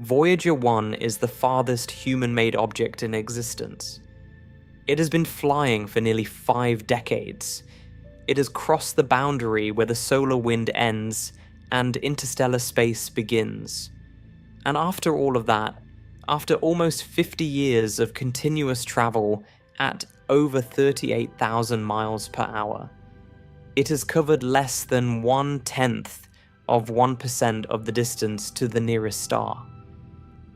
Voyager 1 is the farthest human-made object in existence. It has been flying for nearly 5 decades. It has crossed the boundary where the solar wind ends and interstellar space begins. And after all of that, after almost 50 years of continuous travel at over 38,000 miles per hour, it has covered less than 1/10 of 1% of the distance to the nearest star.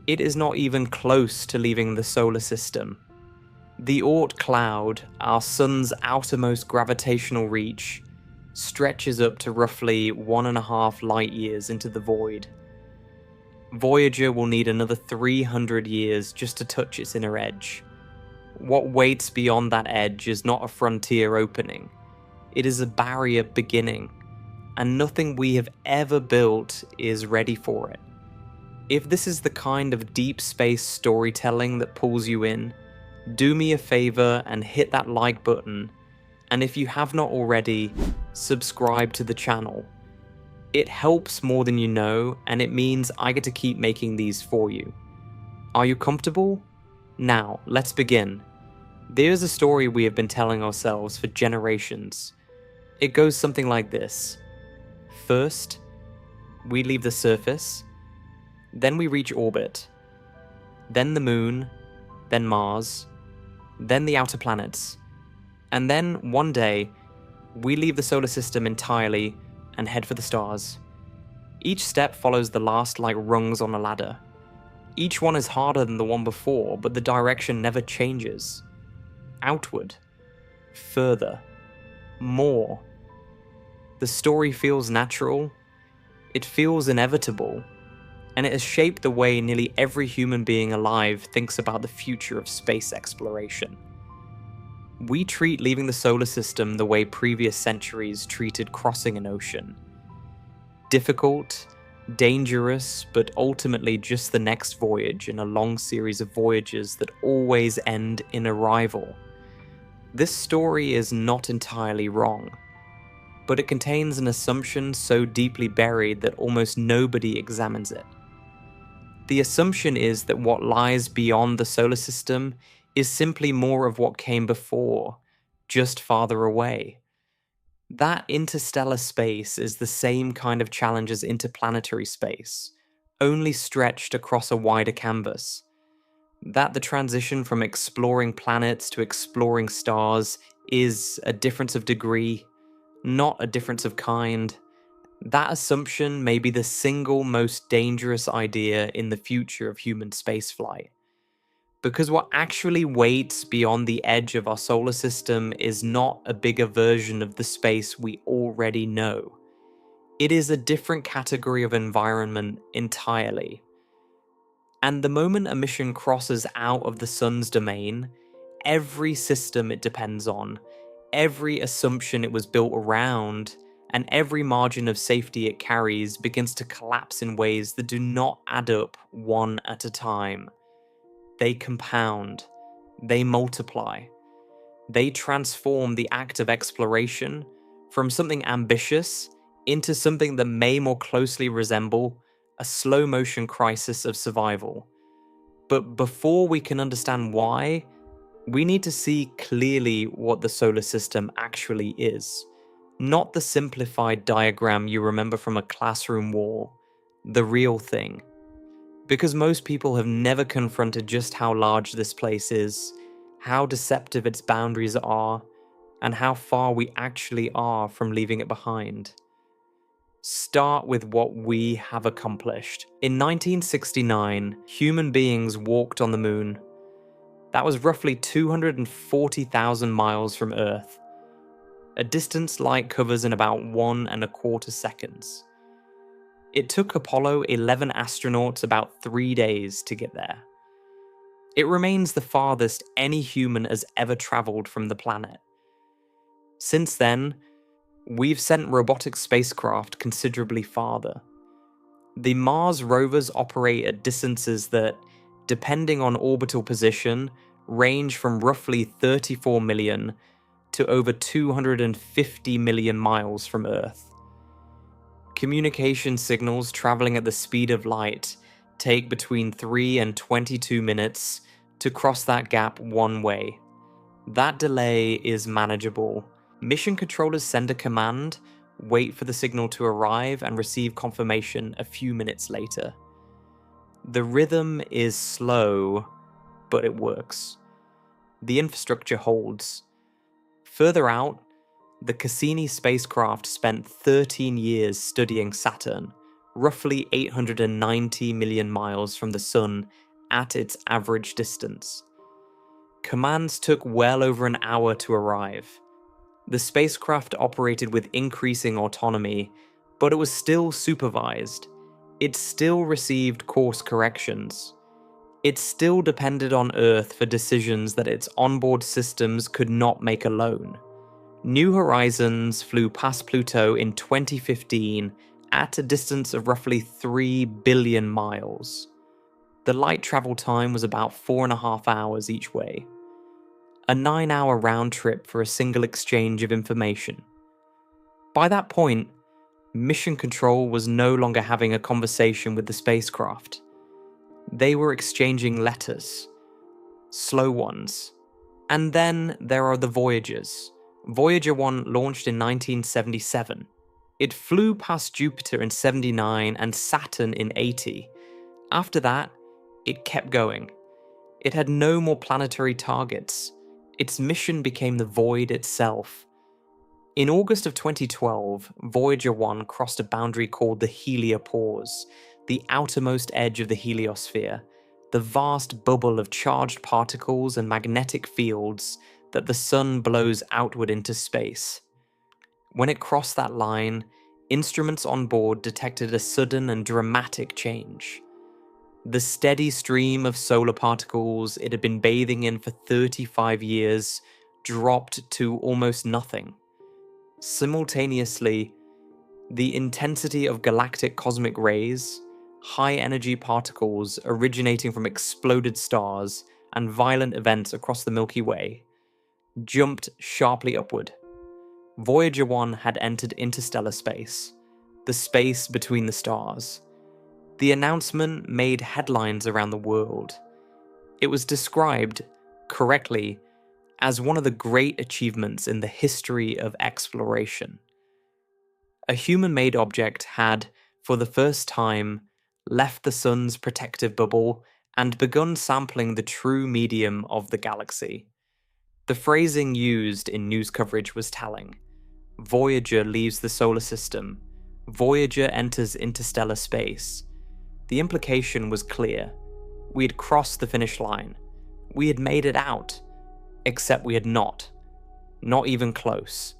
It is not even close to leaving the solar system. The Oort cloud, our sun's outermost gravitational reach, stretches up to roughly 1.5 light years into the void. Voyager will need another 300 years just to touch its inner edge. What waits beyond that edge is not a frontier opening. It is a barrier beginning, and nothing we have ever built is ready for it. If this is the kind of deep space storytelling that pulls you in, do me a favor and hit that like button, and if you have not already, subscribe to the channel. It helps more than you know, and it means I get to keep making these for you. Are you comfortable? Now, let's begin. There's a story we have been telling ourselves for generations. It goes something like this. First, we leave the surface, then we reach orbit, then the moon, then Mars, then the outer planets, and then one day, we leave the solar system entirely and head for the stars. Each step follows the last like rungs on a ladder. Each one is harder than the one before, but the direction never changes. Outward, further, more. The story feels natural, it feels inevitable, and it has shaped the way nearly every human being alive thinks about the future of space exploration. We treat leaving the solar system the way previous centuries treated crossing an ocean. Difficult, dangerous, but ultimately just the next voyage in a long series of voyages that always end in arrival. This story is not entirely wrong, but it contains an assumption so deeply buried that almost nobody examines it. The assumption is that what lies beyond the solar system is simply more of what came before, just farther away. That interstellar space is the same kind of challenge as interplanetary space, only stretched across a wider canvas. That the transition from exploring planets to exploring stars is a difference of degree, not a difference of kind. That assumption may be the single most dangerous idea in the future of human spaceflight. Because what actually waits beyond the edge of our solar system is not a bigger version of the space we already know. It is a different category of environment entirely. And the moment a mission crosses out of the sun's domain, every system it depends on, every assumption it was built around, and every margin of safety it carries begins to collapse in ways that do not add up one at a time. They compound, they multiply, they transform the act of exploration from something ambitious into something that may more closely resemble a slow-motion crisis of survival. But before we can understand why, we need to see clearly what the solar system actually is. Not the simplified diagram you remember from a classroom wall, the real thing. Because most people have never confronted just how large this place is, how deceptive its boundaries are, and how far we actually are from leaving it behind. Start with what we have accomplished. In 1969, human beings walked on the moon. That was roughly 240,000 miles from Earth, a distance light covers in about 1.25 seconds. It took Apollo 11 astronauts about 3 days to get there. It remains the farthest any human has ever traveled from the planet. Since then, we've sent robotic spacecraft considerably farther. The Mars rovers operate at distances that, depending on orbital position, range from roughly 34 million to over 250 million miles from Earth. Communication signals traveling at the speed of light take between 3 and 22 minutes to cross that gap one way. That delay is manageable. Mission controllers send a command, wait for the signal to arrive, and receive confirmation a few minutes later. The rhythm is slow, but it works. The infrastructure holds. Further out, the Cassini spacecraft spent 13 years studying Saturn, roughly 890 million miles from the Sun at its average distance. Commands took well over an hour to arrive. The spacecraft operated with increasing autonomy, but it was still supervised. It still received course corrections. It still depended on Earth for decisions that its onboard systems could not make alone. New Horizons flew past Pluto in 2015 at a distance of roughly 3 billion miles. The light travel time was about 4.5 hours each way. A 9-hour round trip for a single exchange of information. By that point, Mission Control was no longer having a conversation with the spacecraft. They were exchanging letters. Slow ones. And then there are the Voyagers. Voyager 1 launched in 1977. It flew past Jupiter in 79 and Saturn in 80. After that, it kept going. It had no more planetary targets. Its mission became the void itself. In August of 2012, Voyager 1 crossed a boundary called the heliopause, the outermost edge of the heliosphere, the vast bubble of charged particles and magnetic fields that the Sun blows outward into space. When it crossed that line, instruments on board detected a sudden and dramatic change. The steady stream of solar particles it had been bathing in for 35 years dropped to almost nothing. Simultaneously, the intensity of galactic cosmic rays, high-energy particles originating from exploded stars, and violent events across the Milky Way jumped sharply upward. Voyager 1 had entered interstellar space, the space between the stars. The announcement made headlines around the world. It was described, correctly, as one of the great achievements in the history of exploration. A human-made object had, for the first time, left the Sun's protective bubble and begun sampling the true medium of the galaxy. The phrasing used in news coverage was telling. Voyager leaves the solar system. Voyager enters interstellar space. The implication was clear. We had crossed the finish line. We had made it out. Except we had not. Not even close.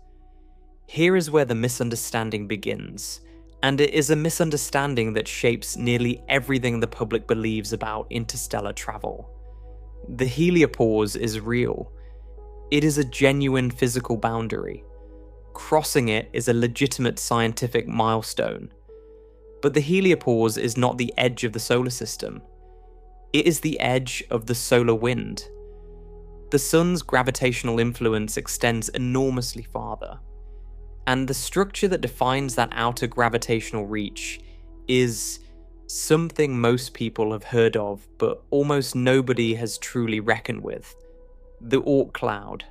Here is where the misunderstanding begins, and it is a misunderstanding that shapes nearly everything the public believes about interstellar travel. The heliopause is real. It is a genuine physical boundary. Crossing it is a legitimate scientific milestone. But the heliopause is not the edge of the solar system. It is the edge of the solar wind. The Sun's gravitational influence extends enormously farther. And the structure that defines that outer gravitational reach is something most people have heard of, but almost nobody has truly reckoned with. The Oort cloud.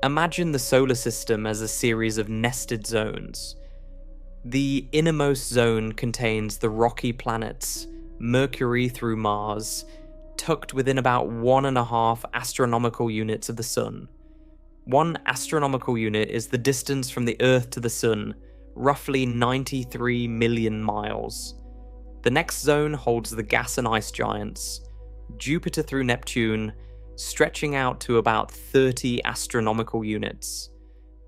Imagine the solar system as a series of nested zones. The innermost zone contains the rocky planets, Mercury through Mars, tucked within about 1.5 astronomical units of the Sun. 1 astronomical unit is the distance from the Earth to the Sun, roughly 93 million miles. The next zone holds the gas and ice giants, Jupiter through Neptune, stretching out to about 30 astronomical units.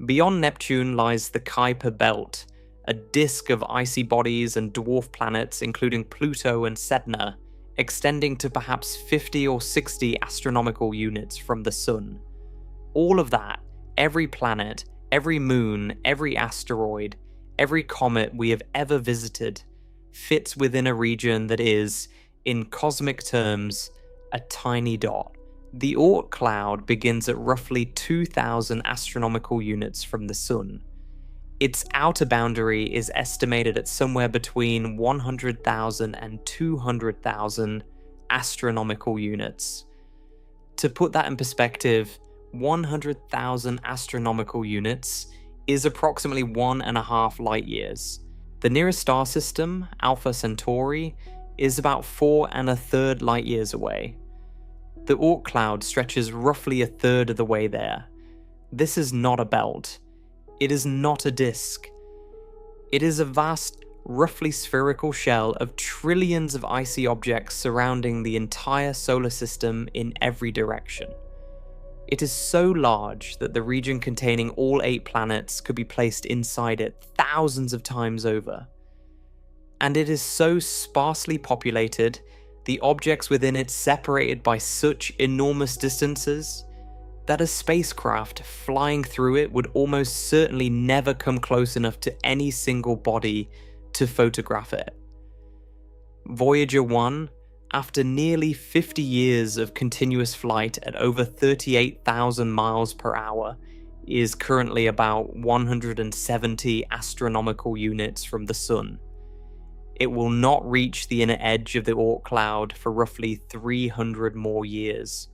Beyond Neptune lies the Kuiper Belt, a disk of icy bodies and dwarf planets including Pluto and Sedna, extending to perhaps 50 or 60 astronomical units from the Sun. All of that, every planet, every moon, every asteroid, every comet we have ever visited, fits within a region that is, in cosmic terms, a tiny dot. The Oort cloud begins at roughly 2,000 astronomical units from the Sun. Its outer boundary is estimated at somewhere between 100,000 and 200,000 astronomical units. To put that in perspective, 100,000 astronomical units is approximately 1.5 light years. The nearest star system, Alpha Centauri, is about 4.33 light years away. The Oort cloud stretches roughly a third of the way there. This is not a belt. It is not a disk. It is a vast, roughly spherical shell of trillions of icy objects surrounding the entire solar system in every direction. It is so large that the region containing all 8 planets could be placed inside it thousands of times over. And it is so sparsely populated, the objects within it separated by such enormous distances, that a spacecraft flying through it would almost certainly never come close enough to any single body to photograph it. Voyager 1, after nearly 50 years of continuous flight at over 38,000 miles per hour, is currently about 170 astronomical units from the Sun. It will not reach the inner edge of the Oort cloud for roughly 300 more years.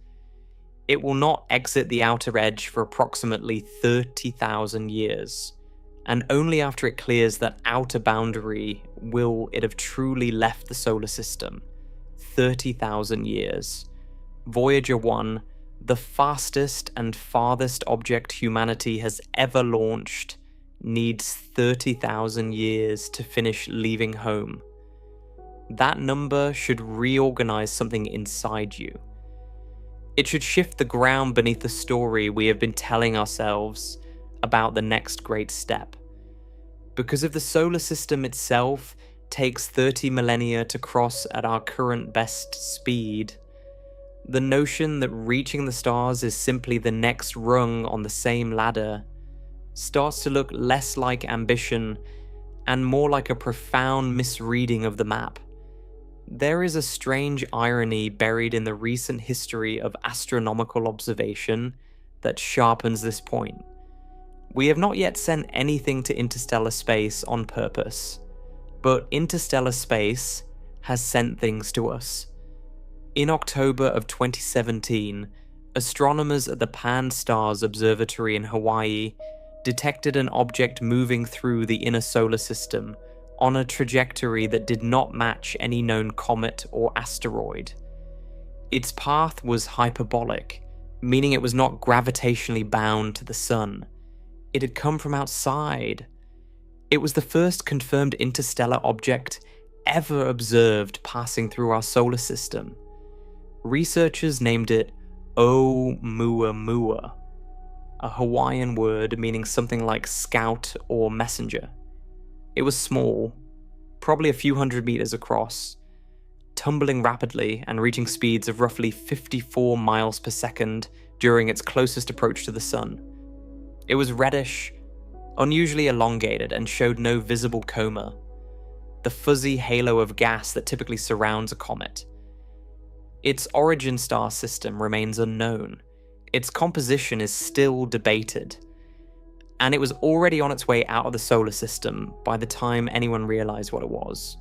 It will not exit the outer edge for approximately 30,000 years, and only after it clears that outer boundary will it have truly left the solar system. 30,000 years. Voyager 1, the fastest and farthest object humanity has ever launched, needs 30,000 years to finish leaving home. That number should reorganize something inside you. It should shift the ground beneath the story we have been telling ourselves about the next great step. Because if the solar system itself takes 30 millennia to cross at our current best speed, the notion that reaching the stars is simply the next rung on the same ladder starts to look less like ambition and more like a profound misreading of the map. There is a strange irony buried in the recent history of astronomical observation that sharpens this point. We have not yet sent anything to interstellar space on purpose, but interstellar space has sent things to us. In October of 2017, astronomers at the Pan-STARRS Observatory in Hawaii detected an object moving through the inner solar system on a trajectory that did not match any known comet or asteroid. Its path was hyperbolic, meaning it was not gravitationally bound to the sun. It had come from outside. It was the first confirmed interstellar object ever observed passing through our solar system. Researchers named it Oumuamua, a Hawaiian word meaning something like scout or messenger. It was small, probably a few hundred meters across, tumbling rapidly and reaching speeds of roughly 54 miles per second during its closest approach to the sun. It was reddish, unusually elongated, and showed no visible coma, the fuzzy halo of gas that typically surrounds a comet. Its origin star system remains unknown. Its composition is still debated, and it was already on its way out of the solar system by the time anyone realized what it was.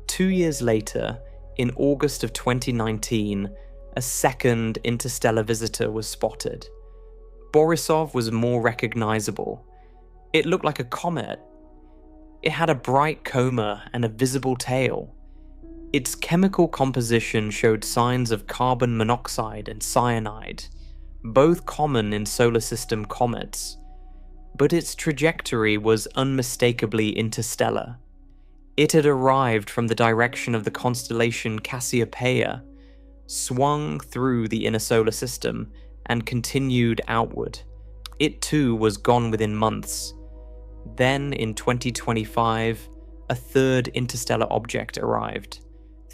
2 years later, in August of 2019, a second interstellar visitor was spotted. Borisov was more recognizable. It looked like a comet. It had a bright coma and a visible tail. Its chemical composition showed signs of carbon monoxide and cyanide, both common in solar system comets. But its trajectory was unmistakably interstellar. It had arrived from the direction of the constellation Cassiopeia, swung through the inner solar system, and continued outward. It too was gone within months. Then, in 2025, a third interstellar object arrived.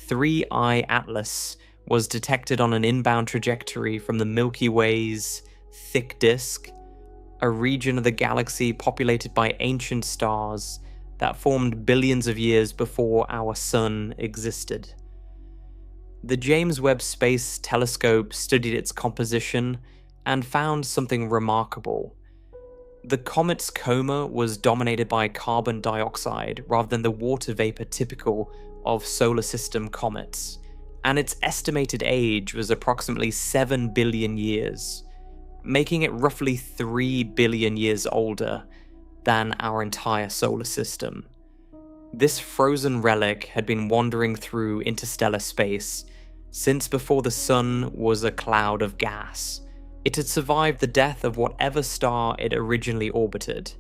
3I Atlas was detected on an inbound trajectory from the Milky Way's thick disk, a region of the galaxy populated by ancient stars that formed billions of years before our sun existed. The James Webb Space Telescope studied its composition and found something remarkable. The comet's coma was dominated by carbon dioxide rather than the water vapor typical of solar system comets, and its estimated age was approximately 7 billion years, making it roughly 3 billion years older than our entire solar system. This frozen relic had been wandering through interstellar space since before the sun was a cloud of gas. It had survived the death of whatever star it originally orbited.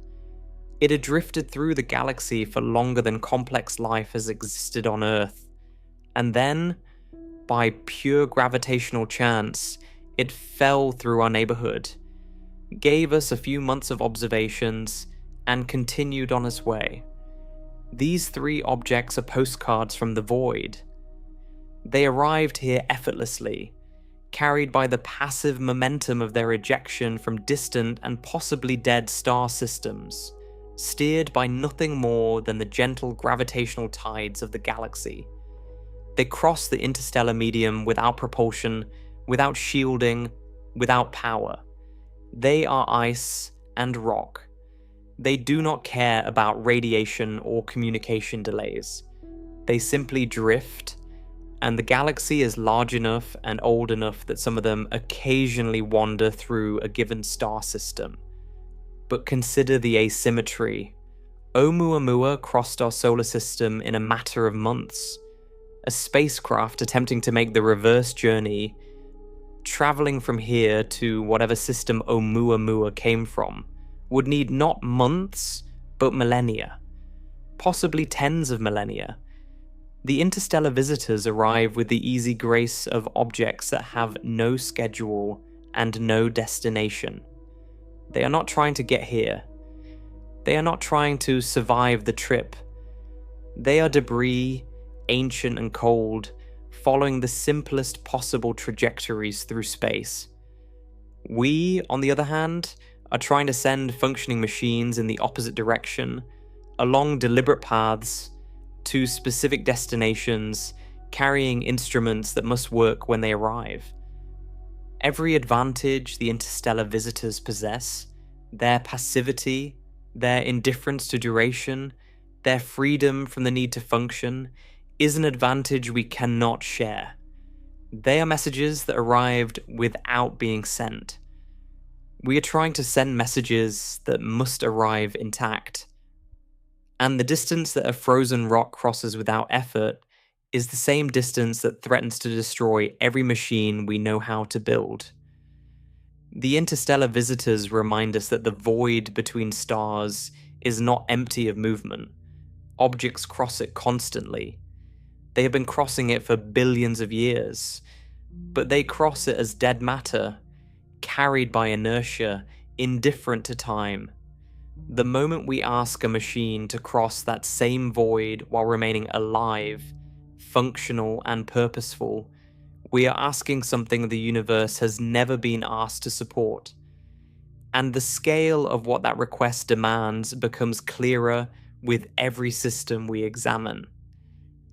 It had drifted through the galaxy for longer than complex life has existed on Earth, and then, by pure gravitational chance, it fell through our neighborhood, gave us a few months of observations, and continued on its way. These three objects are postcards from the void. They arrived here effortlessly, carried by the passive momentum of their ejection from distant and possibly dead star systems, steered by nothing more than the gentle gravitational tides of the galaxy. They cross the interstellar medium without propulsion, without shielding, without power. They are ice and rock. They do not care about radiation or communication delays. They simply drift, and the galaxy is large enough and old enough that some of them occasionally wander through a given star system. But consider the asymmetry. Oumuamua crossed our solar system in a matter of months. A spacecraft attempting to make the reverse journey, traveling from here to whatever system Oumuamua came from, would need not months, but millennia. Possibly tens of millennia. The interstellar visitors arrive with the easy grace of objects that have no schedule and no destination. They are not trying to get here. They are not trying to survive the trip. They are debris, ancient and cold, following the simplest possible trajectories through space. We, on the other hand, are trying to send functioning machines in the opposite direction, along deliberate paths, to specific destinations, carrying instruments that must work when they arrive. Every advantage the interstellar visitors possess, their passivity, their indifference to duration, their freedom from the need to function, is an advantage we cannot share. They are messages that arrived without being sent. We are trying to send messages that must arrive intact. And the distance that a frozen rock crosses without effort is the same distance that threatens to destroy every machine we know how to build. The interstellar visitors remind us that the void between stars is not empty of movement. Objects cross it constantly. They have been crossing it for billions of years, but they cross it as dead matter, carried by inertia, indifferent to time. The moment we ask a machine to cross that same void while remaining alive, functional and purposeful, we are asking something the universe has never been asked to support. And the scale of what that request demands becomes clearer with every system we examine.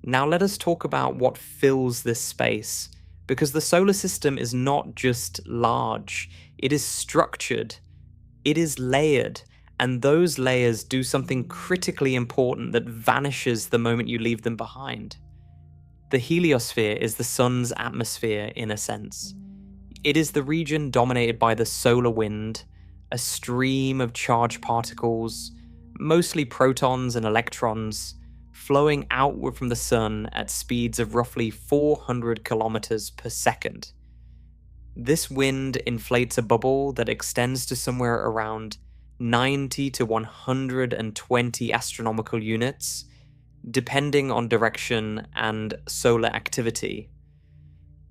Now let us talk about what fills this space, because the solar system is not just large, it is structured, it is layered, and those layers do something critically important that vanishes the moment you leave them behind. The heliosphere is the sun's atmosphere in a sense. It is the region dominated by the solar wind, a stream of charged particles, mostly protons and electrons, flowing outward from the sun at speeds of roughly 400 kilometers per second. This wind inflates a bubble that extends to somewhere around 90 to 120 astronomical units, depending on direction and solar activity.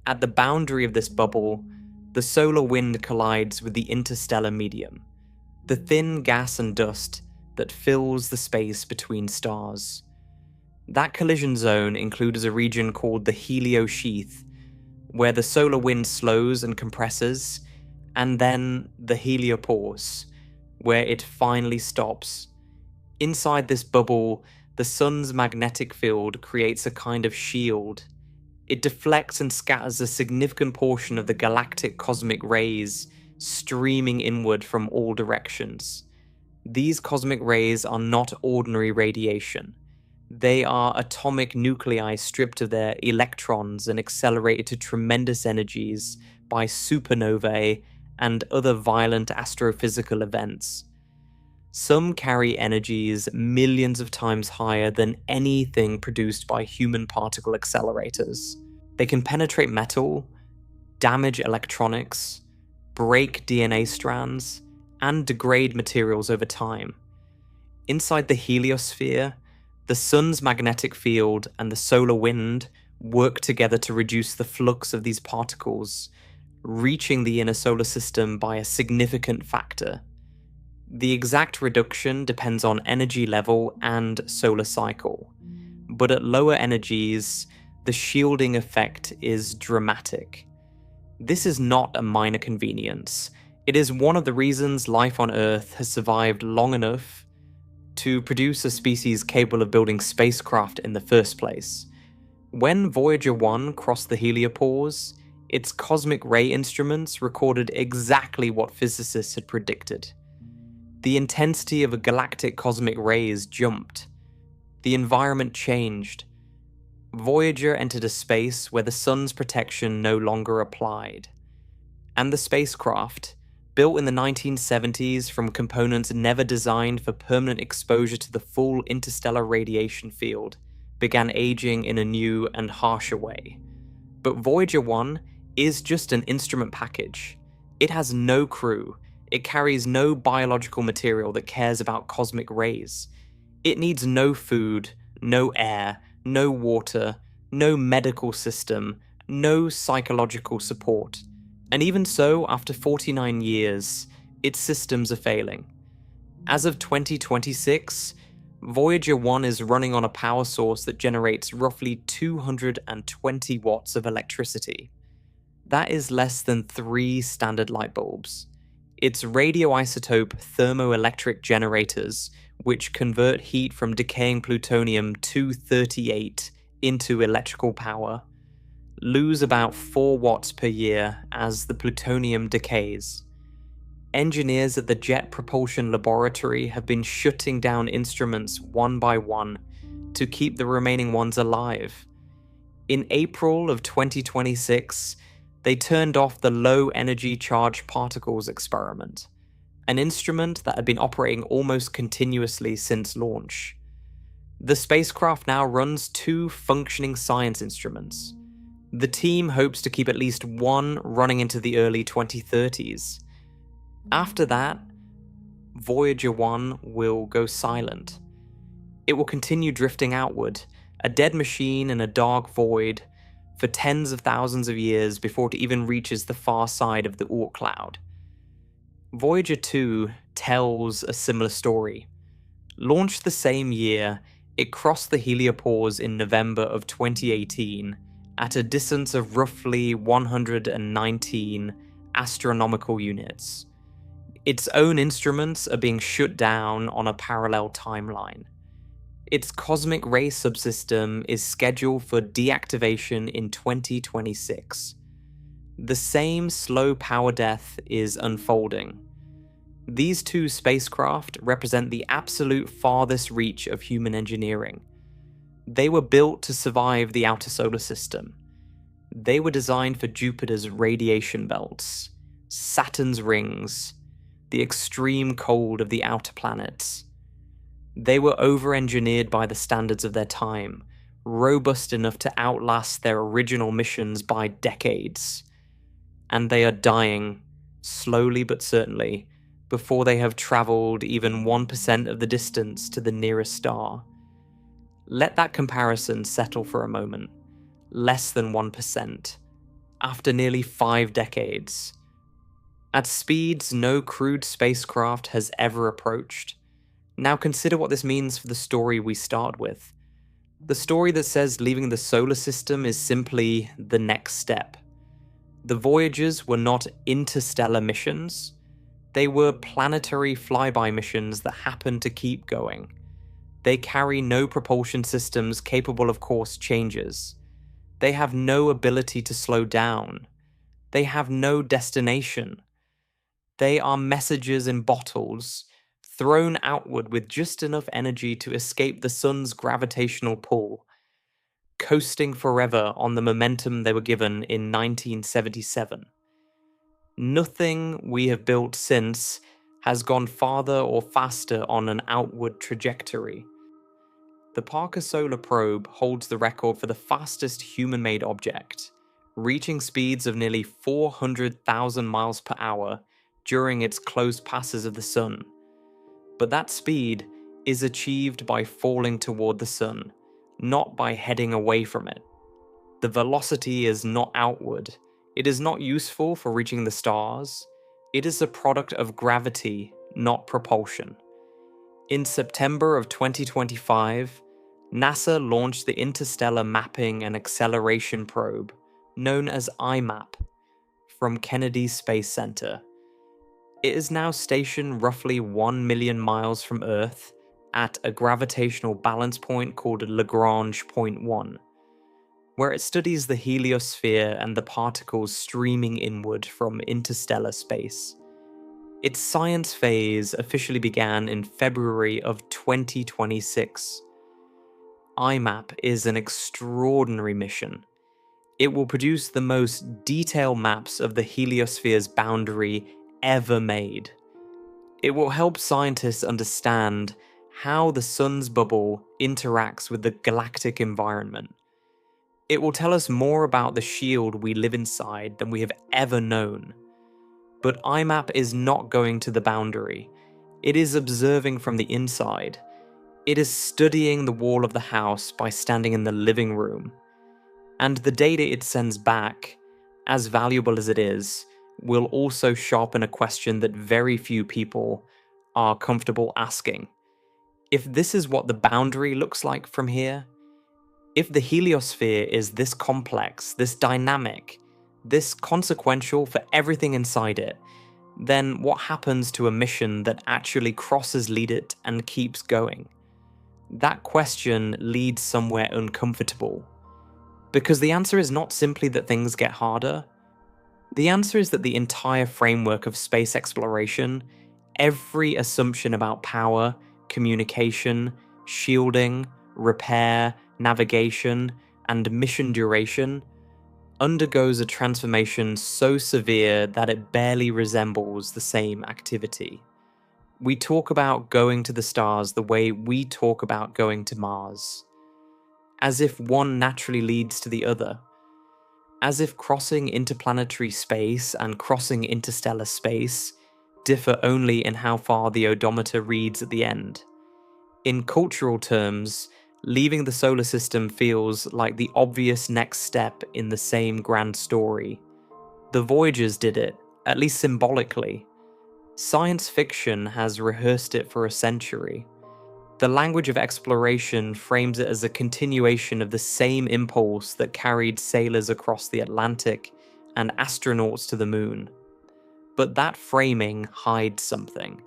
At the boundary of this bubble, the solar wind collides with the interstellar medium, the thin gas and dust that fills the space between stars. That collision zone includes a region called the heliosheath, where the solar wind slows and compresses, and then the heliopause, where it finally stops. Inside this bubble, the sun's magnetic field creates a kind of shield. It deflects and scatters a significant portion of the galactic cosmic rays streaming inward from all directions. These cosmic rays are not ordinary radiation. They are atomic nuclei stripped of their electrons and accelerated to tremendous energies by supernovae and other violent astrophysical events. Some carry energies millions of times higher than anything produced by human particle accelerators. They can penetrate metal, damage electronics, break DNA strands, and degrade materials over time. Inside the heliosphere, the sun's magnetic field and the solar wind work together to reduce the flux of these particles, reaching the inner solar system by a significant factor. The exact reduction depends on energy level and solar cycle, but at lower energies, the shielding effect is dramatic. This is not a minor convenience. It is one of the reasons life on Earth has survived long enough to produce a species capable of building spacecraft in the first place. When Voyager 1 crossed the heliopause, its cosmic ray instruments recorded exactly what physicists had predicted. The intensity of a galactic cosmic rays jumped. The environment changed. Voyager entered a space where the sun's protection no longer applied. And the spacecraft, built in the 1970s from components never designed for permanent exposure to the full interstellar radiation field, began aging in a new and harsher way. But Voyager 1 is just an instrument package. It has no crew. It carries no biological material that cares about cosmic rays. It needs no food, no air, no water, no medical system, no psychological support. And even so, after 49 years, its systems are failing. As of 2026, Voyager 1 is running on a power source that generates roughly 220 watts of electricity. That is less than 3 standard light bulbs. Its radioisotope thermoelectric generators, which convert heat from decaying plutonium-238 into electrical power, lose about 4 watts per year as the plutonium decays. Engineers at the Jet Propulsion Laboratory have been shutting down instruments one by one to keep the remaining ones alive. In April of 2026, they turned off the low-energy charged particles experiment, an instrument that had been operating almost continuously since launch. The spacecraft now runs 2 functioning science instruments. The team hopes to keep at least one running into the early 2030s. After that, Voyager 1 will go silent. It will continue drifting outward, a dead machine in a dark void, for tens of thousands of years before it even reaches the far side of the Oort cloud. Voyager 2 tells a similar story. Launched the same year, it crossed the heliopause in November of 2018 at a distance of roughly 119 astronomical units. Its own instruments are being shut down on a parallel timeline. Its cosmic ray subsystem is scheduled for deactivation in 2026. The same slow power death is unfolding. These 2 spacecraft represent the absolute farthest reach of human engineering. They were built to survive the outer solar system. They were designed for Jupiter's radiation belts, Saturn's rings, the extreme cold of the outer planets. They were over-engineered by the standards of their time, robust enough to outlast their original missions by decades. And they are dying, slowly but certainly, before they have traveled even 1% of the distance to the nearest star. Let that comparison settle for a moment. Less than 1%. After nearly 5 decades. At speeds no crewed spacecraft has ever approached. Now consider what this means for the story we start with. The story that says leaving the solar system is simply the next step. The Voyagers were not interstellar missions. They were planetary flyby missions that happen to keep going. They carry no propulsion systems capable of course changes. They have no ability to slow down. They have no destination. They are messages in bottles, thrown outward with just enough energy to escape the sun's gravitational pull, coasting forever on the momentum they were given in 1977. Nothing we have built since has gone farther or faster on an outward trajectory. The Parker Solar Probe holds the record for the fastest human-made object, reaching speeds of nearly 400,000 miles per hour during its close passes of the sun. But that speed is achieved by falling toward the sun, not by heading away from it. The velocity is not outward. It is not useful for reaching the stars. It is a product of gravity, not propulsion. In September of 2025, NASA launched the Interstellar Mapping and Acceleration Probe, known as IMAP, from Kennedy Space Center. It is now stationed roughly 1 million miles from Earth at a gravitational balance point called Lagrange Point 1, where it studies the heliosphere and the particles streaming inward from interstellar space. Its science phase officially began in February of 2026. IMAP is an extraordinary mission. It will produce the most detailed maps of the heliosphere's boundary ever made. It will help scientists understand how the sun's bubble interacts with the galactic environment. It will tell us more about the shield we live inside than we have ever known. But IMAP is not going to the boundary. It is observing from the inside. It is studying the wall of the house by standing in the living room. And the data it sends back, as valuable as it is, will also sharpen a question that very few people are comfortable asking. If this is what the boundary looks like from here, if the heliosphere is this complex, this dynamic, this consequential for everything inside it, then what happens to a mission that actually crosses lead it and keeps going? That question leads somewhere uncomfortable. Because the answer is not simply that things get harder. The answer is that the entire framework of space exploration, every assumption about power, communication, shielding, repair, navigation, and mission duration, undergoes a transformation so severe that it barely resembles the same activity. We talk about going to the stars the way we talk about going to Mars, as if one naturally leads to the other, as if crossing interplanetary space and crossing interstellar space differ only in how far the odometer reads at the end. In cultural terms, leaving the solar system feels like the obvious next step in the same grand story. The Voyagers did it, at least symbolically. Science fiction has rehearsed it for a century. The language of exploration frames it as a continuation of the same impulse that carried sailors across the Atlantic and astronauts to the moon. But that framing hides something.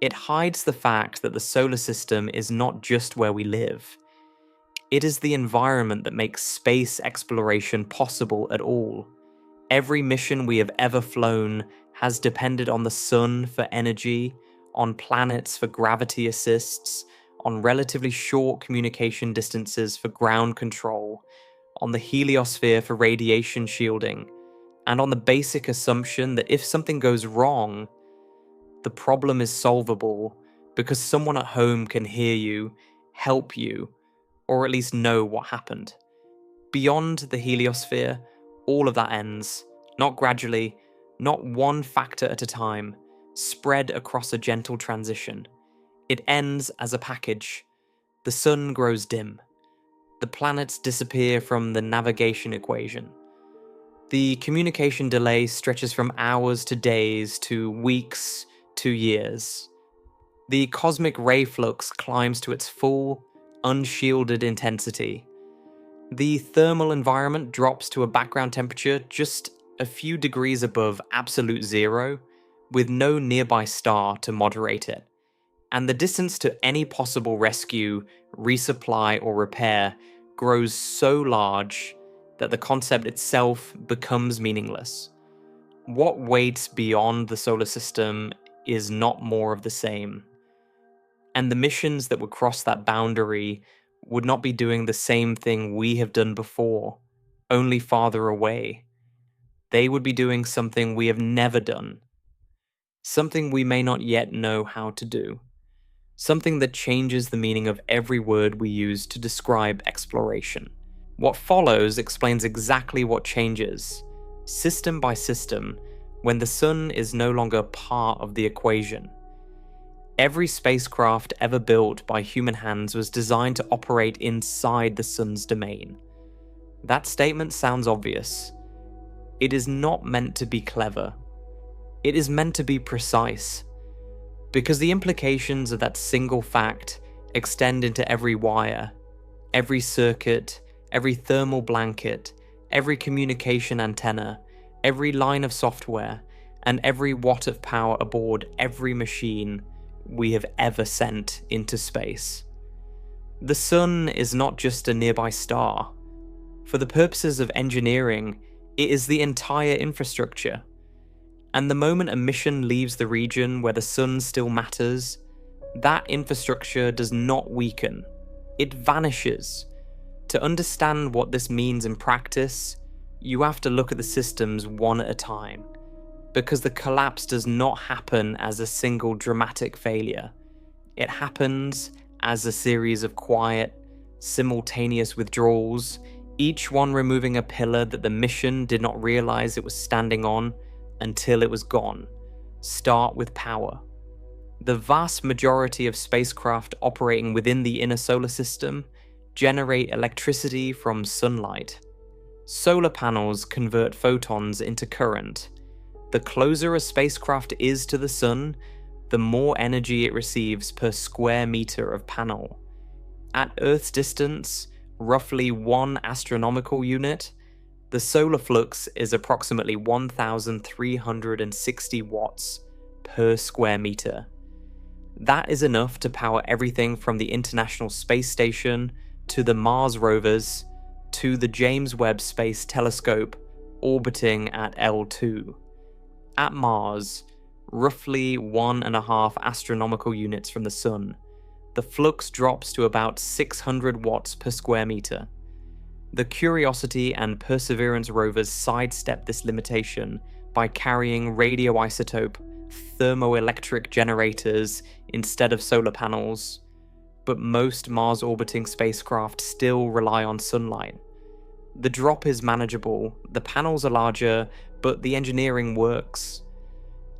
It hides the fact that the solar system is not just where we live. It is the environment that makes space exploration possible at all. Every mission we have ever flown has depended on the sun for energy, on planets for gravity assists, on relatively short communication distances for ground control, on the heliosphere for radiation shielding, and on the basic assumption that if something goes wrong, the problem is solvable because someone at home can hear you, help you, or at least know what happened. Beyond the heliosphere, all of that ends, not gradually, not one factor at a time, spread across a gentle transition. It ends as a package. The sun grows dim. The planets disappear from the navigation equation. The communication delay stretches from hours to days to weeks to years. The cosmic ray flux climbs to its full, unshielded intensity. The thermal environment drops to a background temperature just a few degrees above absolute zero, with no nearby star to moderate it. And the distance to any possible rescue, resupply, or repair grows so large that the concept itself becomes meaningless. What waits beyond the solar system is not more of the same. And the missions that would cross that boundary would not be doing the same thing we have done before, only farther away. They would be doing something we have never done, something we may not yet know how to do, something that changes the meaning of every word we use to describe exploration. What follows explains exactly what changes, system by system, when the sun is no longer part of the equation. Every spacecraft ever built by human hands was designed to operate inside the sun's domain. That statement sounds obvious. It is not meant to be clever. It is meant to be precise. Because the implications of that single fact extend into every wire, every circuit, every thermal blanket, every communication antenna, every line of software, and every watt of power aboard every machine we have ever sent into space. The sun is not just a nearby star. For the purposes of engineering, it is the entire infrastructure. And the moment a mission leaves the region where the sun still matters, that infrastructure does not weaken. It vanishes. To understand what this means in practice, you have to look at the systems one at a time, because the collapse does not happen as a single dramatic failure. It happens as a series of quiet, simultaneous withdrawals, each one removing a pillar that the mission did not realize it was standing on until it was gone. Start with power. The vast majority of spacecraft operating within the inner solar system generate electricity from sunlight. Solar panels convert photons into current. The closer a spacecraft is to the sun, the more energy it receives per square meter of panel. At Earth's distance, roughly 1 astronomical unit, the solar flux is approximately 1,360 watts per square meter. That is enough to power everything from the International Space Station to the Mars rovers to the James Webb Space Telescope orbiting at L2. At Mars, roughly 1.5 astronomical units from the Sun, the flux drops to about 600 watts per square meter. The Curiosity and Perseverance rovers sidestep this limitation by carrying radioisotope thermoelectric generators instead of solar panels, but most Mars-orbiting spacecraft still rely on sunlight. The drop is manageable, the panels are larger, but the engineering works.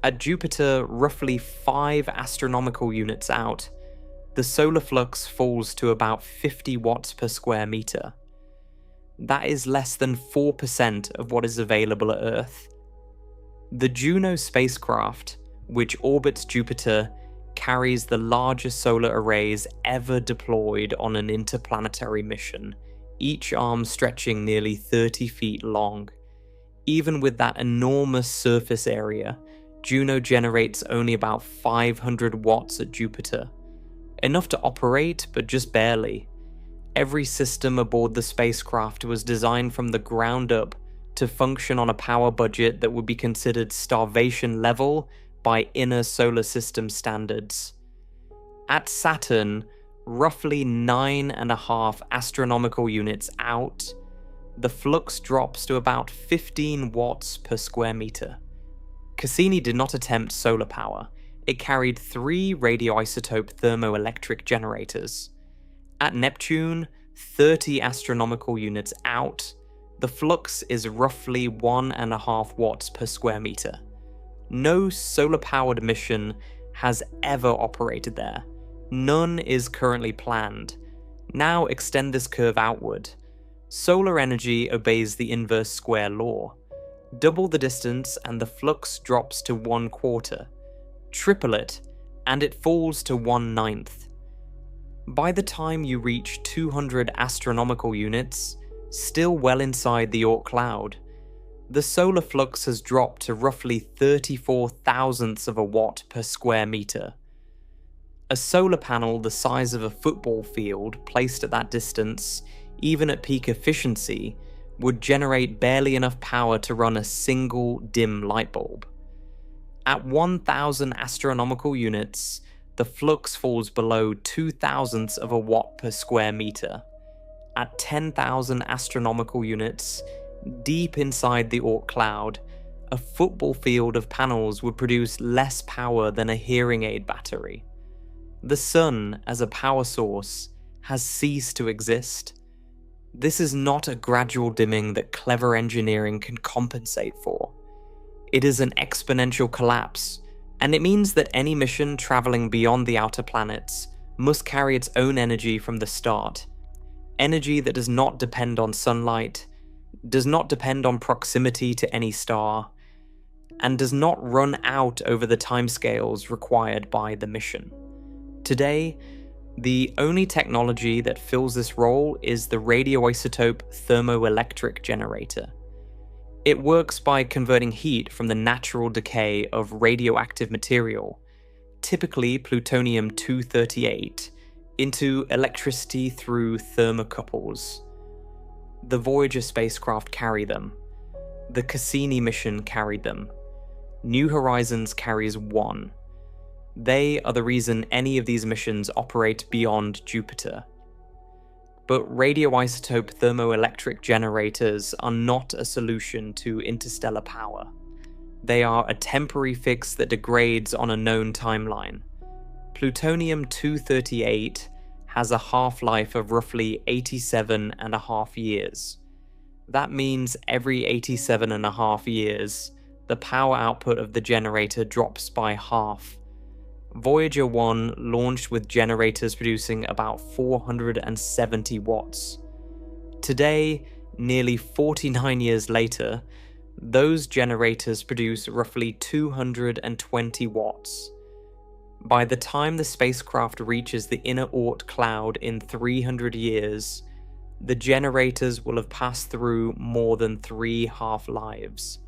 At Jupiter, roughly 5 astronomical units out, the solar flux falls to about 50 watts per square meter. That is less than 4% of what is available at Earth. The Juno spacecraft, which orbits Jupiter, carries the largest solar arrays ever deployed on an interplanetary mission, each arm stretching nearly 30 feet long. Even with that enormous surface area, Juno generates only about 500 watts at Jupiter. Enough to operate, but just barely. Every system aboard the spacecraft was designed from the ground up to function on a power budget that would be considered starvation level by inner solar system standards. At Saturn, roughly 9.5 astronomical units out, the flux drops to about 15 watts per square meter. Cassini did not attempt solar power. It carried 3 radioisotope thermoelectric generators. At Neptune, 30 astronomical units out, the flux is roughly 1.5 watts per square meter. No solar-powered mission has ever operated there. None is currently planned. Now extend this curve outward. Solar energy obeys the inverse square law. Double the distance and the flux drops to 1/4. Triple it, and it falls to 1/9. By the time you reach 200 astronomical units, still well inside the Oort cloud, the solar flux has dropped to roughly 34 thousandths of a watt per square meter. A solar panel the size of a football field placed at that distance, even at peak efficiency, would generate barely enough power to run a single dim light bulb. At 1,000 astronomical units, the flux falls below 0.02 of a watt per square meter. At 10,000 astronomical units, deep inside the Oort cloud, a football field of panels would produce less power than a hearing aid battery. The sun, as a power source, has ceased to exist. This is not a gradual dimming that clever engineering can compensate for. It is an exponential collapse, and it means that any mission traveling beyond the outer planets must carry its own energy from the start. Energy that does not depend on sunlight, does not depend on proximity to any star, and does not run out over the timescales required by the mission. Today, the only technology that fills this role is the radioisotope thermoelectric generator. It works by converting heat from the natural decay of radioactive material, typically plutonium-238, into electricity through thermocouples. The Voyager spacecraft carry them. The Cassini mission carried them. New Horizons carries one. They are the reason any of these missions operate beyond Jupiter. But radioisotope thermoelectric generators are not a solution to interstellar power. They are a temporary fix that degrades on a known timeline. Plutonium-238 has a half-life of roughly 87.5 years. That means every 87.5 years, the power output of the generator drops by half. Voyager 1 launched with generators producing about 470 watts. Today, nearly 49 years later, those generators produce roughly 220 watts. By the time the spacecraft reaches the inner Oort cloud in 300 years, the generators will have passed through more than 3 half-lives.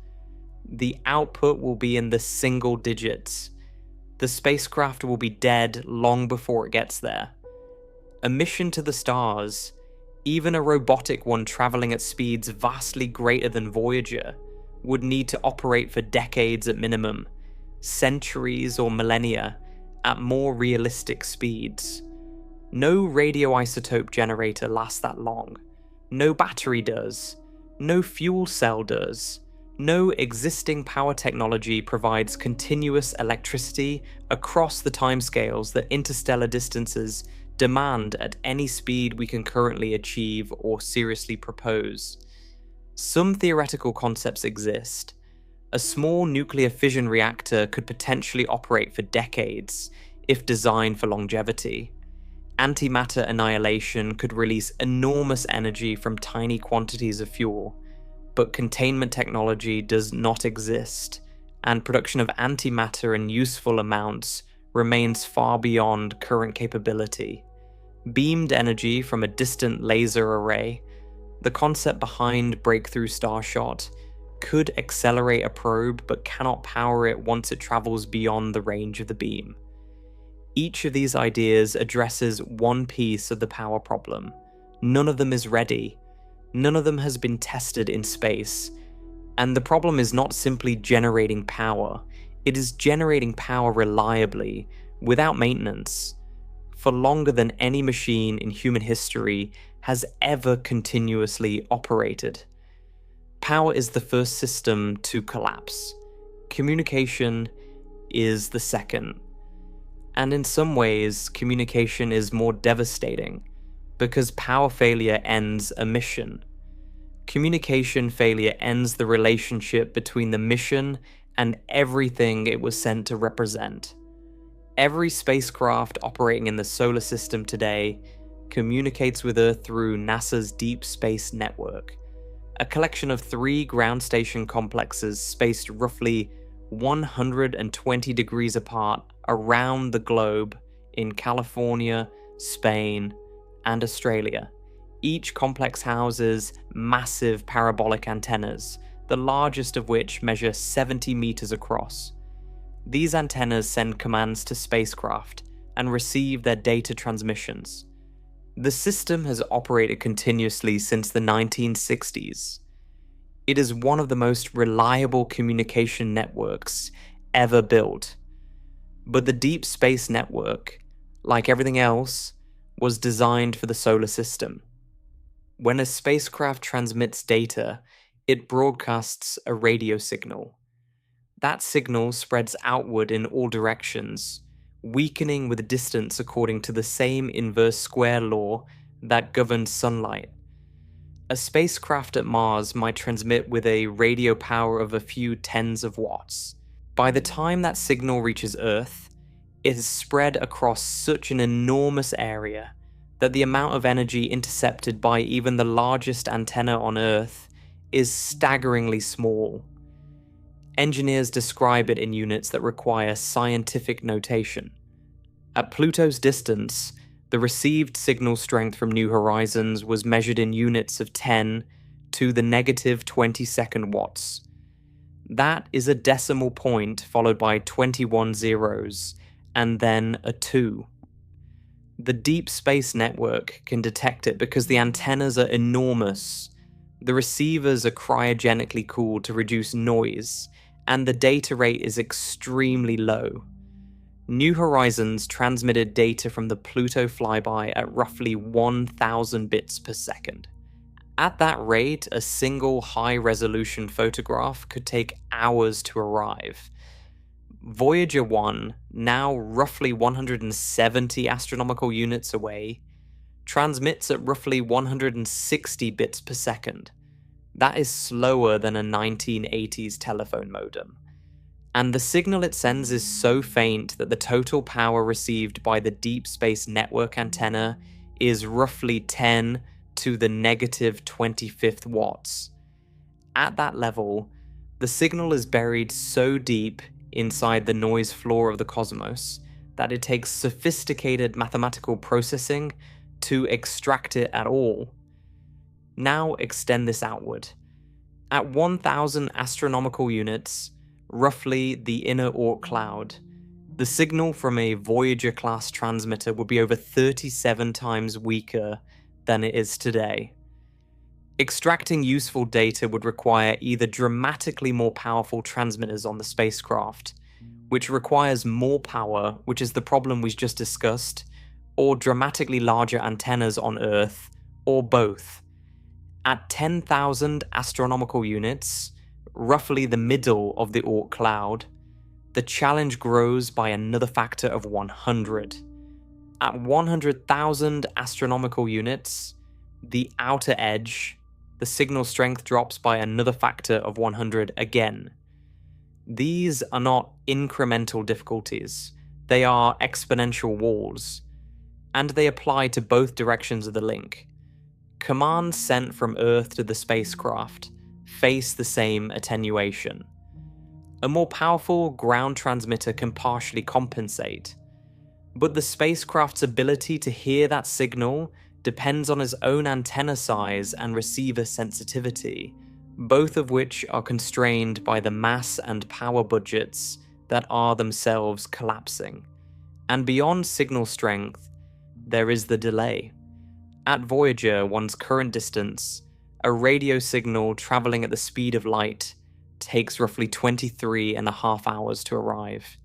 The output will be in the single digits. The spacecraft will be dead long before it gets there. A mission to the stars, even a robotic one traveling at speeds vastly greater than Voyager, would need to operate for decades at minimum, centuries or millennia, at more realistic speeds. No radioisotope generator lasts that long. No battery does. No fuel cell does. No existing power technology provides continuous electricity across the timescales that interstellar distances demand at any speed we can currently achieve or seriously propose. Some theoretical concepts exist. A small nuclear fission reactor could potentially operate for decades if designed for longevity. Antimatter annihilation could release enormous energy from tiny quantities of fuel, but containment technology does not exist, and production of antimatter in useful amounts remains far beyond current capability. Beamed energy from a distant laser array, the concept behind Breakthrough Starshot, could accelerate a probe but cannot power it once it travels beyond the range of the beam. Each of these ideas addresses one piece of the power problem. None of them is ready. None of them has been tested in space. And the problem is not simply generating power, it is generating power reliably, without maintenance, for longer than any machine in human history has ever continuously operated. Power is the first system to collapse. Communication is the second. And in some ways, communication is more devastating, because power failure ends a mission. Communication failure ends the relationship between the mission and everything it was sent to represent. Every spacecraft operating in the solar system today communicates with Earth through NASA's Deep Space Network, a collection of 3 ground station complexes spaced roughly 120 degrees apart around the globe in California, Spain, and Australia. Each complex houses massive parabolic antennas, the largest of which measure 70 meters across. These antennas send commands to spacecraft and receive their data transmissions. The system has operated continuously since the 1960s. It is one of the most reliable communication networks ever built. But the Deep Space Network, like everything else, was designed for the solar system. When a spacecraft transmits data, it broadcasts a radio signal. That signal spreads outward in all directions, weakening with distance according to the same inverse square law that governs sunlight. A spacecraft at Mars might transmit with a radio power of a few tens of watts. By the time that signal reaches Earth, it is spread across such an enormous area that the amount of energy intercepted by even the largest antenna on Earth is staggeringly small. Engineers describe it in units that require scientific notation. At Pluto's distance, the received signal strength from New Horizons was measured in units of 10 to the negative 22nd watts. That is a decimal point followed by 21 zeros, and then a 2. The Deep Space Network can detect it because the antennas are enormous. The receivers are cryogenically cooled to reduce noise, and the data rate is extremely low. New Horizons transmitted data from the Pluto flyby at roughly 1,000 bits per second. At that rate, a single high-resolution photograph could take hours to arrive. Voyager 1, now roughly 170 astronomical units away, transmits at roughly 160 bits per second. That is slower than a 1980s telephone modem. And the signal it sends is so faint that the total power received by the Deep Space Network antenna is roughly 10 to the negative 25th watts. At that level, the signal is buried so deep inside the noise floor of the cosmos that it takes sophisticated mathematical processing to extract it at all. Now extend this outward. At 1,000 astronomical units, roughly the inner Oort cloud, the signal from a Voyager-class transmitter would be over 37 times weaker than it is today. Extracting useful data would require either dramatically more powerful transmitters on the spacecraft, which requires more power, which is the problem we just discussed, or dramatically larger antennas on Earth, or both. At 10,000 astronomical units, roughly the middle of the Oort cloud, the challenge grows by another factor of 100. At 100,000 astronomical units, the outer edge, the signal strength drops by another factor of 100 again. These are not incremental difficulties, they are exponential walls, and they apply to both directions of the link. Commands sent from Earth to the spacecraft face the same attenuation. A more powerful ground transmitter can partially compensate, but the spacecraft's ability to hear that signal depends on its own antenna size and receiver sensitivity, both of which are constrained by the mass and power budgets that are themselves collapsing. And beyond signal strength, there is the delay. At Voyager, one's current distance, a radio signal traveling at the speed of light takes roughly 23.5 hours to arrive.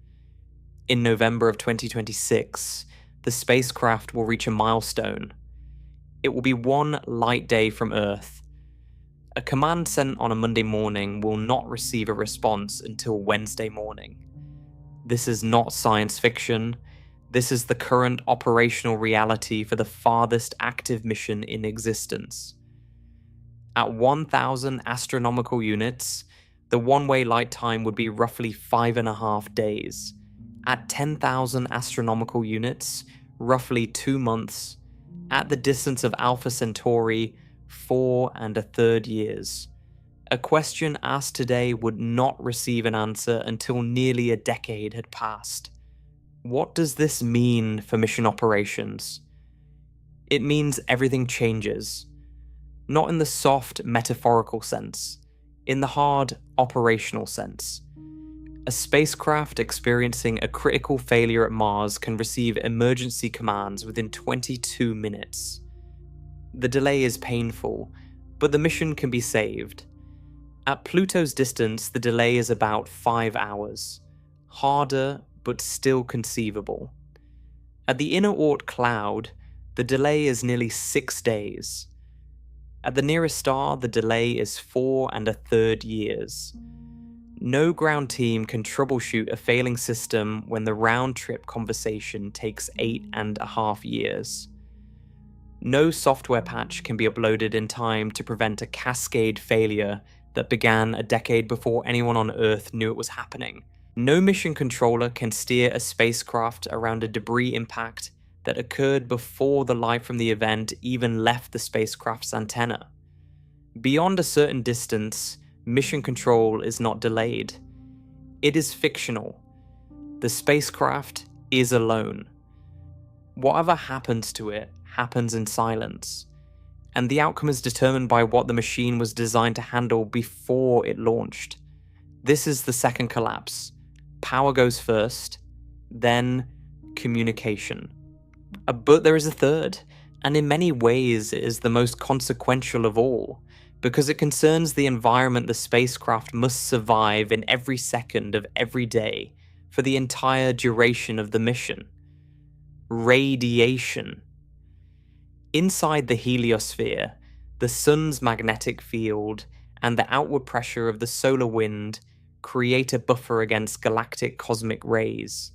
In November of 2026, the spacecraft will reach a milestone. It will be one light day from Earth. A command sent on a Monday morning will not receive a response until Wednesday morning. This is not science fiction. This is the current operational reality for the farthest active mission in existence. At 1,000 astronomical units, the one-way light time would be roughly 5.5 days. At 10,000 astronomical units, roughly 2 months. At the distance of Alpha Centauri, 4 1/3 years. A question asked today would not receive an answer until nearly a decade had passed. What does this mean for mission operations? It means everything changes. Not in the soft, metaphorical sense, in the hard, operational sense. A spacecraft experiencing a critical failure at Mars can receive emergency commands within 22 minutes. The delay is painful, but the mission can be saved. At Pluto's distance, the delay is about 5 hours. Harder, but still conceivable. At the inner Oort cloud, the delay is nearly 6 days. At the nearest star, the delay is 4 1/3 years. No ground team can troubleshoot a failing system when the round-trip conversation takes 8.5 years. No software patch can be uploaded in time to prevent a cascade failure that began a decade before anyone on Earth knew it was happening. No mission controller can steer a spacecraft around a debris impact that occurred before the light from the event even left the spacecraft's antenna. Beyond a certain distance, mission control is not delayed. It is fictional. The spacecraft is alone. Whatever happens to it happens in silence, and the outcome is determined by what the machine was designed to handle before it launched. This is the second collapse. Power goes first, then communication. But there is a third, and in many ways it is the most consequential of all, because it concerns the environment the spacecraft must survive in every second of every day for the entire duration of the mission. Radiation. Inside the heliosphere, the sun's magnetic field and the outward pressure of the solar wind create a buffer against galactic cosmic rays.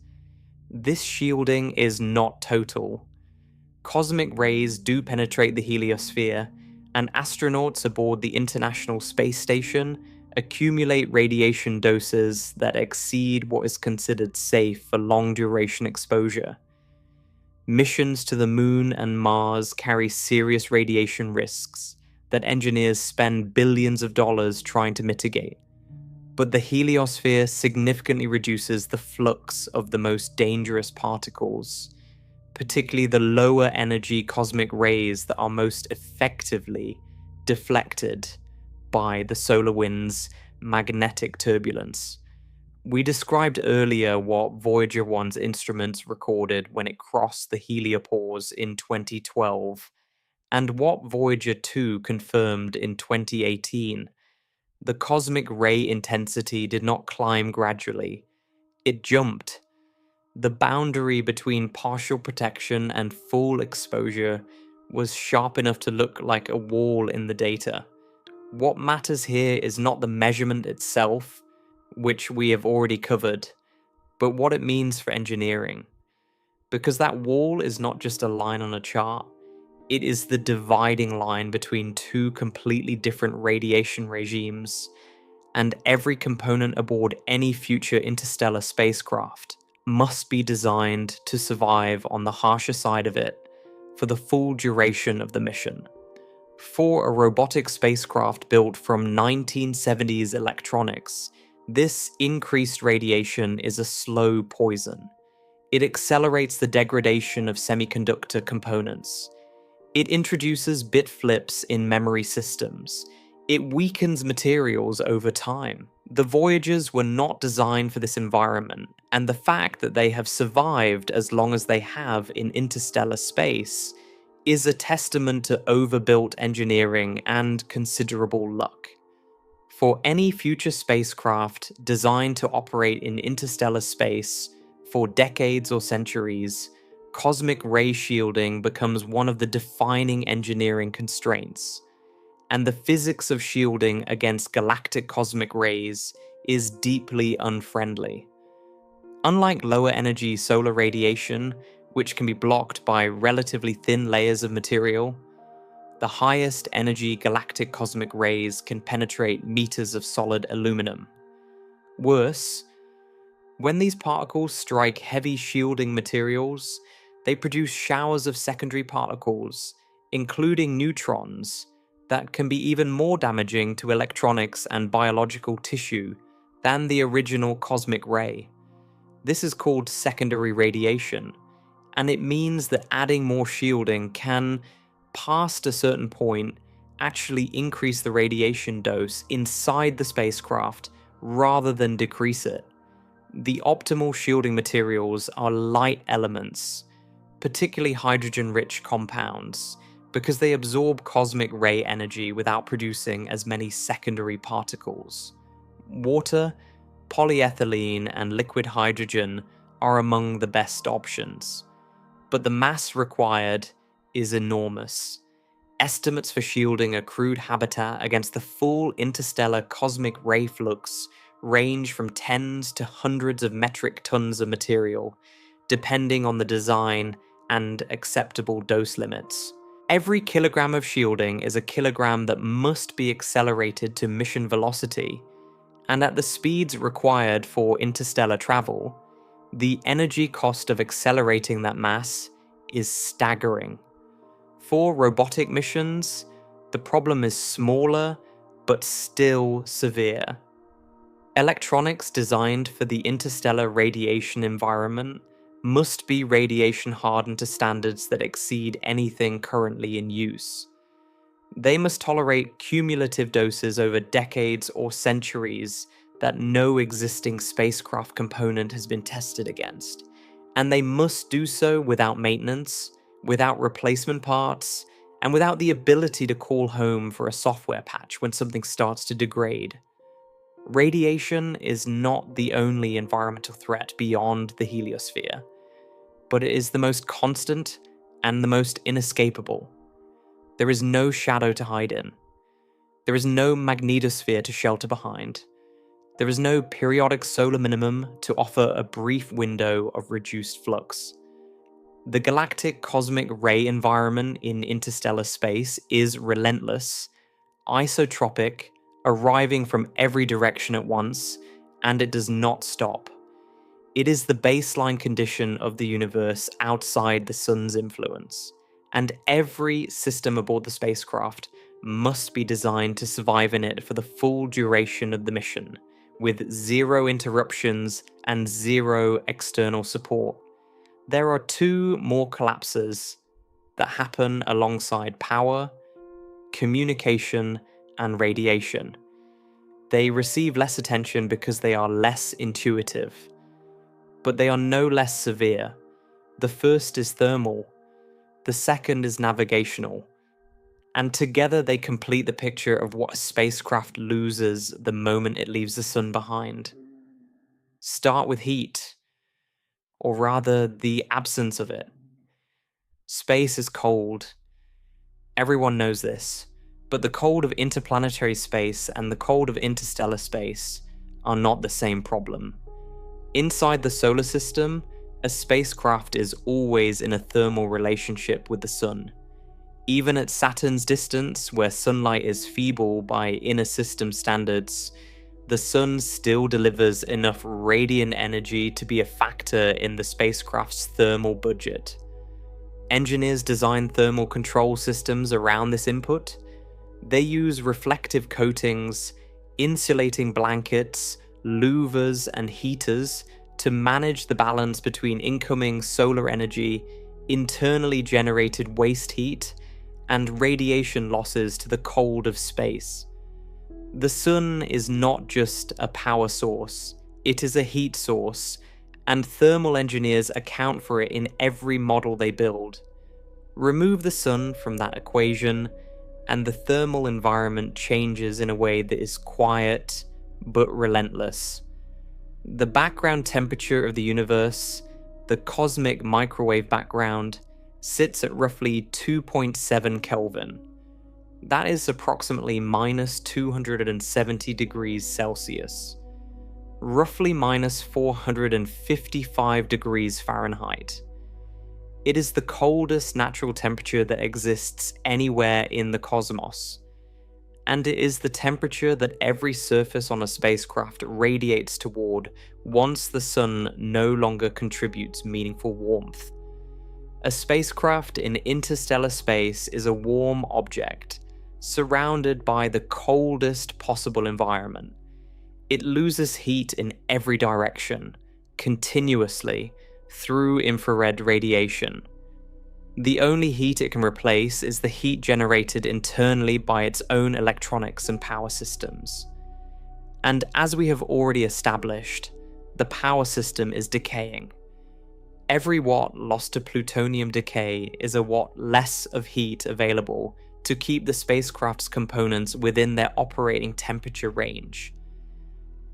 This shielding is not total. Cosmic rays do penetrate the heliosphere, and astronauts aboard the International Space Station accumulate radiation doses that exceed what is considered safe for long-duration exposure. Missions to the Moon and Mars carry serious radiation risks that engineers spend billions of dollars trying to mitigate. But the heliosphere significantly reduces the flux of the most dangerous particles, particularly the lower energy cosmic rays that are most effectively deflected by the solar wind's magnetic turbulence. We described earlier what Voyager 1's instruments recorded when it crossed the heliopause in 2012, and what Voyager 2 confirmed in 2018. The cosmic ray intensity did not climb gradually, it jumped. The boundary between partial protection and full exposure was sharp enough to look like a wall in the data. What matters here is not the measurement itself, which we have already covered, but what it means for engineering. Because that wall is not just a line on a chart, it is the dividing line between two completely different radiation regimes, and every component aboard any future interstellar spacecraft must be designed to survive on the harsher side of it for the full duration of the mission. For a robotic spacecraft built from 1970s electronics, this increased radiation is a slow poison. It accelerates the degradation of semiconductor components. It introduces bit flips in memory systems. It weakens materials over time. The Voyagers were not designed for this environment, and the fact that they have survived as long as they have in interstellar space is a testament to overbuilt engineering and considerable luck. For any future spacecraft designed to operate in interstellar space for decades or centuries, cosmic ray shielding becomes one of the defining engineering constraints, and the physics of shielding against galactic cosmic rays is deeply unfriendly. Unlike lower energy solar radiation, which can be blocked by relatively thin layers of material, the highest energy galactic cosmic rays can penetrate meters of solid aluminum. Worse, when these particles strike heavy shielding materials, they produce showers of secondary particles, including neutrons, that can be even more damaging to electronics and biological tissue than the original cosmic ray. This is called secondary radiation, and it means that adding more shielding can, past a certain point, actually increase the radiation dose inside the spacecraft rather than decrease it. The optimal shielding materials are light elements, particularly hydrogen-rich compounds, because they absorb cosmic ray energy without producing as many secondary particles. Water, polyethylene, and liquid hydrogen are among the best options. But the mass required is enormous. Estimates for shielding a crude habitat against the full interstellar cosmic ray flux range from tens to hundreds of metric tons of material, depending on the design and acceptable dose limits. Every kilogram of shielding is a kilogram that must be accelerated to mission velocity, and at the speeds required for interstellar travel, the energy cost of accelerating that mass is staggering. For robotic missions, the problem is smaller but still severe. Electronics designed for the interstellar radiation environment must be radiation hardened to standards that exceed anything currently in use. They must tolerate cumulative doses over decades or centuries that no existing spacecraft component has been tested against, and they must do so without maintenance, without replacement parts, and without the ability to call home for a software patch when something starts to degrade. Radiation is not the only environmental threat beyond the heliosphere, but it is the most constant and the most inescapable. There is no shadow to hide in. There is no magnetosphere to shelter behind. There is no periodic solar minimum to offer a brief window of reduced flux. The galactic cosmic ray environment in interstellar space is relentless, isotropic, arriving from every direction at once, and it does not stop. It is the baseline condition of the universe outside the sun's influence, and every system aboard the spacecraft must be designed to survive in it for the full duration of the mission, with zero interruptions and zero external support. There are two more collapses that happen alongside power, communication, and radiation. They receive less attention because they are less intuitive, but they are no less severe. The first is thermal, the second is navigational, and together they complete the picture of what a spacecraft loses the moment it leaves the sun behind. Start with heat, or rather the absence of it. Space is cold. Everyone knows this. But the cold of interplanetary space and the cold of interstellar space are not the same problem. Inside the solar system, a spacecraft is always in a thermal relationship with the sun. Even at Saturn's distance, where sunlight is feeble by inner system standards, the sun still delivers enough radiant energy to be a factor in the spacecraft's thermal budget. Engineers design thermal control systems around this input. They use reflective coatings, insulating blankets, louvers, and heaters to manage the balance between incoming solar energy, internally generated waste heat, and radiation losses to the cold of space. The sun is not just a power source, it is a heat source, and thermal engineers account for it in every model they build. Remove the sun from that equation, and the thermal environment changes in a way that is quiet but relentless. The background temperature of the universe, the cosmic microwave background, sits at roughly 2.7 Kelvin. That is approximately minus 270 degrees Celsius, roughly minus 455 degrees Fahrenheit. It is the coldest natural temperature that exists anywhere in the cosmos, and it is the temperature that every surface on a spacecraft radiates toward once the sun no longer contributes meaningful warmth. A spacecraft in interstellar space is a warm object, surrounded by the coldest possible environment. It loses heat in every direction, continuously, through infrared radiation. The only heat it can replace is the heat generated internally by its own electronics and power systems. And as we have already established, the power system is decaying. Every watt lost to plutonium decay is a watt less of heat available to keep the spacecraft's components within their operating temperature range.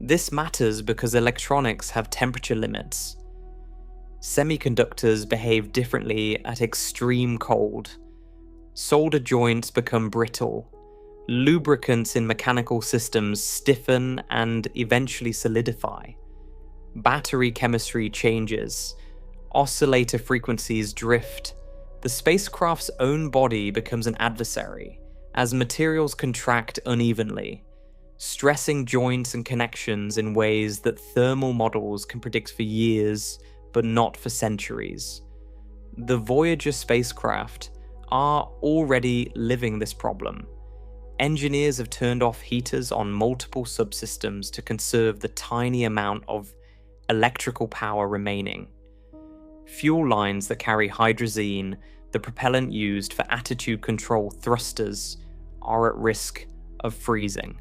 This matters because electronics have temperature limits. Semiconductors behave differently at extreme cold. Solder joints become brittle. Lubricants in mechanical systems stiffen and eventually solidify. Battery chemistry changes. Oscillator frequencies drift. The spacecraft's own body becomes an adversary as materials contract unevenly, stressing joints and connections in ways that thermal models can predict for years, but not for centuries. The Voyager spacecraft are already living this problem. Engineers have turned off heaters on multiple subsystems to conserve the tiny amount of electrical power remaining. Fuel lines that carry hydrazine, the propellant used for attitude control thrusters, are at risk of freezing.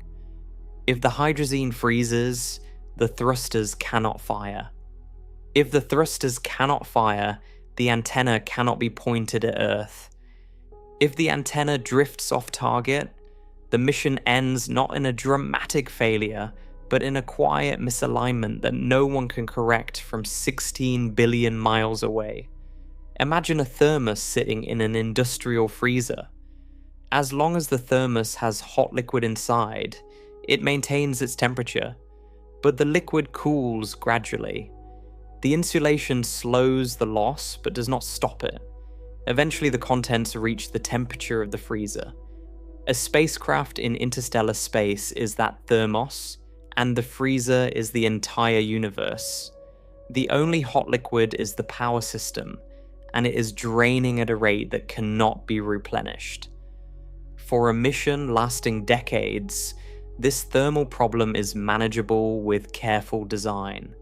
If the hydrazine freezes, the thrusters cannot fire. If the thrusters cannot fire, the antenna cannot be pointed at Earth. If the antenna drifts off target, the mission ends not in a dramatic failure, but in a quiet misalignment that no one can correct from 16 billion miles away. Imagine a thermos sitting in an industrial freezer. As long as the thermos has hot liquid inside, it maintains its temperature, but the liquid cools gradually. The insulation slows the loss but does not stop it. Eventually the contents reach the temperature of the freezer. A spacecraft in interstellar space is that thermos, and the freezer is the entire universe. The only hot liquid is the power system, and it is draining at a rate that cannot be replenished. For a mission lasting decades, this thermal problem is manageable with careful design.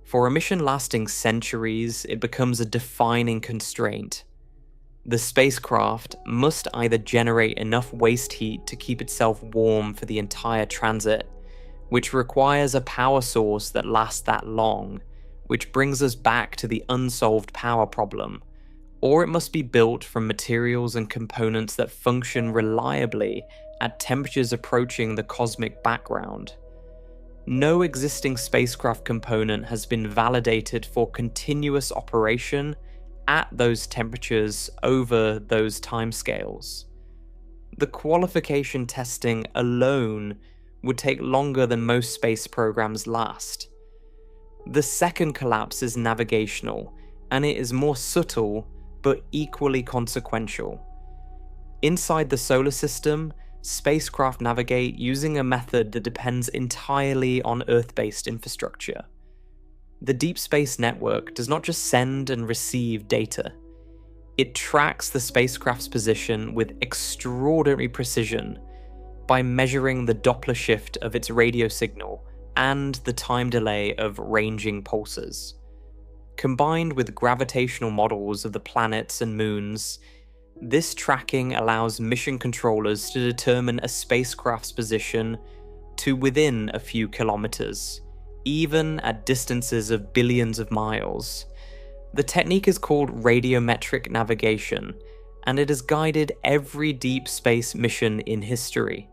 For a mission lasting centuries, it becomes a defining constraint. The spacecraft must either generate enough waste heat to keep itself warm for the entire transit, which requires a power source that lasts that long, which brings us back to the unsolved power problem, or it must be built from materials and components that function reliably at temperatures approaching the cosmic background. No existing spacecraft component has been validated for continuous operation at those temperatures over those timescales. The qualification testing alone would take longer than most space programs last. The second collapse is navigational, and it is more subtle but equally consequential. Inside the solar system, spacecraft navigate using a method that depends entirely on Earth-based infrastructure. The Deep Space Network does not just send and receive data. It tracks the spacecraft's position with extraordinary precision by measuring the Doppler shift of its radio signal and the time delay of ranging pulses. Combined with gravitational models of the planets and moons, this tracking allows mission controllers to determine a spacecraft's position to within a few kilometers, even at distances of billions of miles. The technique is called radiometric navigation, and it has guided every deep space mission in history.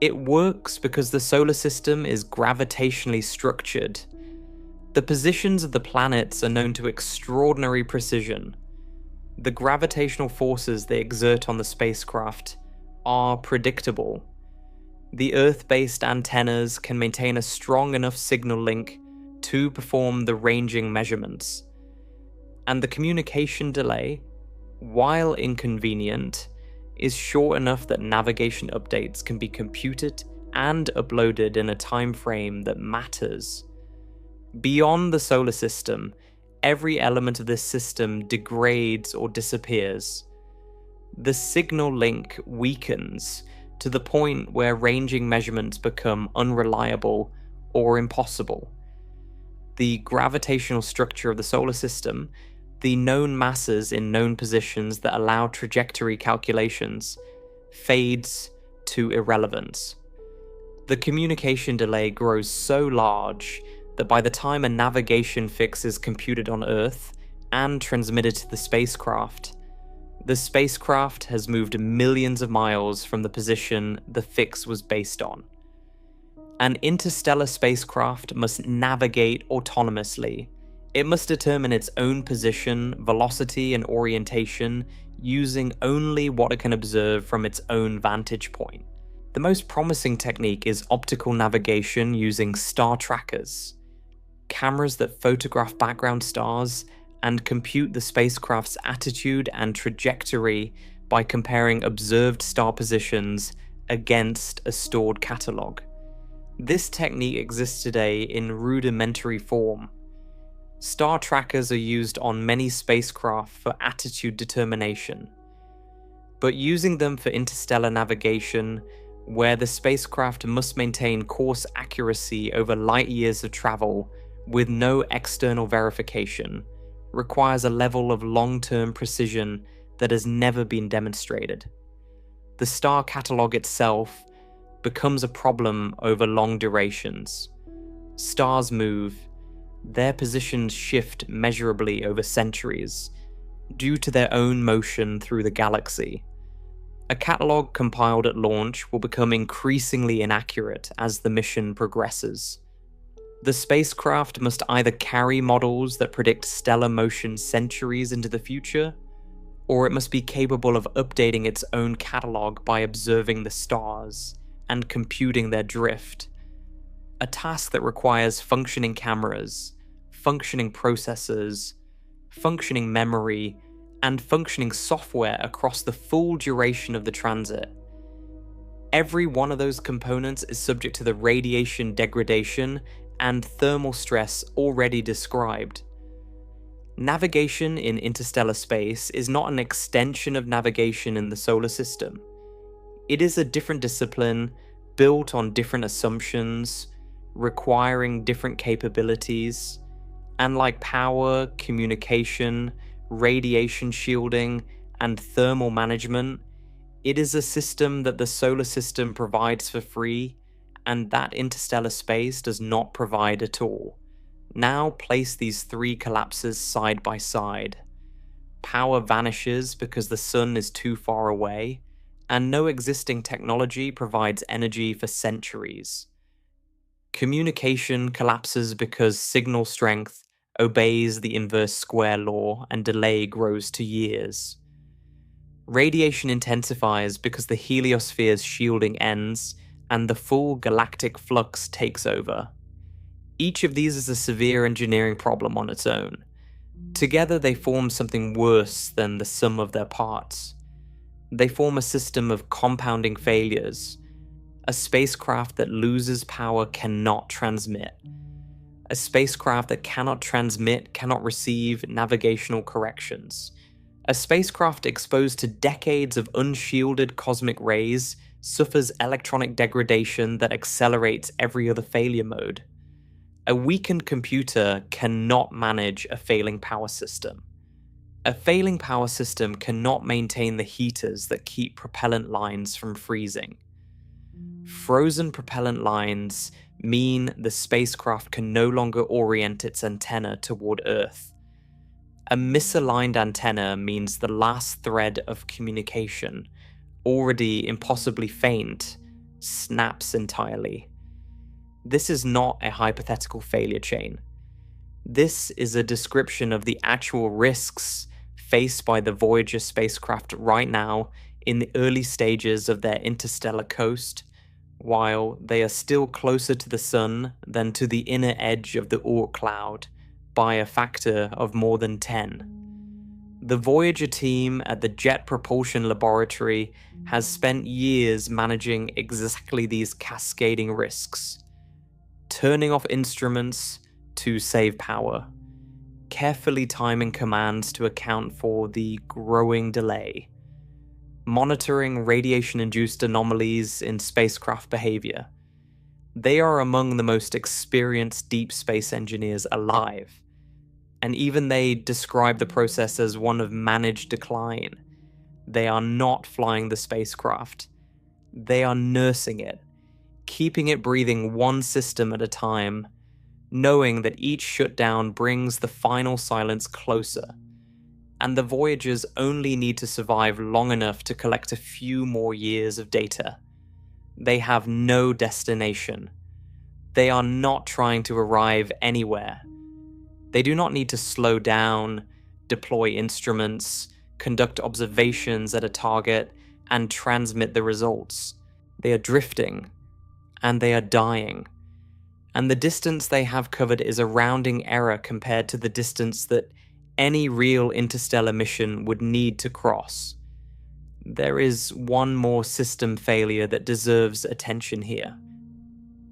It works because the solar system is gravitationally structured. The positions of the planets are known to extraordinary precision. The gravitational forces they exert on the spacecraft are predictable. The Earth-based antennas can maintain a strong enough signal link to perform the ranging measurements. And the communication delay, while inconvenient, is short enough that navigation updates can be computed and uploaded in a time frame that matters. Beyond the solar system, every element of this system degrades or disappears. The signal link weakens to the point where ranging measurements become unreliable or impossible. The gravitational structure of the solar system, the known masses in known positions that allow trajectory calculations, fades to irrelevance. The communication delay grows so large that by the time a navigation fix is computed on Earth and transmitted to the spacecraft has moved millions of miles from the position the fix was based on. An interstellar spacecraft must navigate autonomously, It must determine its own position, velocity, and orientation using only what it can observe from its own vantage point. The most promising technique is optical navigation using star trackers, cameras that photograph background stars and compute the spacecraft's attitude and trajectory by comparing observed star positions against a stored catalogue. This technique exists today in rudimentary form. Star trackers are used on many spacecraft for attitude determination, but using them for interstellar navigation, where the spacecraft must maintain course accuracy over light years of travel with no external verification, requires a level of long-term precision that has never been demonstrated. The star catalogue itself becomes a problem over long durations. Stars move, their positions shift measurably over centuries, due to their own motion through the galaxy. A catalogue compiled at launch will become increasingly inaccurate as the mission progresses. The spacecraft must either carry models that predict stellar motion centuries into the future, or it must be capable of updating its own catalogue by observing the stars and computing their drift. A task that requires functioning cameras, functioning processors, functioning memory, and functioning software across the full duration of the transit. Every one of those components is subject to the radiation degradation and thermal stress already described. Navigation in interstellar space is not an extension of navigation in the solar system. It is a different discipline, built on different assumptions, requiring different capabilities, and like power, communication, radiation shielding, and thermal management, it is a system that the solar system provides for free, and that interstellar space does not provide at all. Now place these three collapses side by side. Power vanishes because the sun is too far away, and no existing technology provides energy for centuries. Communication collapses because signal strength obeys the inverse square law and delay grows to years. Radiation intensifies because the heliosphere's shielding ends and the full galactic flux takes over. Each of these is a severe engineering problem on its own. Together they form something worse than the sum of their parts. They form a system of compounding failures. A spacecraft that loses power cannot transmit. A spacecraft that cannot transmit cannot receive navigational corrections. A spacecraft exposed to decades of unshielded cosmic rays suffers electronic degradation that accelerates every other failure mode. A weakened computer cannot manage a failing power system. A failing power system cannot maintain the heaters that keep propellant lines from freezing. Frozen propellant lines mean the spacecraft can no longer orient its antenna toward Earth. A misaligned antenna means the last thread of communication, already impossibly faint, snaps entirely. This is not a hypothetical failure chain. This is a description of the actual risks faced by the Voyager spacecraft right now in the early stages of their interstellar coast, while they are still closer to the sun than to the inner edge of the Oort cloud by a factor of more than 10. The Voyager team at the Jet Propulsion Laboratory has spent years managing exactly these cascading risks, turning off instruments to save power, carefully timing commands to account for the growing delay, monitoring radiation-induced anomalies in spacecraft behavior. They are among the most experienced deep space engineers alive, and even they describe the process as one of managed decline. They are not flying the spacecraft. They are nursing it, keeping it breathing one system at a time, knowing that each shutdown brings the final silence closer. And the Voyagers only need to survive long enough to collect a few more years of data. They have no destination. They are not trying to arrive anywhere. They do not need to slow down, deploy instruments, conduct observations at a target, and transmit the results. They are drifting, and they are dying. And the distance they have covered is a rounding error compared to the distance that any real interstellar mission would need to cross. There is one more system failure that deserves attention here,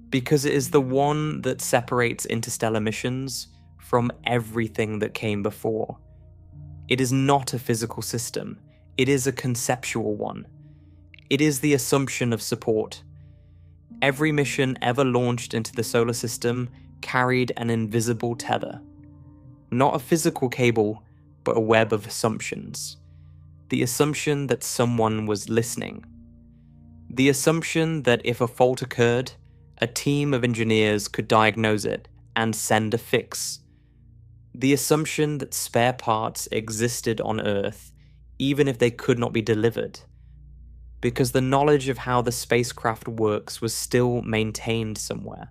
because it is the one that separates interstellar missions from everything that came before. It is not a physical system, it is a conceptual one. It is the assumption of support. Every mission ever launched into the solar system carried an invisible tether. Not a physical cable, but a web of assumptions. The assumption that someone was listening. The assumption that if a fault occurred, a team of engineers could diagnose it and send a fix. The assumption that spare parts existed on Earth, even if they could not be delivered, because the knowledge of how the spacecraft works was still maintained somewhere.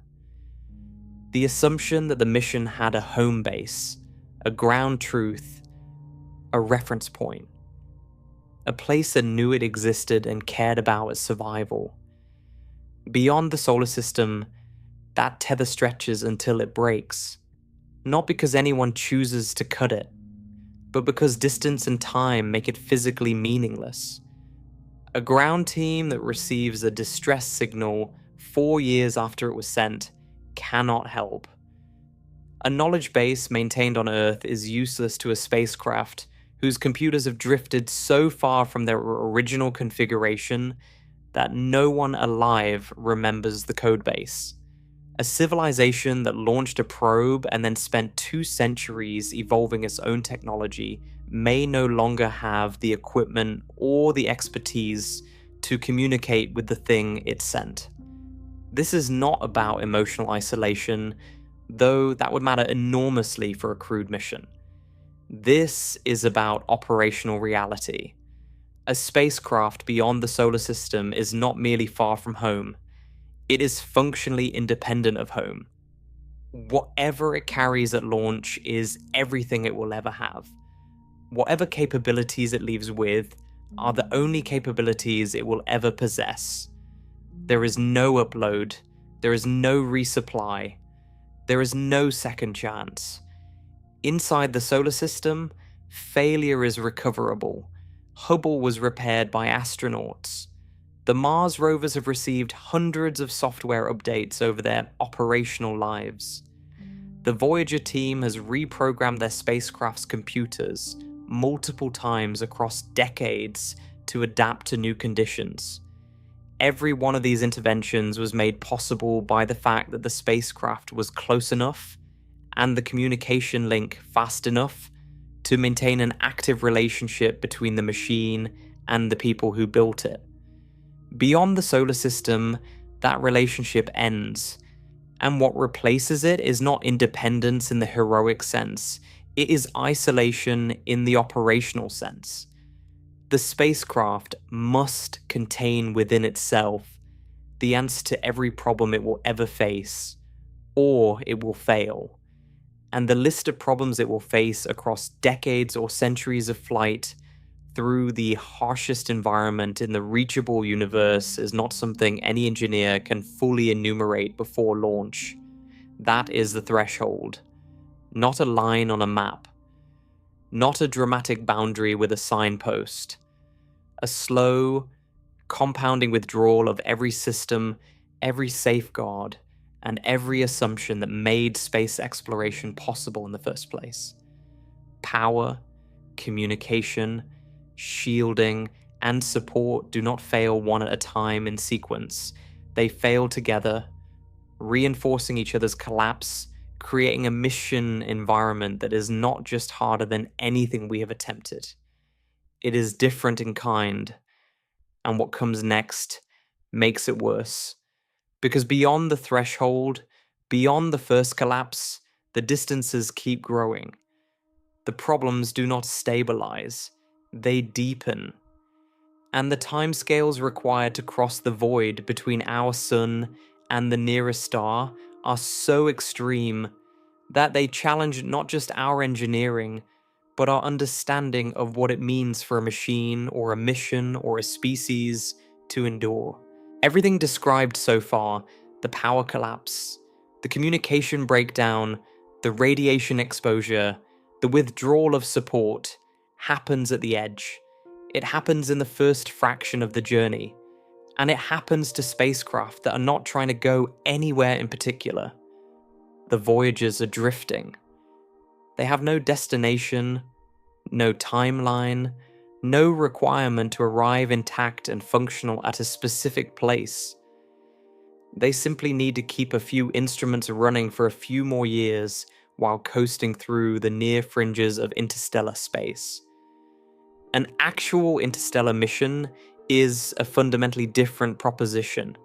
The assumption that the mission had a home base, a ground truth, a reference point, a place that knew it existed and cared about its survival. Beyond the solar system, that tether stretches until it breaks, not because anyone chooses to cut it, but because distance and time make it physically meaningless. A ground team that receives a distress signal 4 years after it was sent cannot help. A knowledge base maintained on Earth is useless to a spacecraft whose computers have drifted so far from their original configuration that no one alive remembers the codebase. A civilization that launched a probe and then spent 2 centuries evolving its own technology may no longer have the equipment or the expertise to communicate with the thing it sent. This is not about emotional isolation, though that would matter enormously for a crewed mission. This is about operational reality. A spacecraft beyond the solar system is not merely far from home. It is functionally independent of home. Whatever it carries at launch is everything it will ever have. Whatever capabilities it leaves with are the only capabilities it will ever possess. There is no upload, there is no resupply, there is no second chance. Inside the solar system, failure is recoverable. Hubble was repaired by astronauts. The Mars rovers have received hundreds of software updates over their operational lives. The Voyager team has reprogrammed their spacecraft's computers multiple times across decades to adapt to new conditions. Every one of these interventions was made possible by the fact that the spacecraft was close enough and the communication link fast enough to maintain an active relationship between the machine and the people who built it. Beyond the solar system, that relationship ends, and what replaces it is not independence in the heroic sense, it is isolation in the operational sense. The spacecraft must contain within itself the answer to every problem it will ever face, or it will fail. And the list of problems it will face across decades or centuries of flight through the harshest environment in the reachable universe is not something any engineer can fully enumerate before launch. That is the threshold, not a line on a map, not a dramatic boundary with a signpost. A slow, compounding withdrawal of every system, every safeguard, and every assumption that made space exploration possible in the first place. Power, communication, shielding, and support do not fail one at a time in sequence. They fail together, reinforcing each other's collapse, creating a mission environment that is not just harder than anything we have attempted. It is different in kind, and what comes next makes it worse. Because beyond the threshold, beyond the first collapse, the distances keep growing. The problems do not stabilize, they deepen. And the timescales required to cross the void between our sun and the nearest star are so extreme that they challenge not just our engineering, but our understanding of what it means for a machine or a mission or a species to endure. Everything described so far, the power collapse, the communication breakdown, the radiation exposure, the withdrawal of support, happens at the edge. It happens in the first fraction of the journey, and it happens to spacecraft that are not trying to go anywhere in particular. The Voyagers are drifting. They have no destination, no timeline, no requirement to arrive intact and functional at a specific place. They simply need to keep a few instruments running for a few more years while coasting through the near fringes of interstellar space. An actual interstellar mission is a fundamentally different proposition.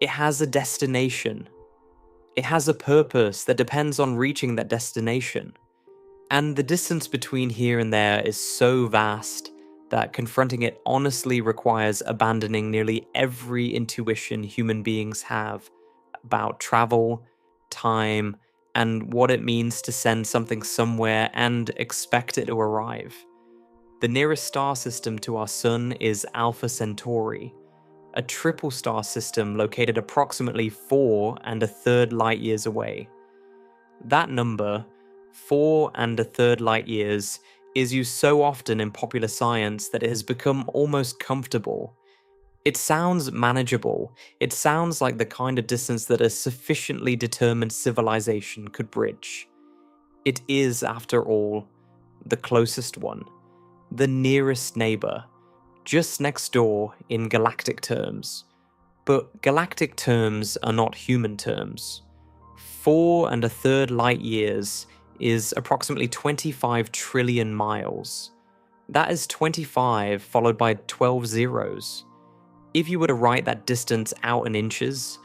It has a destination. It has a purpose that depends on reaching that destination. And the distance between here and there is so vast that confronting it honestly requires abandoning nearly every intuition human beings have about travel, time, and what it means to send something somewhere and expect it to arrive. The nearest star system to our sun is Alpha Centauri, a triple star system located approximately 4 1/3 light years away. That number, 4 1/3 light years, is used so often in popular science that it has become almost comfortable. It sounds manageable. It sounds like the kind of distance that a sufficiently determined civilization could bridge. It is, after all, the closest one, the nearest neighbor, just next door in galactic terms. But galactic terms are not human terms. 4 1/3 light years is approximately 25 trillion miles. That is 25 followed by 12 zeros. If you were to write that distance out in inches,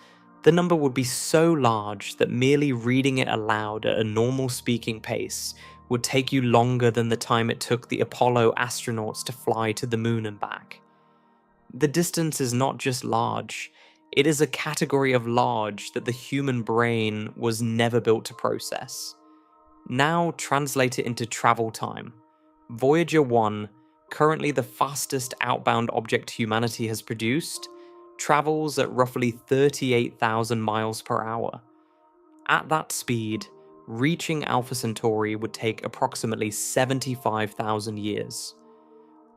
the number would be so large that merely reading it aloud at a normal speaking pace would take you longer than the time it took the Apollo astronauts to fly to the moon and back. The distance is not just large, it is a category of large that the human brain was never built to process. Now translate it into travel time. Voyager 1, currently the fastest outbound object humanity has produced, travels at roughly 38,000 miles per hour. At that speed, reaching Alpha Centauri would take approximately 75,000 years.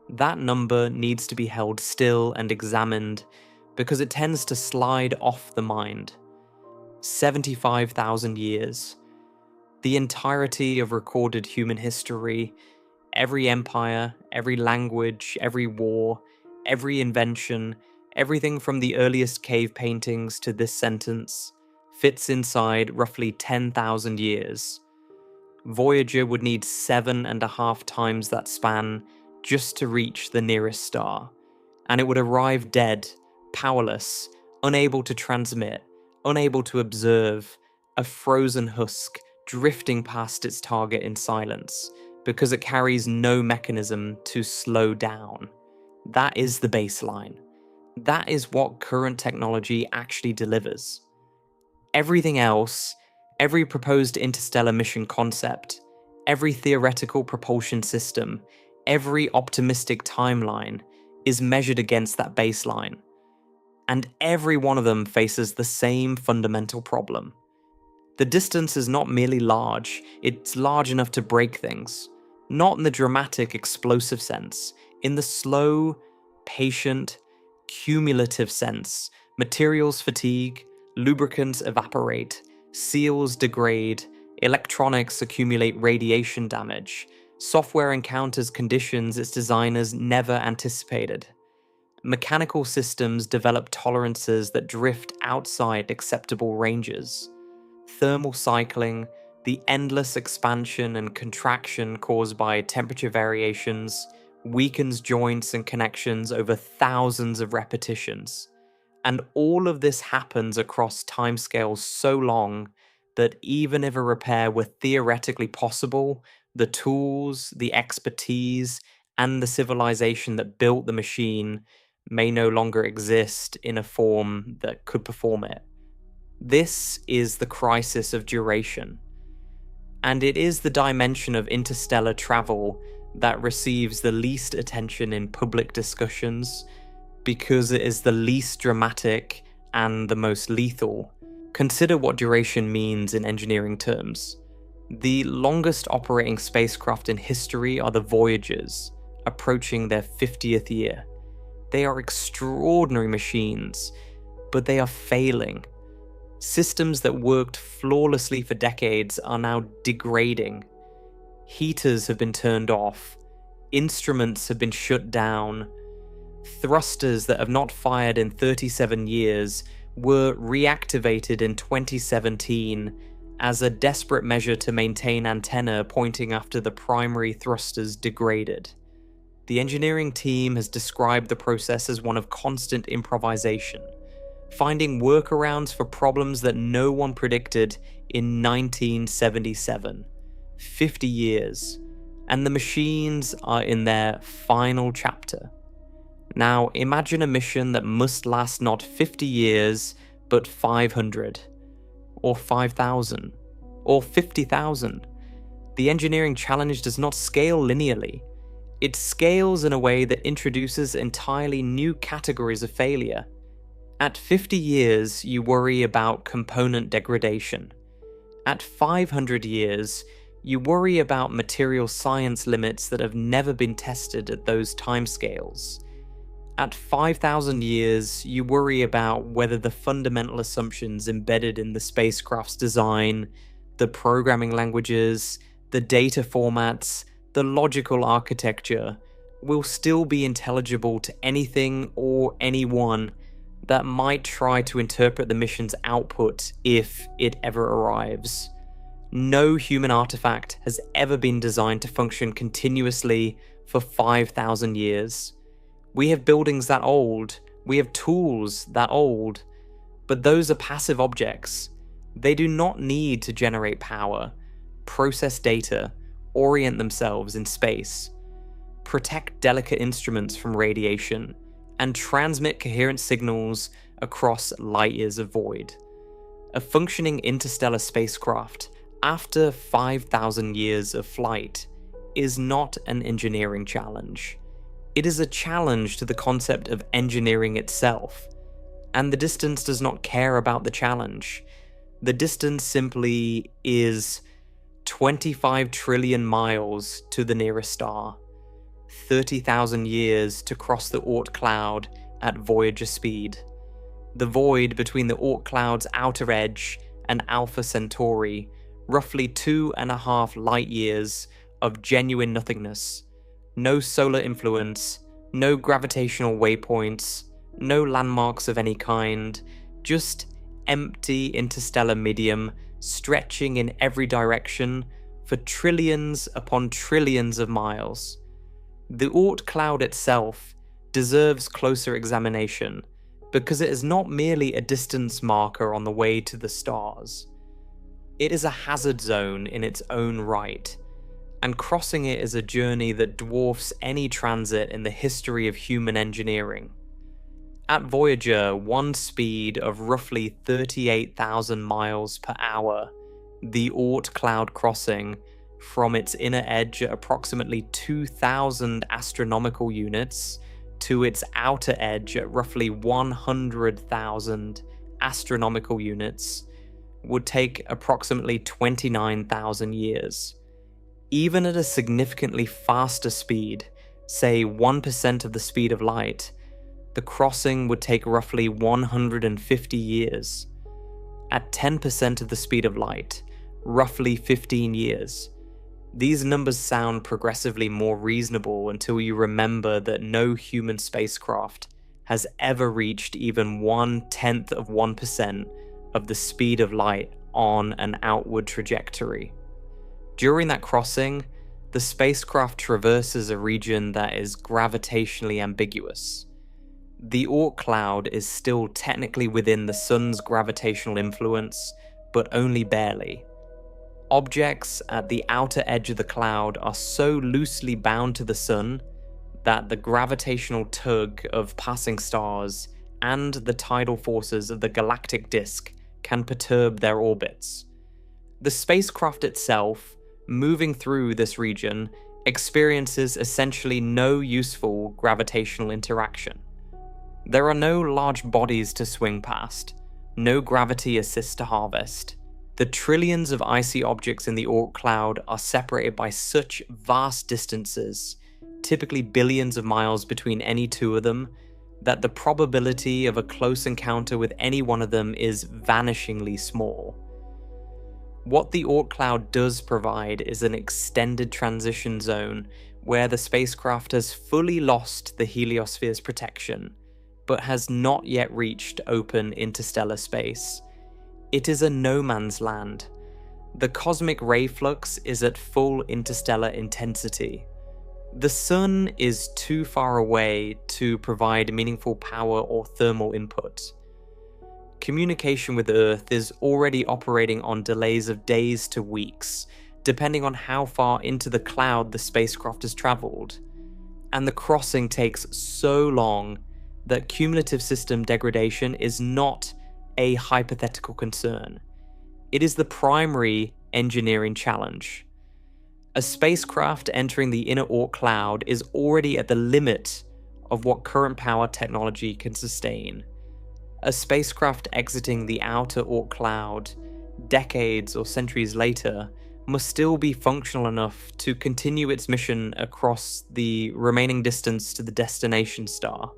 That number needs to be held still and examined because it tends to slide off the mind. 75,000 years. The entirety of recorded human history, every empire, every language, every war, every invention, everything from the earliest cave paintings to this sentence, fits inside roughly 10,000 years. Voyager would need 7.5 times that span just to reach the nearest star, and it would arrive dead, powerless, unable to transmit, unable to observe, a frozen husk drifting past its target in silence, because it carries no mechanism to slow down. That is the baseline. That is what current technology actually delivers. Everything else, every proposed interstellar mission concept, every theoretical propulsion system, every optimistic timeline is measured against that baseline. And every one of them faces the same fundamental problem. The distance is not merely large, it's large enough to break things. Not in the dramatic, explosive sense, in the slow, patient, cumulative sense. Materials fatigue, lubricants evaporate, seals degrade, electronics accumulate radiation damage, software encounters conditions its designers never anticipated. Mechanical systems develop tolerances that drift outside acceptable ranges. Thermal cycling, the endless expansion and contraction caused by temperature variations, weakens joints and connections over thousands of repetitions. And all of this happens across timescales so long that even if a repair were theoretically possible, the tools, the expertise, and the civilization that built the machine may no longer exist in a form that could perform it. This is the crisis of duration. And it is the dimension of interstellar travel that receives the least attention in public discussions because it is the least dramatic and the most lethal. Consider what duration means in engineering terms. The longest operating spacecraft in history are the Voyagers, approaching their 50th year. They are extraordinary machines, but they are failing. Systems that worked flawlessly for decades are now degrading. Heaters have been turned off, instruments have been shut down, thrusters that have not fired in 37 years were reactivated in 2017 as a desperate measure to maintain antenna pointing after the primary thrusters degraded. The engineering team has described the process as one of constant improvisation, finding workarounds for problems that no one predicted in 1977. 50 years, and the machines are in their final chapter. Now, imagine a mission that must last not 50 years, but 500, or 5,000, or 50,000. The engineering challenge does not scale linearly. It scales in a way that introduces entirely new categories of failure. At 50 years, you worry about component degradation. At 500 years, you worry about material science limits that have never been tested at those timescales. At 5,000 years, you worry about whether the fundamental assumptions embedded in the spacecraft's design, the programming languages, the data formats, the logical architecture, will still be intelligible to anything or anyone that might try to interpret the mission's output if it ever arrives. No human artifact has ever been designed to function continuously for 5,000 years. We have buildings that old, we have tools that old, but those are passive objects. They do not need to generate power, process data, orient themselves in space, protect delicate instruments from radiation, and transmit coherent signals across light years of void. A functioning interstellar spacecraft, after 5,000 years of flight, is not an engineering challenge. It is a challenge to the concept of engineering itself, and the distance does not care about the challenge. The distance simply is 25 trillion miles to the nearest star, 30,000 years to cross the Oort cloud at Voyager speed, the void between the Oort cloud's outer edge and Alpha Centauri, roughly 2.5 light years of genuine nothingness. No solar influence, no gravitational waypoints, no landmarks of any kind, just empty interstellar medium stretching in every direction for trillions upon trillions of miles. The Oort cloud itself deserves closer examination because it is not merely a distance marker on the way to the stars. It is a hazard zone in its own right, and crossing it is a journey that dwarfs any transit in the history of human engineering. At Voyager, one speed of roughly 38,000 miles per hour, the Oort cloud crossing, from its inner edge at approximately 2,000 astronomical units to its outer edge at roughly 100,000 astronomical units, would take approximately 29,000 years. Even at a significantly faster speed, say 1% of the speed of light, the crossing would take roughly 150 years. At 10% of the speed of light, roughly 15 years. These numbers sound progressively more reasonable until you remember that no human spacecraft has ever reached even 0.1% of the speed of light on an outward trajectory. During that crossing, the spacecraft traverses a region that is gravitationally ambiguous. The Oort cloud is still technically within the sun's gravitational influence, but only barely. Objects at the outer edge of the cloud are so loosely bound to the sun that the gravitational tug of passing stars and the tidal forces of the galactic disk can perturb their orbits. The spacecraft itself, moving through this region, experiences essentially no useful gravitational interaction. There are no large bodies to swing past, no gravity assist to harvest. The trillions of icy objects in the Oort cloud are separated by such vast distances, typically billions of miles between any two of them, that the probability of a close encounter with any one of them is vanishingly small. What the Oort cloud does provide is an extended transition zone where the spacecraft has fully lost the heliosphere's protection, but has not yet reached open interstellar space. It is a no man's land. The cosmic ray flux is at full interstellar intensity. The sun is too far away to provide meaningful power or thermal input. Communication with Earth is already operating on delays of days to weeks, depending on how far into the cloud the spacecraft has traveled. And the crossing takes so long that cumulative system degradation is not a hypothetical concern. It is the primary engineering challenge. A spacecraft entering the inner Oort cloud is already at the limit of what current power technology can sustain. A spacecraft exiting the outer Oort cloud, decades or centuries later, must still be functional enough to continue its mission across the remaining distance to the destination star.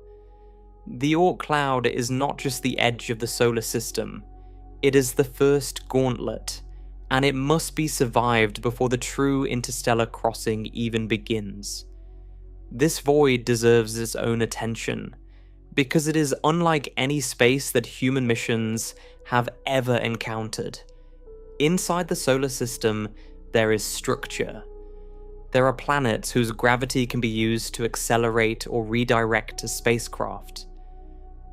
The Oort cloud is not just the edge of the solar system, it is the first gauntlet, and it must be survived before the true interstellar crossing even begins. This void deserves its own attention, because it is unlike any space that human missions have ever encountered. Inside the solar system, there is structure. There are planets whose gravity can be used to accelerate or redirect a spacecraft.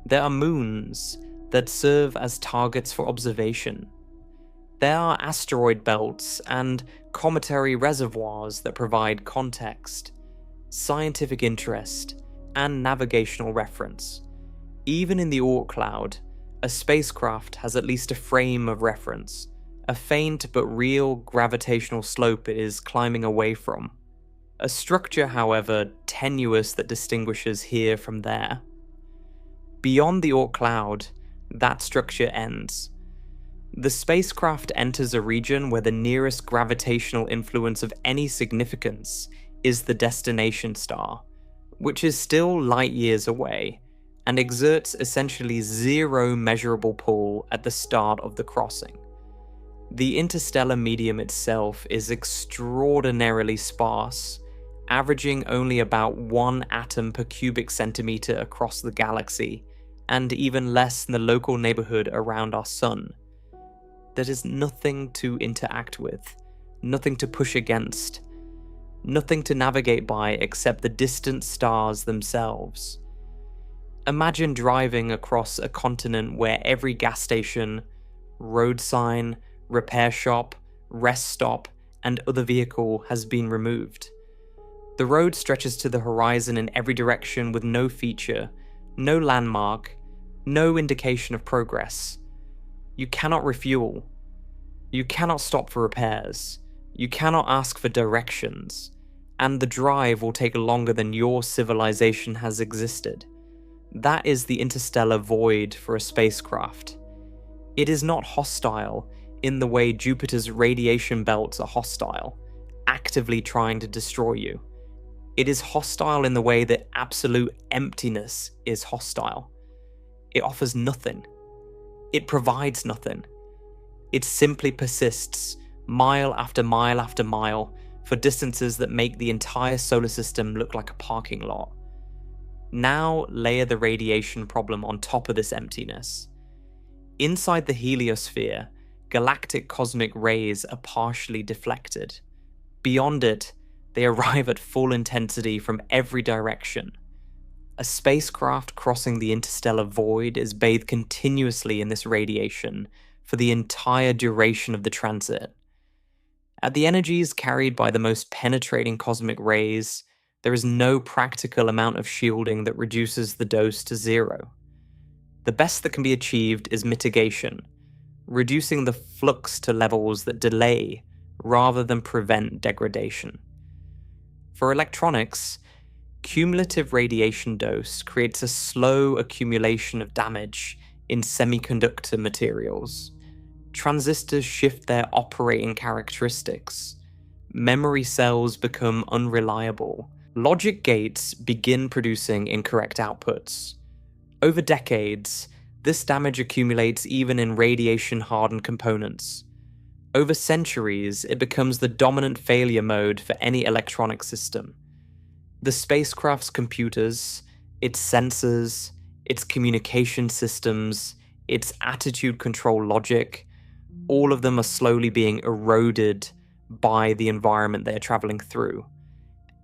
There are moons that serve as targets for observation. There are asteroid belts and cometary reservoirs that provide context, scientific interest, and navigational reference. Even in the Oort cloud, a spacecraft has at least a frame of reference, a faint but real gravitational slope it is climbing away from. A structure, however, tenuous that distinguishes here from there. Beyond the Oort cloud, that structure ends. The spacecraft enters a region where the nearest gravitational influence of any significance is the destination star, which is still light years away, and exerts essentially zero measurable pull at the start of the crossing. The interstellar medium itself is extraordinarily sparse, averaging only about 1 atom per cubic centimeter across the galaxy, and even less than the local neighborhood around our sun. There is nothing to interact with, nothing to push against, nothing to navigate by except the distant stars themselves. Imagine driving across a continent where every gas station, road sign, repair shop, rest stop, and other vehicle has been removed. The road stretches to the horizon in every direction with no feature, no landmark, no indication of progress. You cannot refuel. You cannot stop for repairs. You cannot ask for directions. And the drive will take longer than your civilization has existed. That is the interstellar void for a spacecraft. It is not hostile in the way Jupiter's radiation belts are hostile, actively trying to destroy you. It is hostile in the way that absolute emptiness is hostile. It offers nothing. It provides nothing. It simply persists, mile after mile after mile, for distances that make the entire solar system look like a parking lot. Now layer the radiation problem on top of this emptiness. Inside the heliosphere, galactic cosmic rays are partially deflected. Beyond it, they arrive at full intensity from every direction. A spacecraft crossing the interstellar void is bathed continuously in this radiation for the entire duration of the transit. At the energies carried by the most penetrating cosmic rays, there is no practical amount of shielding that reduces the dose to zero. The best that can be achieved is mitigation, reducing the flux to levels that delay rather than prevent degradation. For electronics, cumulative radiation dose creates a slow accumulation of damage in semiconductor materials. Transistors shift their operating characteristics. Memory cells become unreliable. Logic gates begin producing incorrect outputs. Over decades, this damage accumulates even in radiation-hardened components. Over centuries, it becomes the dominant failure mode for any electronic system. The spacecraft's computers, its sensors, its communication systems, its attitude control logic, all of them are slowly being eroded by the environment they are traveling through.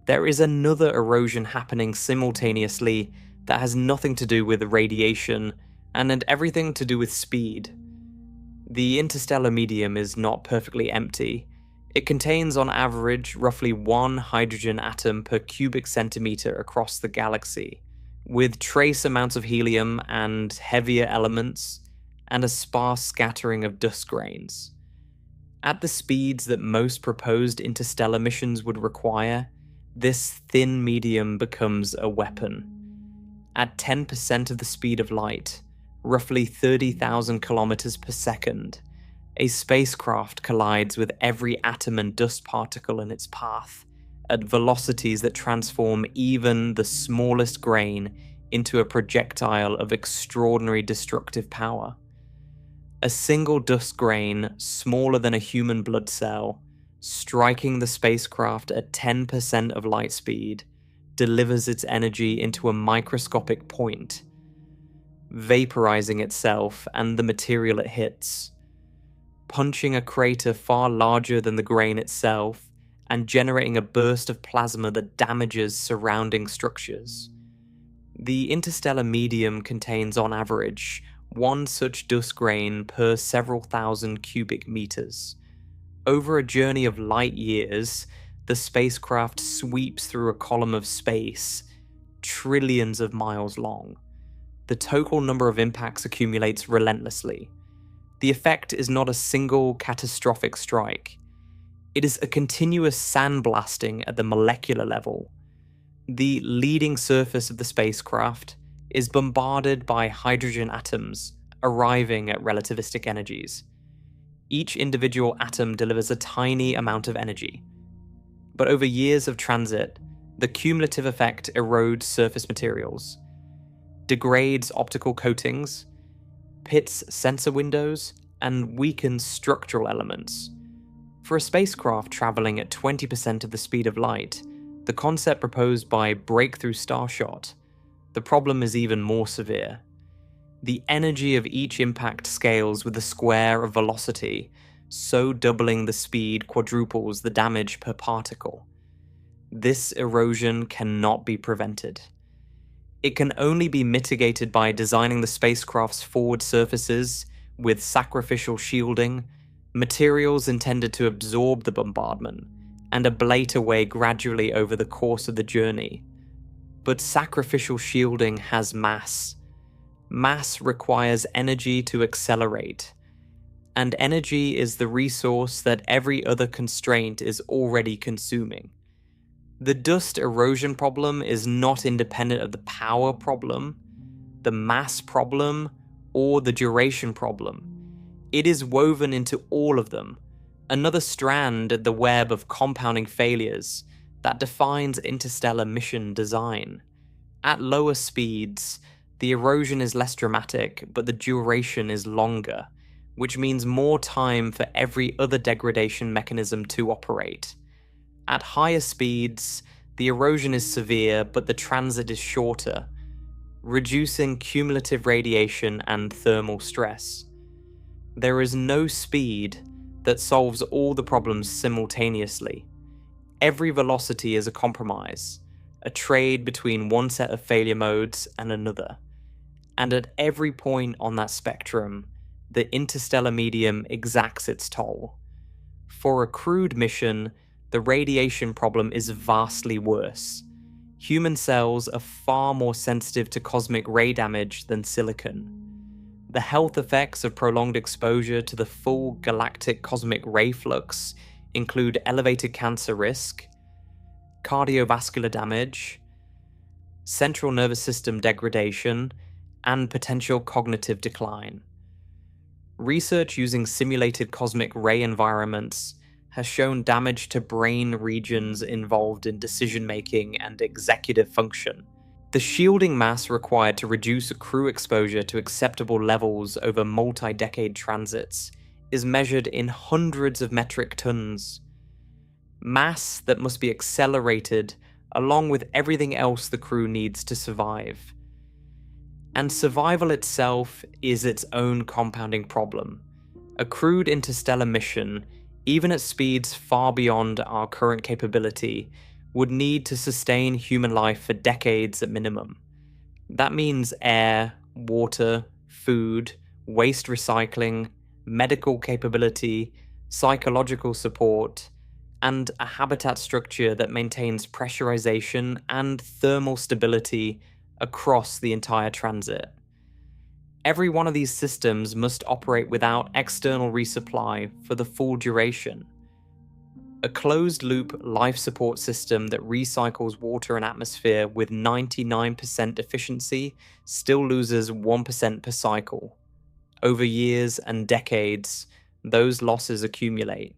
There is another erosion happening simultaneously that has nothing to do with radiation and everything to do with speed. The interstellar medium is not perfectly empty. It contains on average roughly 1 hydrogen atom per cubic centimeter across the galaxy, with trace amounts of helium and heavier elements, and a sparse scattering of dust grains. At the speeds that most proposed interstellar missions would require, this thin medium becomes a weapon. At 10% of the speed of light, roughly 30,000 kilometers per second, a spacecraft collides with every atom and dust particle in its path at velocities that transform even the smallest grain into a projectile of extraordinary destructive power. A single dust grain, smaller than a human blood cell, striking the spacecraft at 10% of light speed, delivers its energy into a microscopic point, vaporizing itself and the material it hits, punching a crater far larger than the grain itself and generating a burst of plasma that damages surrounding structures. The interstellar medium contains, on average, 1 such dust grain per several thousand cubic meters. Over a journey of light years, the spacecraft sweeps through a column of space, trillions of miles long. The total number of impacts accumulates relentlessly. The effect is not a single catastrophic strike. It is a continuous sandblasting at the molecular level. The leading surface of the spacecraft is bombarded by hydrogen atoms arriving at relativistic energies. Each individual atom delivers a tiny amount of energy. But over years of transit, the cumulative effect erodes surface materials, degrades optical coatings, pits sensor windows, and weakens structural elements. For a spacecraft traveling at 20% of the speed of light, the concept proposed by Breakthrough Starshot, the problem is even more severe. The energy of each impact scales with the square of velocity, so doubling the speed quadruples the damage per particle. This erosion cannot be prevented. It can only be mitigated by designing the spacecraft's forward surfaces with sacrificial shielding, materials intended to absorb the bombardment, and ablate away gradually over the course of the journey. But sacrificial shielding has mass. Mass requires energy to accelerate, and energy is the resource that every other constraint is already consuming. The dust erosion problem is not independent of the power problem, the mass problem, or the duration problem. It is woven into all of them, another strand at the web of compounding failures that defines interstellar mission design. At lower speeds, the erosion is less dramatic, but the duration is longer, which means more time for every other degradation mechanism to operate. At higher speeds, the erosion is severe, but the transit is shorter, reducing cumulative radiation and thermal stress. There is no speed that solves all the problems simultaneously. Every velocity is a compromise, a trade between one set of failure modes and another. And at every point on that spectrum, the interstellar medium exacts its toll. For a crewed mission, the radiation problem is vastly worse. Human cells are far more sensitive to cosmic ray damage than silicon. The health effects of prolonged exposure to the full galactic cosmic ray flux include elevated cancer risk, cardiovascular damage, central nervous system degradation, and potential cognitive decline. Research using simulated cosmic ray environments has shown damage to brain regions involved in decision-making and executive function. The shielding mass required to reduce crew exposure to acceptable levels over multi-decade transits is measured in hundreds of metric tons. Mass that must be accelerated along with everything else the crew needs to survive. And survival itself is its own compounding problem. A crewed interstellar mission, even at speeds far beyond our current capability, would need to sustain human life for decades at minimum. That means air, water, food, waste recycling, medical capability, psychological support, and a habitat structure that maintains pressurization and thermal stability across the entire transit. Every one of these systems must operate without external resupply for the full duration. A closed-loop life support system that recycles water and atmosphere with 99% efficiency still loses 1% per cycle. Over years and decades, those losses accumulate.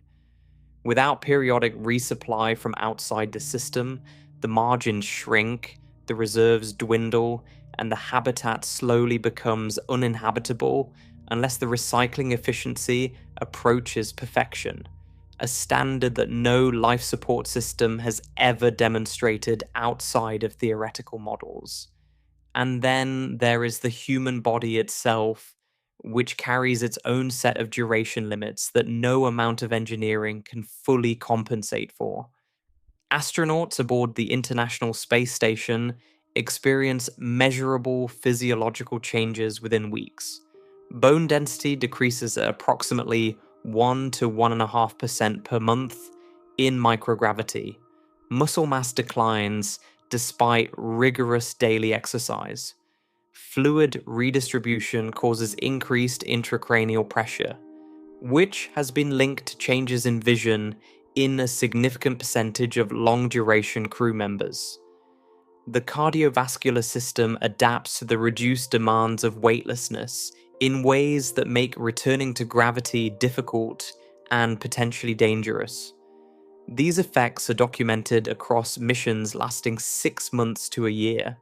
Without periodic resupply from outside the system, the margins shrink, the reserves dwindle, and the habitat slowly becomes uninhabitable unless the recycling efficiency approaches perfection, a standard that no life support system has ever demonstrated outside of theoretical models. And then there is the human body itself, which carries its own set of duration limits that no amount of engineering can fully compensate for. Astronauts aboard the International Space Station experience measurable physiological changes within weeks. Bone density decreases at approximately 1 to 1.5% per month in microgravity. Muscle mass declines despite rigorous daily exercise. Fluid redistribution causes increased intracranial pressure, which has been linked to changes in vision in a significant percentage of long-duration crew members. The cardiovascular system adapts to the reduced demands of weightlessness in ways that make returning to gravity difficult and potentially dangerous. These effects are documented across missions lasting 6 months to a year.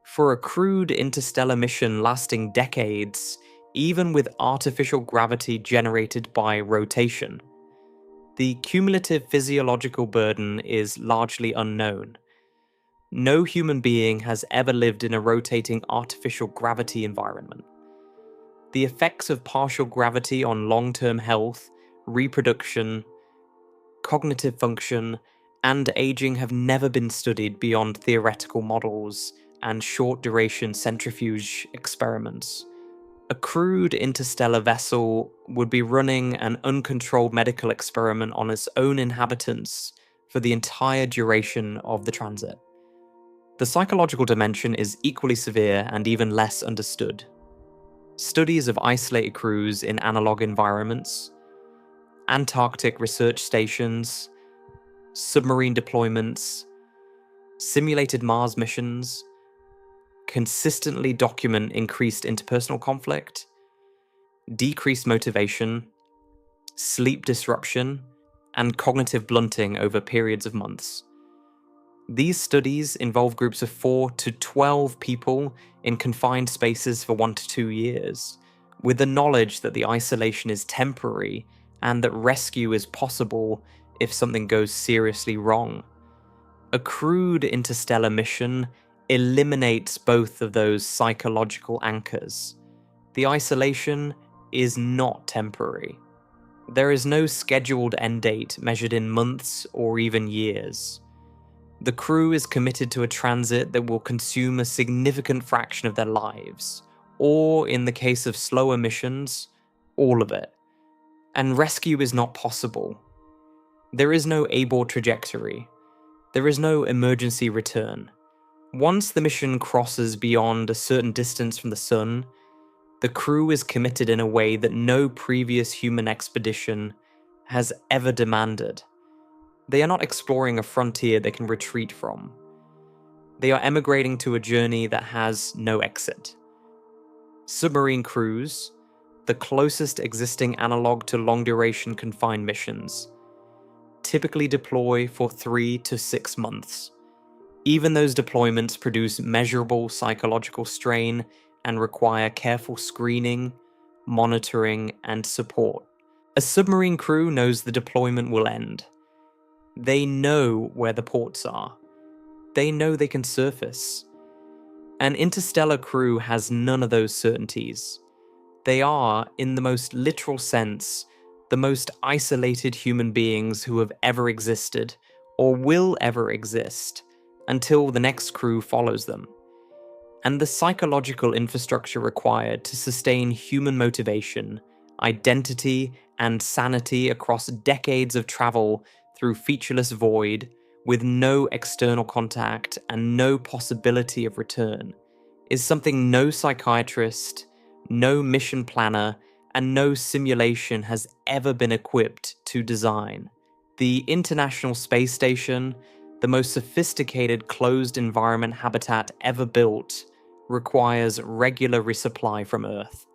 For a crewed interstellar mission lasting decades, even with artificial gravity generated by rotation, the cumulative physiological burden is largely unknown. No human being has ever lived in a rotating artificial gravity environment. The effects of partial gravity on long-term health, reproduction, cognitive function, and aging have never been studied beyond theoretical models and short-duration centrifuge experiments. A crewed interstellar vessel would be running an uncontrolled medical experiment on its own inhabitants for the entire duration of the transit. The psychological dimension is equally severe and even less understood. Studies of isolated crews in analog environments, Antarctic research stations, submarine deployments, simulated Mars missions, consistently document increased interpersonal conflict, decreased motivation, sleep disruption, and cognitive blunting over periods of months. These studies involve groups of 4 to 12 people in confined spaces for 1 to 2 years, with the knowledge that the isolation is temporary and that rescue is possible if something goes seriously wrong. A crewed interstellar mission eliminates both of those psychological anchors. The isolation is not temporary. There is no scheduled end date measured in months or even years. The crew is committed to a transit that will consume a significant fraction of their lives, or in the case of slower missions, all of it. And rescue is not possible. There is no abort trajectory. There is no emergency return. Once the mission crosses beyond a certain distance from the sun, The crew is committed in a way that no previous human expedition has ever demanded. They are not exploring a frontier they can retreat from. They are emigrating to a journey that has no exit. Submarine crews, the closest existing analog to long-duration confined missions, typically deploy for 3 to 6 months. Even those deployments produce measurable psychological strain and require careful screening, monitoring, and support. A submarine crew knows the deployment will end. They know where the ports are. They know they can surface. An interstellar crew has none of those certainties. They are, in the most literal sense, the most isolated human beings who have ever existed, or will ever exist, until the next crew follows them. And the psychological infrastructure required to sustain human motivation, identity, and sanity across decades of travel through featureless void, with no external contact and no possibility of return, is something no psychiatrist, no mission planner, and no simulation has ever been equipped to design. The International Space Station, the most sophisticated closed environment habitat ever built, requires regular resupply from Earth.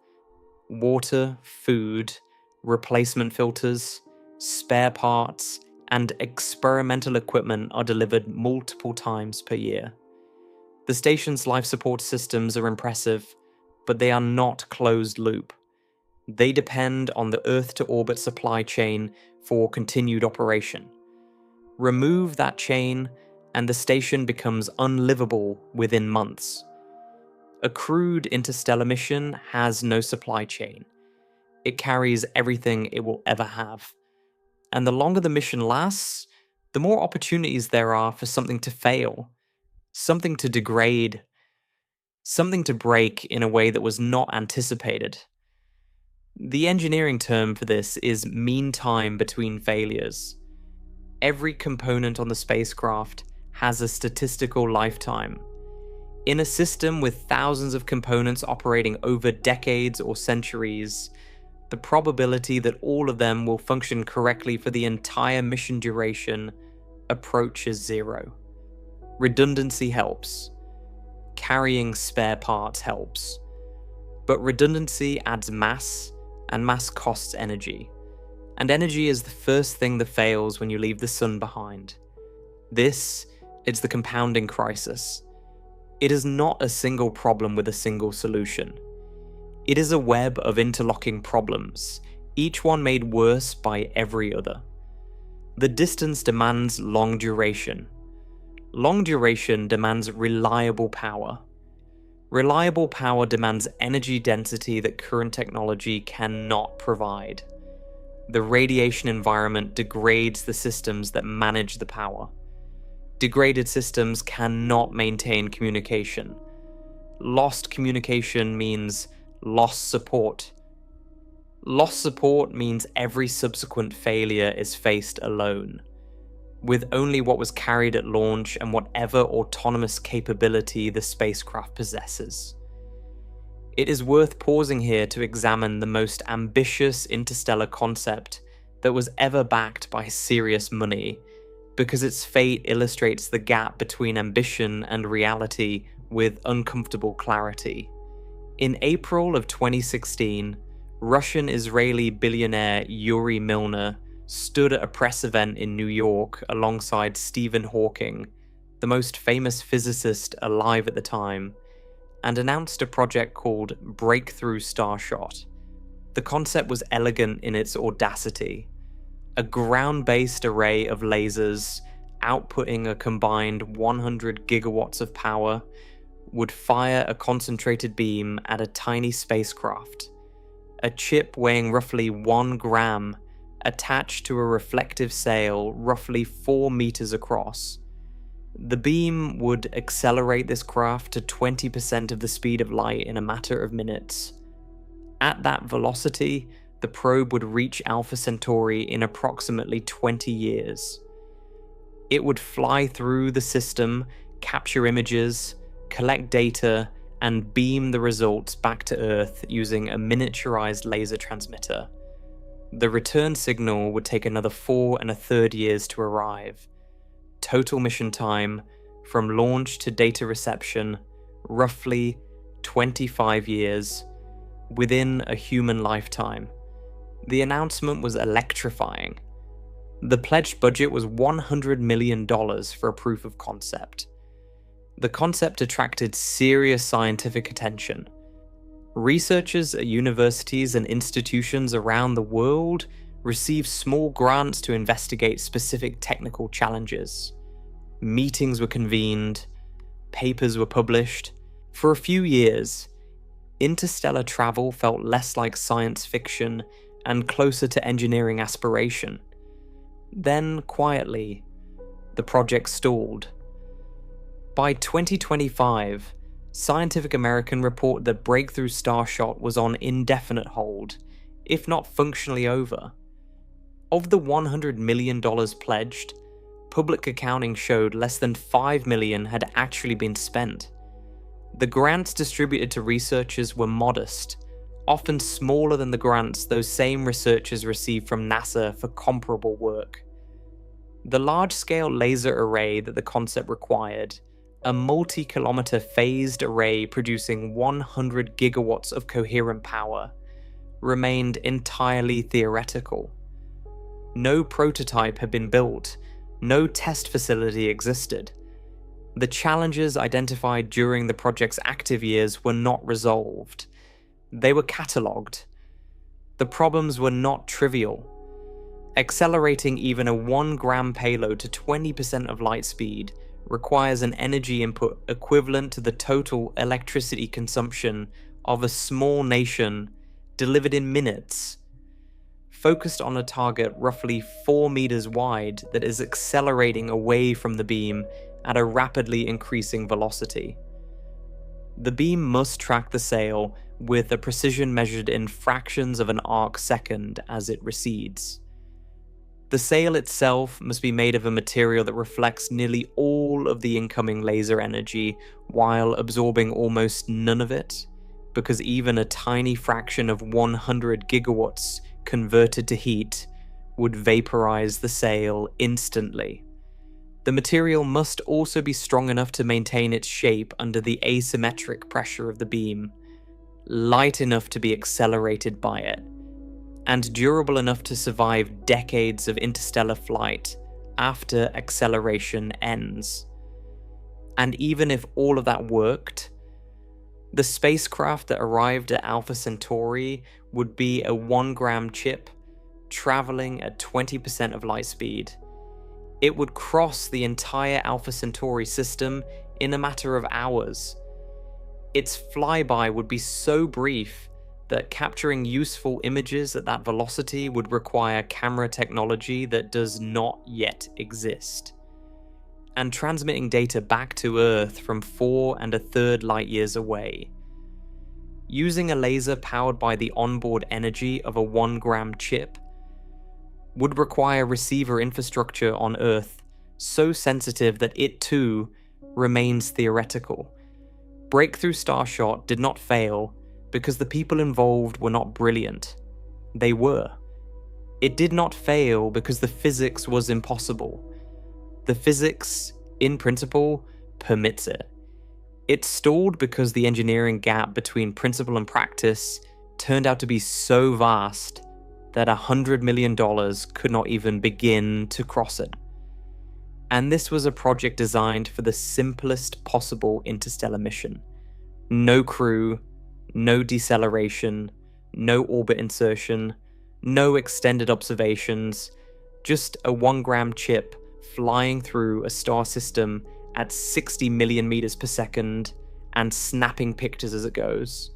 Water, food, replacement filters, spare parts, and experimental equipment are delivered multiple times per year. The station's life support systems are impressive, but they are not closed loop. They depend on the Earth-to-orbit supply chain for continued operation. Remove that chain, and the station becomes unlivable within months. A crewed interstellar mission has no supply chain. It carries everything it will ever have. And the longer the mission lasts, the more opportunities there are for something to fail, something to degrade, something to break in a way that was not anticipated. The engineering term for this is mean time between failures. Every component on the spacecraft has a statistical lifetime. In a system with thousands of components operating over decades or centuries, the probability that all of them will function correctly for the entire mission duration approaches 0. Redundancy helps. Carrying spare parts helps. But redundancy adds mass, and mass costs energy. And energy is the first thing that fails when you leave the sun behind. This is the compounding crisis. It is not a single problem with a single solution. It is a web of interlocking problems, each one made worse by every other. The distance demands long duration. Long duration demands reliable power. Reliable power demands energy density that current technology cannot provide. The radiation environment degrades the systems that manage the power. Degraded systems cannot maintain communication. Lost communication means lost support. Lost support means every subsequent failure is faced alone, with only what was carried at launch and whatever autonomous capability the spacecraft possesses. It is worth pausing here to examine the most ambitious interstellar concept that was ever backed by serious money, because its fate illustrates the gap between ambition and reality with uncomfortable clarity. In April of 2016, Russian-Israeli billionaire Yuri Milner stood at a press event in New York alongside Stephen Hawking, the most famous physicist alive at the time, and announced a project called Breakthrough Starshot. The concept was elegant in its audacity. A ground-based array of lasers, outputting a combined 100 gigawatts of power, would fire a concentrated beam at a tiny spacecraft, a chip weighing roughly 1 gram, attached to a reflective sail roughly 4 meters across. The beam would accelerate this craft to 20% of the speed of light in a matter of minutes. At that velocity, the probe would reach Alpha Centauri in approximately 20 years. It would fly through the system, capture images, collect data, and beam the results back to Earth using a miniaturized laser transmitter. The return signal would take another 4 1/3 years to arrive. Total mission time, from launch to data reception, roughly 25 years, within a human lifetime. The announcement was electrifying. The pledged budget was $100 million for a proof of concept. The concept attracted serious scientific attention. Researchers at universities and institutions around the world received small grants to investigate specific technical challenges. Meetings were convened, papers were published. For a few years, interstellar travel felt less like science fiction and closer to engineering aspiration. Then, quietly, the project stalled. By 2025, Scientific American report that Breakthrough Starshot was on indefinite hold, if not functionally over. Of the $100 million pledged, public accounting showed less than $5 million had actually been spent. The grants distributed to researchers were modest, often smaller than the grants those same researchers received from NASA for comparable work. The large-scale laser array that the concept required, a multi-kilometer phased array producing 100 gigawatts of coherent power, remained entirely theoretical. No prototype had been built, no test facility existed. The challenges identified during the project's active years were not resolved. They were catalogued. The problems were not trivial. Accelerating even a 1-gram payload to 20% of light speed requires an energy input equivalent to the total electricity consumption of a small nation, delivered in minutes. Focused on a target roughly 4 meters wide that is accelerating away from the beam at a rapidly increasing velocity. The beam must track the sail with a precision measured in fractions of an arc second as it recedes. The sail itself must be made of a material that reflects nearly all of the incoming laser energy while absorbing almost none of it, because even a tiny fraction of 100 gigawatts converted to heat would vaporize the sail instantly. The material must also be strong enough to maintain its shape under the asymmetric pressure of the beam, light enough to be accelerated by it, and durable enough to survive decades of interstellar flight after acceleration ends. And even if all of that worked, the spacecraft that arrived at Alpha Centauri would be a 1-gram chip traveling at 20% of light speed. It would cross the entire Alpha Centauri system in a matter of hours. Its flyby would be so brief that capturing useful images at that velocity would require camera technology that does not yet exist. And transmitting data back to Earth from 4 1/3 light years away. Using a laser powered by the onboard energy of a 1-gram chip would require receiver infrastructure on Earth so sensitive that it too remains theoretical. Breakthrough Starshot did not fail because the people involved were not brilliant. They were. It did not fail because the physics was impossible. The physics, in principle, permits it. It stalled because the engineering gap between principle and practice turned out to be so vast that $100 million could not even begin to cross it. And this was a project designed for the simplest possible interstellar mission. No crew, no deceleration, no orbit insertion, no extended observations, just a 1-gram chip flying through a star system at 60 million meters per second and snapping pictures as it goes.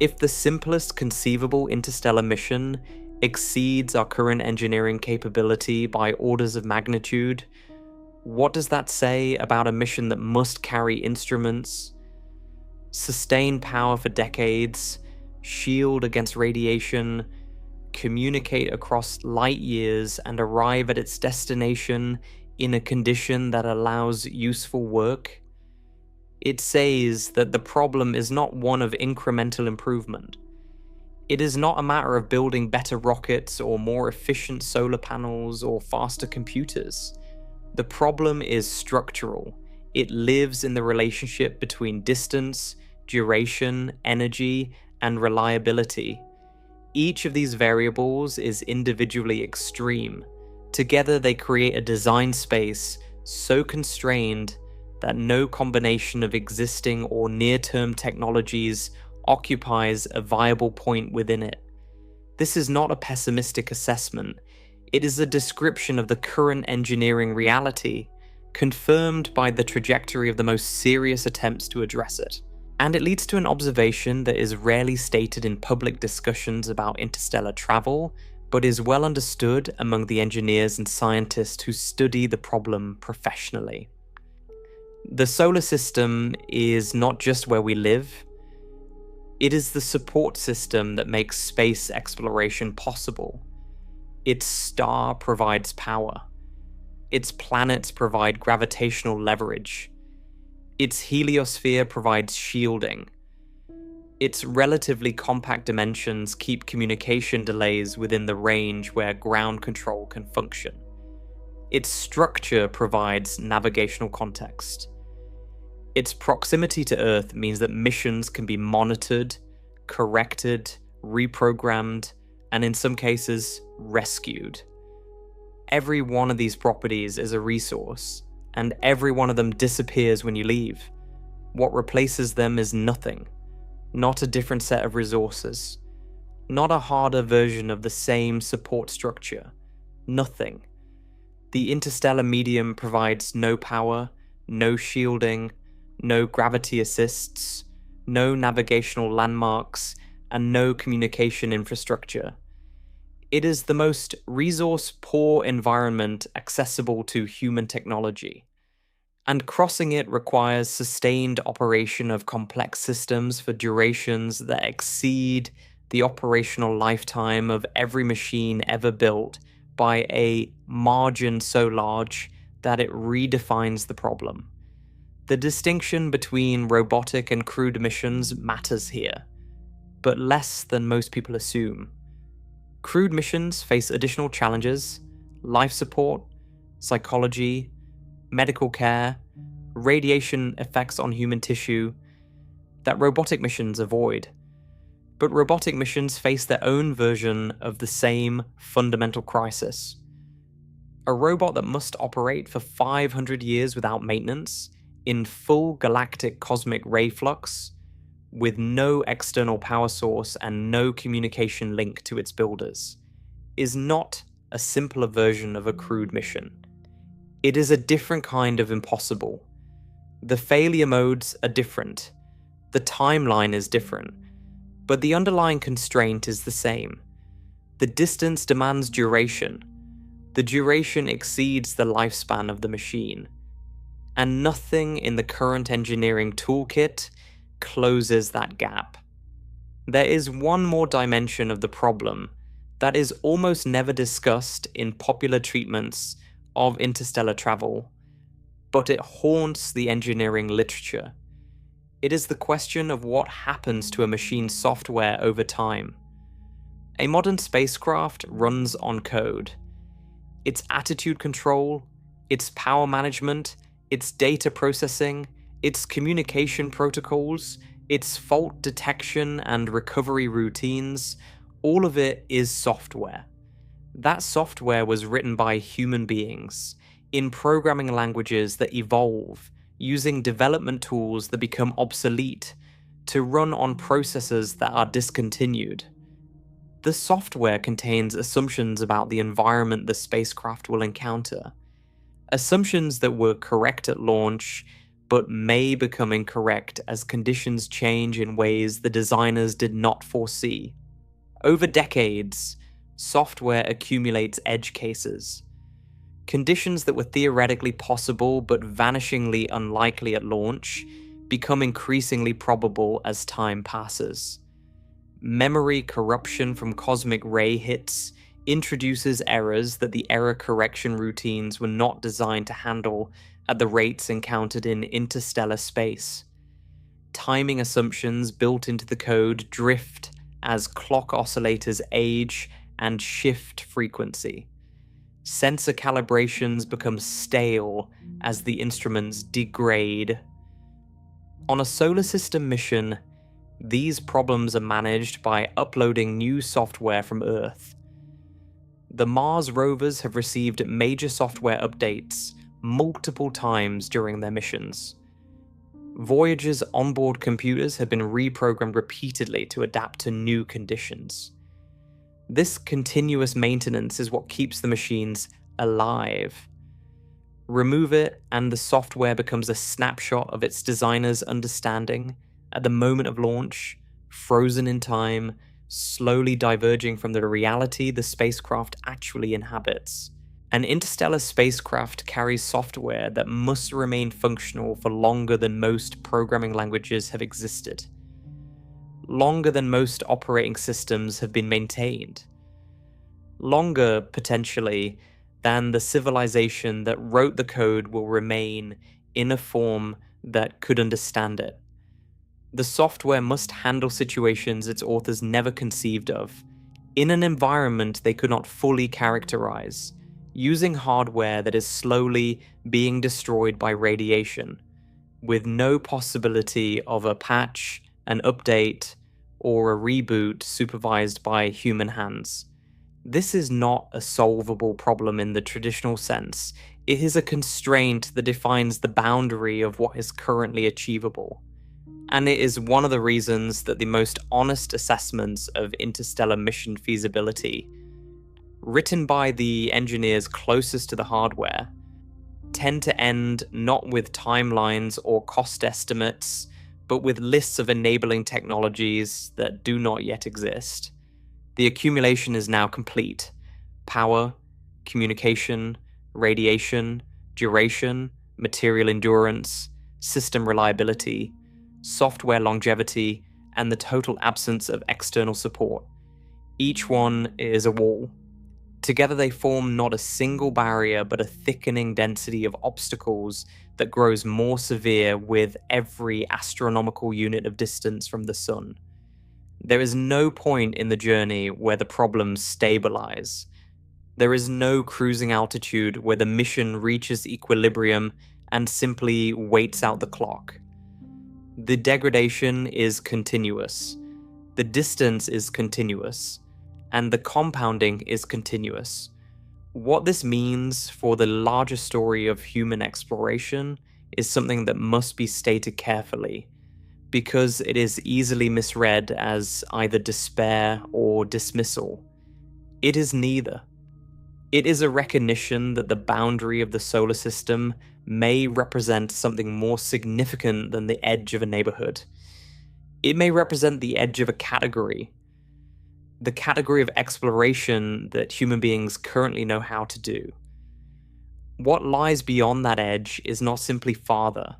If the simplest conceivable interstellar mission exceeds our current engineering capability by orders of magnitude, what does that say about a mission that must carry instruments, sustain power for decades, shield against radiation, communicate across light years, and arrive at its destination in a condition that allows useful work? It says that the problem is not one of incremental improvement. It is not a matter of building better rockets or more efficient solar panels or faster computers. The problem is structural. It lives in the relationship between distance, duration, energy, and reliability. Each of these variables is individually extreme. Together they create a design space so constrained that no combination of existing or near-term technologies occupies a viable point within it. This is not a pessimistic assessment. It is a description of the current engineering reality, confirmed by the trajectory of the most serious attempts to address it. And it leads to an observation that is rarely stated in public discussions about interstellar travel, but is well understood among the engineers and scientists who study the problem professionally. The solar system is not just where we live. It is the support system that makes space exploration possible. Its star provides power. Its planets provide gravitational leverage. Its heliosphere provides shielding. Its relatively compact dimensions keep communication delays within the range where ground control can function. Its structure provides navigational context. Its proximity to Earth means that missions can be monitored, corrected, reprogrammed, and in some cases, rescued. Every one of these properties is a resource, and every one of them disappears when you leave. What replaces them is nothing. Not a different set of resources. Not a harder version of the same support structure. Nothing. The interstellar medium provides no power, no shielding, no gravity assists, no navigational landmarks, and no communication infrastructure. It is the most resource-poor environment accessible to human technology, and crossing it requires sustained operation of complex systems for durations that exceed the operational lifetime of every machine ever built by a margin so large that it redefines the problem. The distinction between robotic and crewed missions matters here, but less than most people assume. Crewed missions face additional challenges: life support, psychology, medical care, radiation effects on human tissue, that robotic missions avoid. But robotic missions face their own version of the same fundamental crisis. A robot that must operate for 500 years without maintenance, in full galactic cosmic ray flux, with no external power source and no communication link to its builders, is not a simpler version of a crewed mission. It is a different kind of impossible. The failure modes are different. The timeline is different. But the underlying constraint is the same. The distance demands duration. The duration exceeds the lifespan of the machine. And nothing in the current engineering toolkit closes that gap. There is one more dimension of the problem that is almost never discussed in popular treatments of interstellar travel, but it haunts the engineering literature. It is the question of what happens to a machine's software over time. A modern spacecraft runs on code. Its attitude control, its power management, its data processing, its communication protocols, its fault detection and recovery routines, all of it is software. That software was written by human beings, in programming languages that evolve, using development tools that become obsolete, to run on processors that are discontinued. The software contains assumptions about the environment the spacecraft will encounter. Assumptions that were correct at launch, but may become incorrect as conditions change in ways the designers did not foresee. Over decades, software accumulates edge cases. Conditions that were theoretically possible but vanishingly unlikely at launch become increasingly probable as time passes. Memory corruption from cosmic ray hits introduces errors that the error correction routines were not designed to handle at the rates encountered in interstellar space. Timing assumptions built into the code drift as clock oscillators age and shift frequency. Sensor calibrations become stale as the instruments degrade. On a solar system mission, these problems are managed by uploading new software from Earth. The Mars rovers have received major software updates multiple times during their missions. Voyager's onboard computers have been reprogrammed repeatedly to adapt to new conditions. This continuous maintenance is what keeps the machines alive. Remove it, and the software becomes a snapshot of its designer's understanding at the moment of launch, frozen in time, slowly diverging from the reality the spacecraft actually inhabits. An interstellar spacecraft carries software that must remain functional for longer than most programming languages have existed. Longer than most operating systems have been maintained. Longer, potentially, than the civilization that wrote the code will remain in a form that could understand it. The software must handle situations its authors never conceived of, in an environment they could not fully characterize, using hardware that is slowly being destroyed by radiation, with no possibility of a patch, an update, or a reboot supervised by human hands. This is not a solvable problem in the traditional sense. It is a constraint that defines the boundary of what is currently achievable. And it is one of the reasons that the most honest assessments of interstellar mission feasibility, written by the engineers closest to the hardware, tend to end not with timelines or cost estimates, but with lists of enabling technologies that do not yet exist. The accumulation is now complete. Power, communication, radiation, duration, material endurance, system reliability, software longevity, and the total absence of external support. Each one is a wall. Together they form not a single barrier, but a thickening density of obstacles that grows more severe with every astronomical unit of distance from the Sun. There is no point in the journey where the problems stabilize. There is no cruising altitude where the mission reaches equilibrium and simply waits out the clock. The degradation is continuous. The distance is continuous. And the compounding is continuous. What this means for the larger story of human exploration is something that must be stated carefully, because it is easily misread as either despair or dismissal. It is neither. It is a recognition that the boundary of the solar system may represent something more significant than the edge of a neighborhood. It may represent the edge of a category, the category of exploration that human beings currently know how to do. What lies beyond that edge is not simply farther.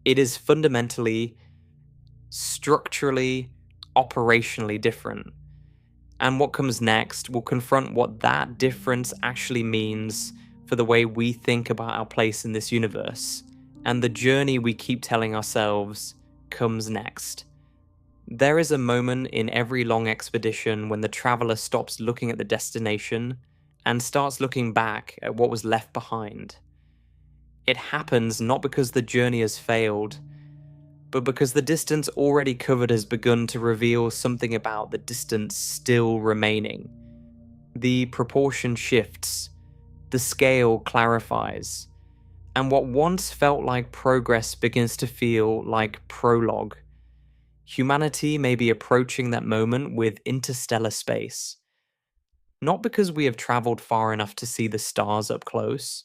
It is fundamentally, structurally, operationally different. And what comes next will confront what that difference actually means for the way we think about our place in this universe, and the journey we keep telling ourselves comes next. There is a moment in every long expedition when the traveler stops looking at the destination and starts looking back at what was left behind. It happens not because the journey has failed, but because the distance already covered has begun to reveal something about the distance still remaining. The proportion shifts, the scale clarifies, and what once felt like progress begins to feel like prologue. Humanity may be approaching that moment with interstellar space. Not because we have traveled far enough to see the stars up close,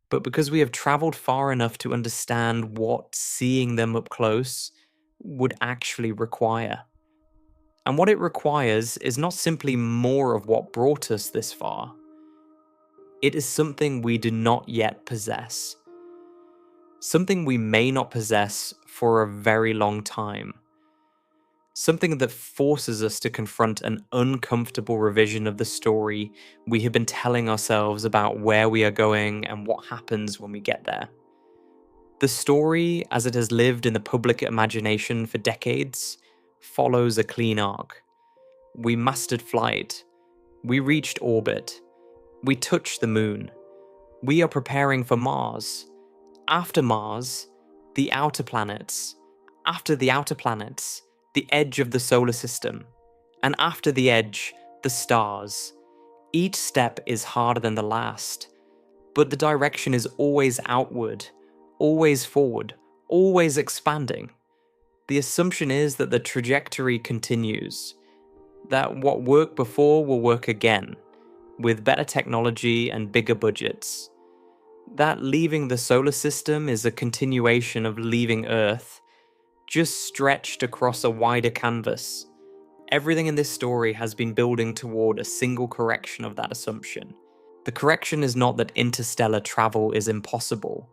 but because we have traveled far enough to understand what seeing them up close would actually require. And what it requires is not simply more of what brought us this far. It is something we do not yet possess. Something we may not possess for a very long time. Something that forces us to confront an uncomfortable revision of the story we have been telling ourselves about where we are going and what happens when we get there. The story, as it has lived in the public imagination for decades, follows a clean arc. We mastered flight. We reached orbit. We touched the moon. We are preparing for Mars. After Mars, the outer planets. After the outer planets, the edge of the solar system. And after the edge, the stars. Each step is harder than the last, but the direction is always outward, always forward, always expanding. The assumption is that the trajectory continues, that what worked before will work again, with better technology and bigger budgets. That leaving the solar system is a continuation of leaving Earth, just stretched across a wider canvas. Everything in this story has been building toward a single correction of that assumption. The correction is not that interstellar travel is impossible.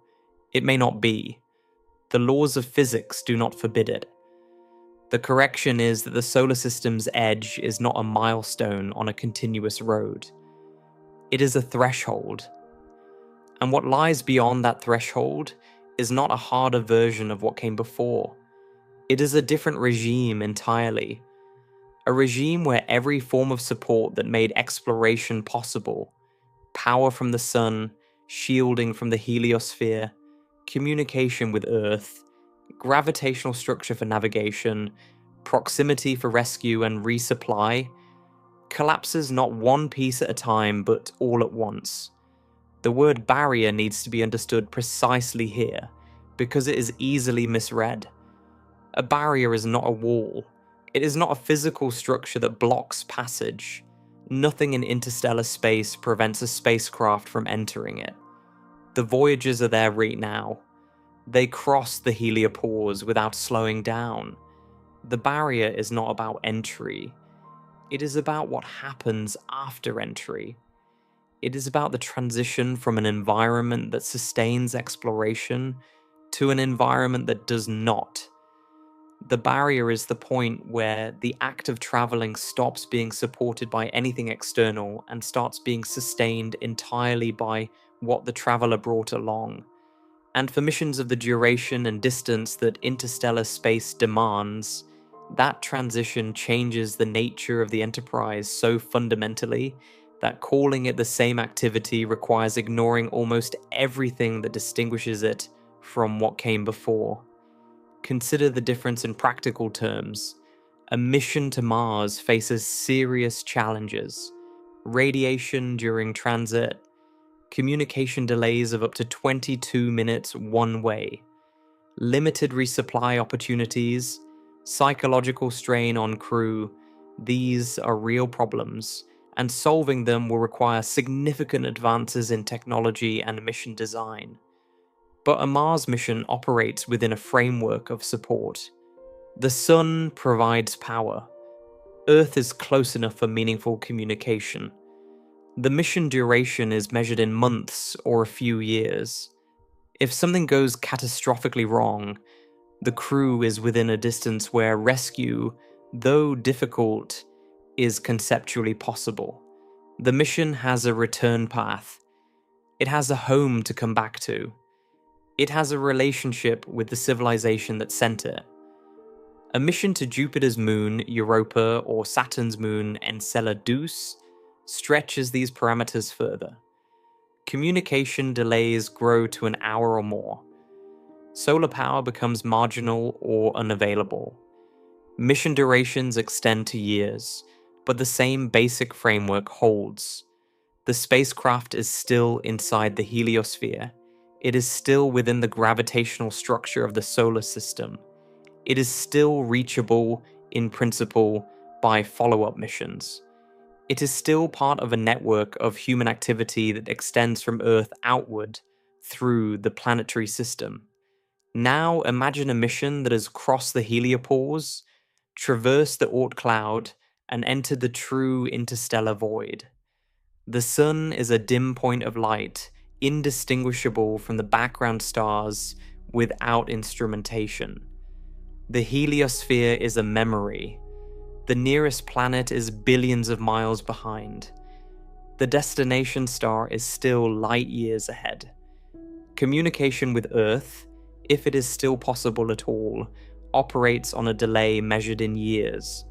It may not be. The laws of physics do not forbid it. The correction is that the solar system's edge is not a milestone on a continuous road. It is a threshold. And what lies beyond that threshold is not a harder version of what came before. It is a different regime entirely. A regime where every form of support that made exploration possible, power from the sun, shielding from the heliosphere, communication with Earth, gravitational structure for navigation, proximity for rescue and resupply, collapses not one piece at a time but all at once. The word barrier needs to be understood precisely here, because it is easily misread. A barrier is not a wall. It is not a physical structure that blocks passage. Nothing in interstellar space prevents a spacecraft from entering it. The Voyagers are there right now. They cross the heliopause without slowing down. The barrier is not about entry. It is about what happens after entry. It is about the transition from an environment that sustains exploration to an environment that does not. The barrier is the point where the act of traveling stops being supported by anything external and starts being sustained entirely by what the traveler brought along. And for missions of the duration and distance that interstellar space demands, that transition changes the nature of the Enterprise so fundamentally that calling it the same activity requires ignoring almost everything that distinguishes it from what came before. Consider the difference in practical terms. A mission to Mars faces serious challenges. Radiation during transit, communication delays of up to 22 minutes one way, limited resupply opportunities, psychological strain on crew. These are real problems, and solving them will require significant advances in technology and mission design. But a Mars mission operates within a framework of support. The sun provides power. Earth is close enough for meaningful communication. The mission duration is measured in months or a few years. If something goes catastrophically wrong, the crew is within a distance where rescue, though difficult, is conceptually possible. The mission has a return path. It has a home to come back to. It has a relationship with the civilization that sent it. A mission to Jupiter's moon, Europa, or Saturn's moon, Enceladus, stretches these parameters further. Communication delays grow to an hour or more. Solar power becomes marginal or unavailable. Mission durations extend to years, but the same basic framework holds. The spacecraft is still inside the heliosphere. It is still within the gravitational structure of the solar system. It is still reachable, in principle, by follow-up missions. It is still part of a network of human activity that extends from Earth outward through the planetary system. Now imagine a mission that has crossed the heliopause, traversed the Oort cloud, and entered the true interstellar void. The sun is a dim point of light, indistinguishable from the background stars without instrumentation. The heliosphere is a memory. The nearest planet is billions of miles behind. The destination star is still light years ahead. Communication with Earth, if it is still possible at all, operates on a delay measured in years.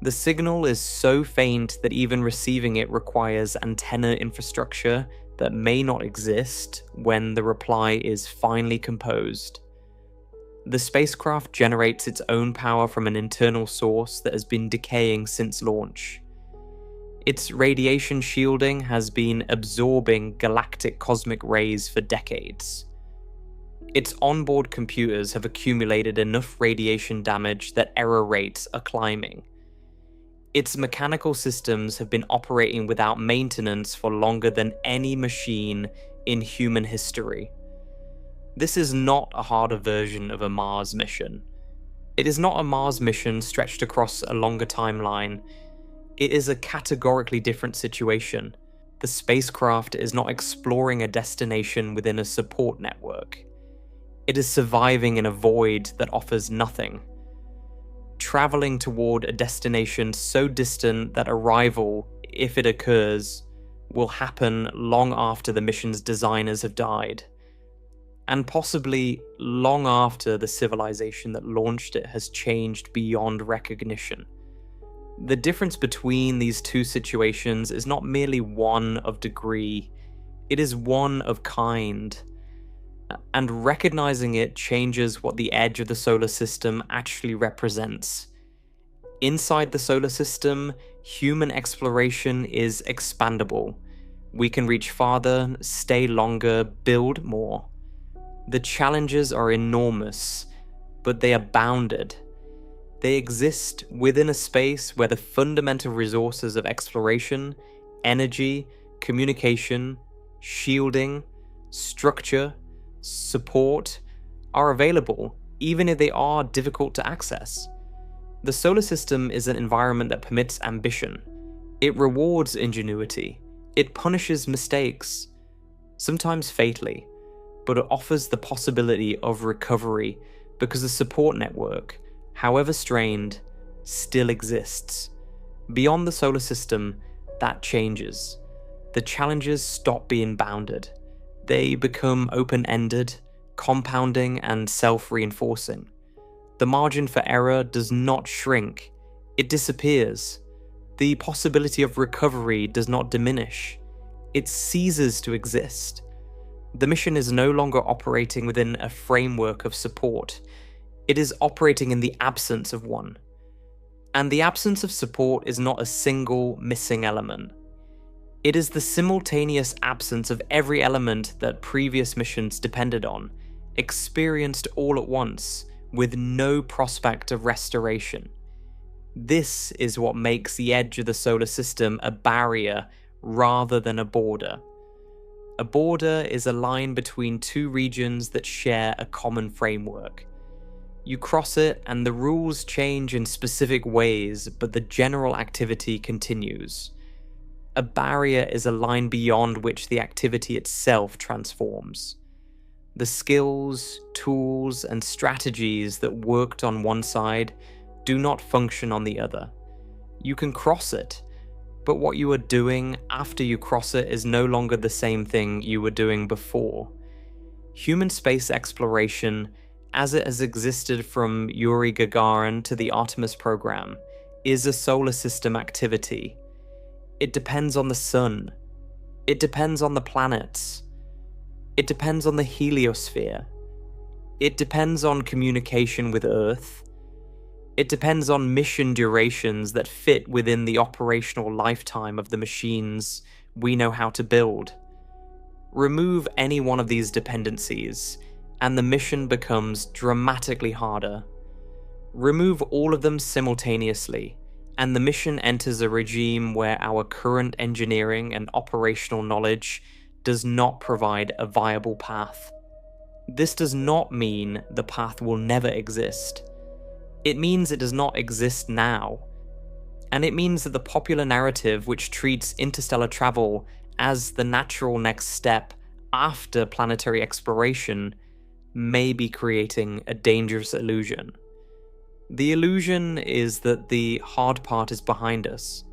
The signal is so faint that even receiving it requires antenna infrastructure that may not exist when the reply is finally composed. The spacecraft generates its own power from an internal source that has been decaying since launch. Its radiation shielding has been absorbing galactic cosmic rays for decades. Its onboard computers have accumulated enough radiation damage that error rates are climbing. Its mechanical systems have been operating without maintenance for longer than any machine in human history. This is not a harder version of a Mars mission. It is not a Mars mission stretched across a longer timeline. It is a categorically different situation. The spacecraft is not exploring a destination within a support network. It is surviving in a void that offers nothing. Traveling toward a destination so distant that arrival, if it occurs, will happen long after the mission's designers have died, and possibly long after the civilization that launched it has changed beyond recognition. The difference between these two situations is not merely one of degree, it is one of kind. And recognizing it changes what the edge of the solar system actually represents. Inside the solar system, human exploration is expandable. We can reach farther, stay longer, build more. The challenges are enormous, but they are bounded. They exist within a space where the fundamental resources of exploration, energy, communication, shielding, structure, support are available, even if they are difficult to access. The solar system is an environment that permits ambition. It rewards ingenuity. It punishes mistakes, sometimes fatally, but it offers the possibility of recovery because the support network, however strained, still exists. Beyond the solar system, that changes. The challenges stop being bounded. They become open-ended, compounding, and self-reinforcing. The margin for error does not shrink, it disappears. The possibility of recovery does not diminish, it ceases to exist. The mission is no longer operating within a framework of support, it is operating in the absence of one. And the absence of support is not a single missing element. It is the simultaneous absence of every element that previous missions depended on, experienced all at once, with no prospect of restoration. This is what makes the edge of the solar system a barrier rather than a border. A border is a line between two regions that share a common framework. You cross it and the rules change in specific ways, but the general activity continues. A barrier is a line beyond which the activity itself transforms. The skills, tools, and strategies that worked on one side do not function on the other. You can cross it, but what you are doing after you cross it is no longer the same thing you were doing before. Human space exploration, as it has existed from Yuri Gagarin to the Artemis program, is a solar system activity. It depends on the sun. It depends on the planets. It depends on the heliosphere. It depends on communication with Earth. It depends on mission durations that fit within the operational lifetime of the machines we know how to build. Remove any one of these dependencies, and the mission becomes dramatically harder. Remove all of them simultaneously, and the mission enters a regime where our current engineering and operational knowledge does not provide a viable path. This does not mean the path will never exist. It means it does not exist now. And it means that the popular narrative which treats interstellar travel as the natural next step after planetary exploration may be creating a dangerous illusion. The illusion is that the hard part is behind us,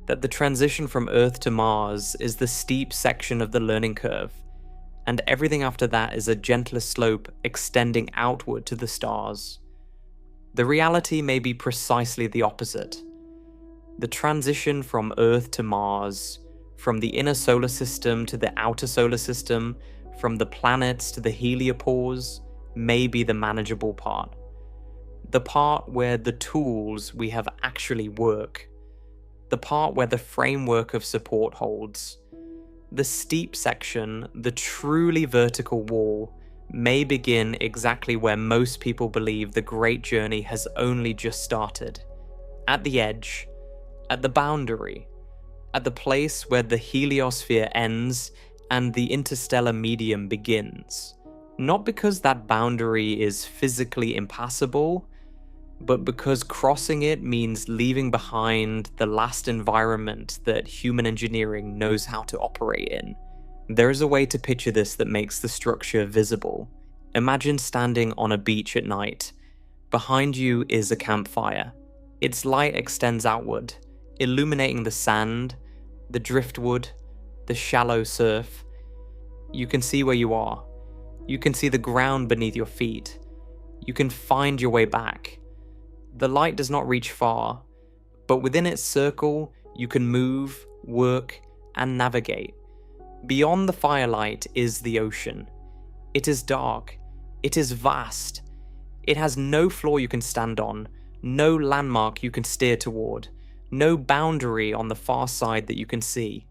that the transition from Earth to Mars is the steep section of the learning curve, and everything after that is a gentler slope extending outward to the stars. The reality may be precisely the opposite. The transition from Earth to Mars, from the inner solar system to the outer solar system, from the planets to the heliopause, may be the manageable part. The part where the tools we have actually work. The part where the framework of support holds. The steep section, the truly vertical wall, may begin exactly where most people believe the great journey has only just started. At the edge, at the boundary, at the place where the heliosphere ends and the interstellar medium begins. Not because that boundary is physically impassable, but because crossing it means leaving behind the last environment that human engineering knows how to operate in. There is a way to picture this that makes the structure visible. Imagine standing on a beach at night. Behind you is a campfire. Its light extends outward, illuminating the sand, the driftwood, the shallow surf. You can see where you are. You can see the ground beneath your feet. You can find your way back. The light does not reach far, but within its circle, you can move, work, and navigate. Beyond the firelight is the ocean. It is dark. It is vast. It has no floor you can stand on, no landmark you can steer toward, no boundary on the far side that you can see.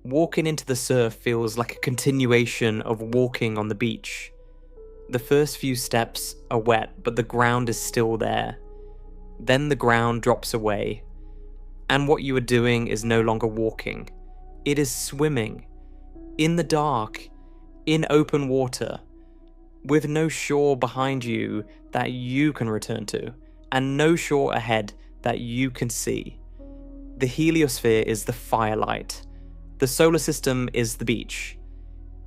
Walking into the surf feels like a continuation of walking on the beach. The first few steps are wet, but the ground is still there. Then the ground drops away, and what you are doing is no longer walking. It is swimming, in the dark, in open water, with no shore behind you that you can return to, and no shore ahead that you can see. The heliosphere is the firelight. The solar system is the beach.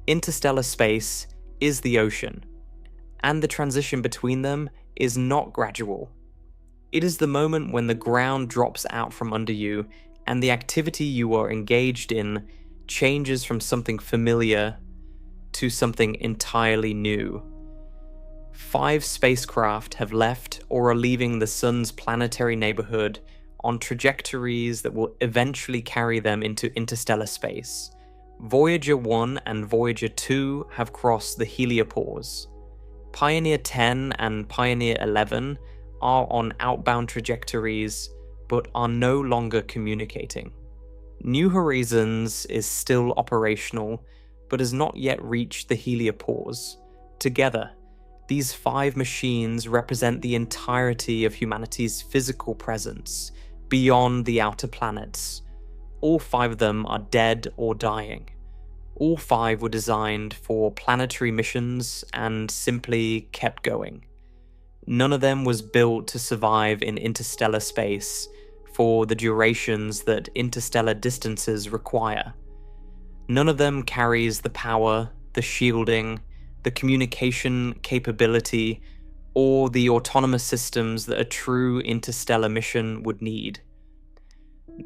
Interstellar space is the ocean. And the transition between them is not gradual. It is the moment when the ground drops out from under you and the activity you are engaged in changes from something familiar to something entirely new. 5 spacecraft have left or are leaving the sun's planetary neighborhood on trajectories that will eventually carry them into interstellar space. Voyager 1 and Voyager 2 have crossed the heliopause. Pioneer 10 and Pioneer 11 are on outbound trajectories, but are no longer communicating. New Horizons is still operational, but has not yet reached the heliopause. Together, these 5 machines represent the entirety of humanity's physical presence, beyond the outer planets. All 5 of them are dead or dying. All 5 were designed for planetary missions and simply kept going. None of them was built to survive in interstellar space for the durations that interstellar distances require. None of them carries the power, the shielding, the communication capability, or the autonomous systems that a true interstellar mission would need.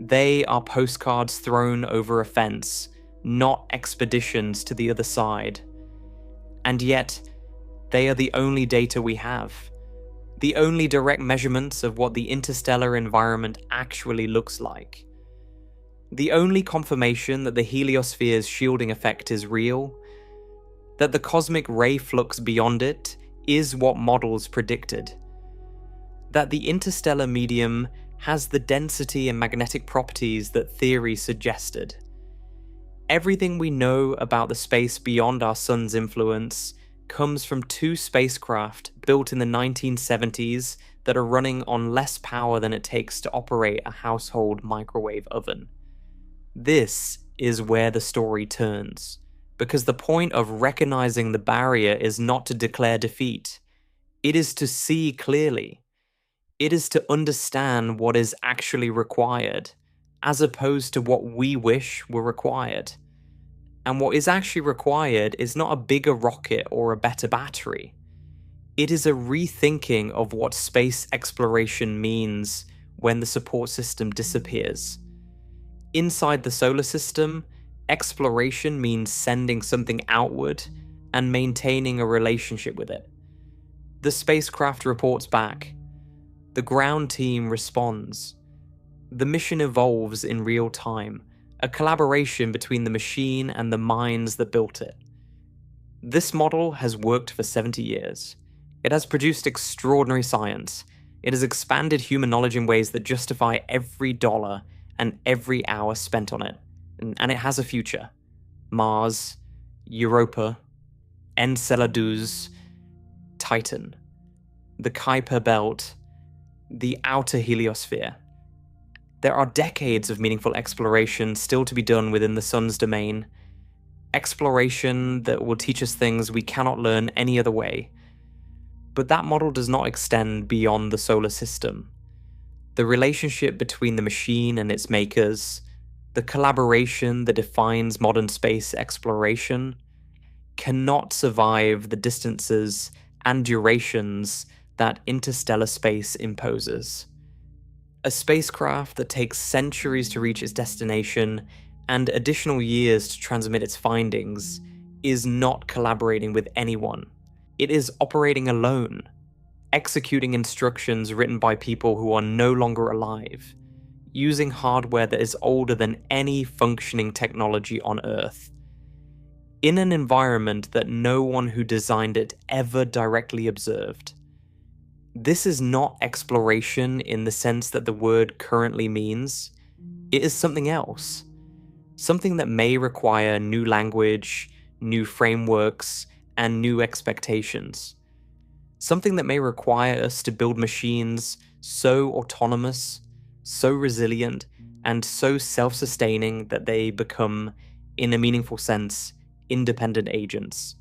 They are postcards thrown over a fence, not expeditions to the other side. And yet, they are the only data we have. The only direct measurements of what the interstellar environment actually looks like. The only confirmation that the heliosphere's shielding effect is real, that the cosmic ray flux beyond it is what models predicted, that the interstellar medium has the density and magnetic properties that theory suggested. Everything we know about the space beyond our sun's influence comes from 2 spacecraft built in the 1970s that are running on less power than it takes to operate a household microwave oven. This is where the story turns, because the point of recognizing the barrier is not to declare defeat. It is to see clearly. It is to understand what is actually required, as opposed to what we wish were required. And what is actually required is not a bigger rocket or a better battery. It is a rethinking of what space exploration means when the support system disappears. Inside the solar system, Exploration means sending something outward and maintaining a relationship with it. The spacecraft reports back. The ground team responds. The mission evolves in real time, a collaboration between the machine and the minds that built it. This model has worked for 70 years. It has produced extraordinary science. It has expanded human knowledge in ways that justify every dollar and every hour spent on it. And it has a future. Mars, Europa, Enceladus, Titan, the Kuiper Belt, the outer heliosphere. There are decades of meaningful exploration still to be done within the sun's domain. Exploration that will teach us things we cannot learn any other way. But that model does not extend beyond the solar system. The relationship between the machine and its makers, the collaboration that defines modern space exploration, cannot survive the distances and durations that interstellar space imposes. A spacecraft that takes centuries to reach its destination and additional years to transmit its findings is not collaborating with anyone. It is operating alone, executing instructions written by people who are no longer alive, using hardware that is older than any functioning technology on Earth, in an environment that no one who designed it ever directly observed. This is not exploration in the sense that the word currently means. It is something else. Something that may require new language, new frameworks, and new expectations. Something that may require us to build machines so autonomous, so resilient, and so self-sustaining that they become, in a meaningful sense, independent agents.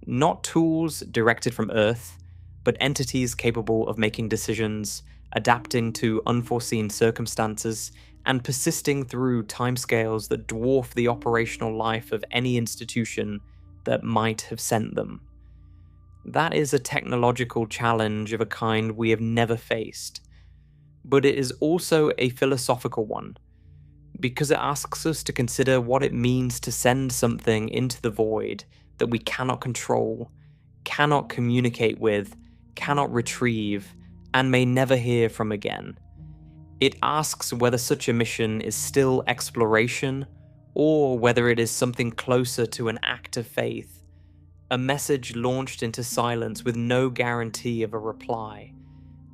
Not tools directed from Earth, but entities capable of making decisions, adapting to unforeseen circumstances, and persisting through timescales that dwarf the operational life of any institution that might have sent them. That is a technological challenge of a kind we have never faced, but it is also a philosophical one, because it asks us to consider what it means to send something into the void that we cannot control, cannot communicate with, cannot retrieve, and may never hear from again. It asks whether such a mission is still exploration, or whether it is something closer to an act of faith, a message launched into silence with no guarantee of a reply.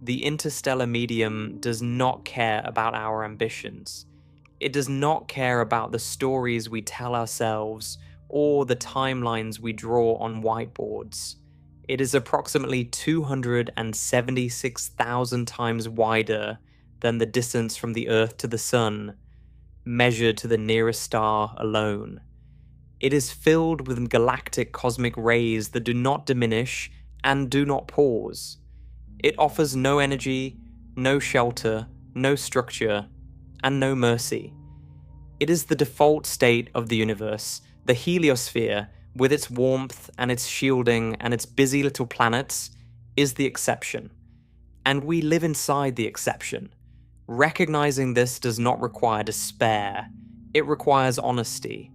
The interstellar medium does not care about our ambitions. It does not care about the stories we tell ourselves or the timelines we draw on whiteboards. It is approximately 276,000 times wider than the distance from the Earth to the Sun, measured to the nearest star alone. It is filled with galactic cosmic rays that do not diminish and do not pause. It offers no energy, no shelter, no structure, and no mercy. It is the default state of the universe, the heliosphere, with its warmth and its shielding and its busy little planets, is the exception. And we live inside the exception. Recognizing this does not require despair, it requires honesty.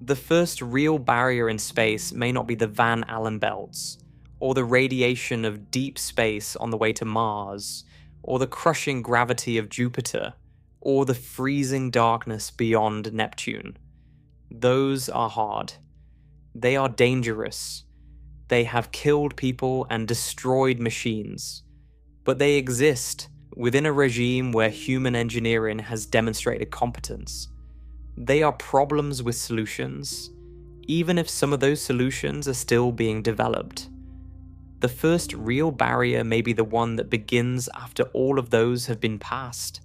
The first real barrier in space may not be the Van Allen belts, or the radiation of deep space on the way to Mars, or the crushing gravity of Jupiter, or the freezing darkness beyond Neptune. Those are hard. They are dangerous. They have killed people and destroyed machines. But they exist within a regime where human engineering has demonstrated competence. They are problems with solutions, even if some of those solutions are still being developed. The first real barrier may be the one that begins after all of those have been passed.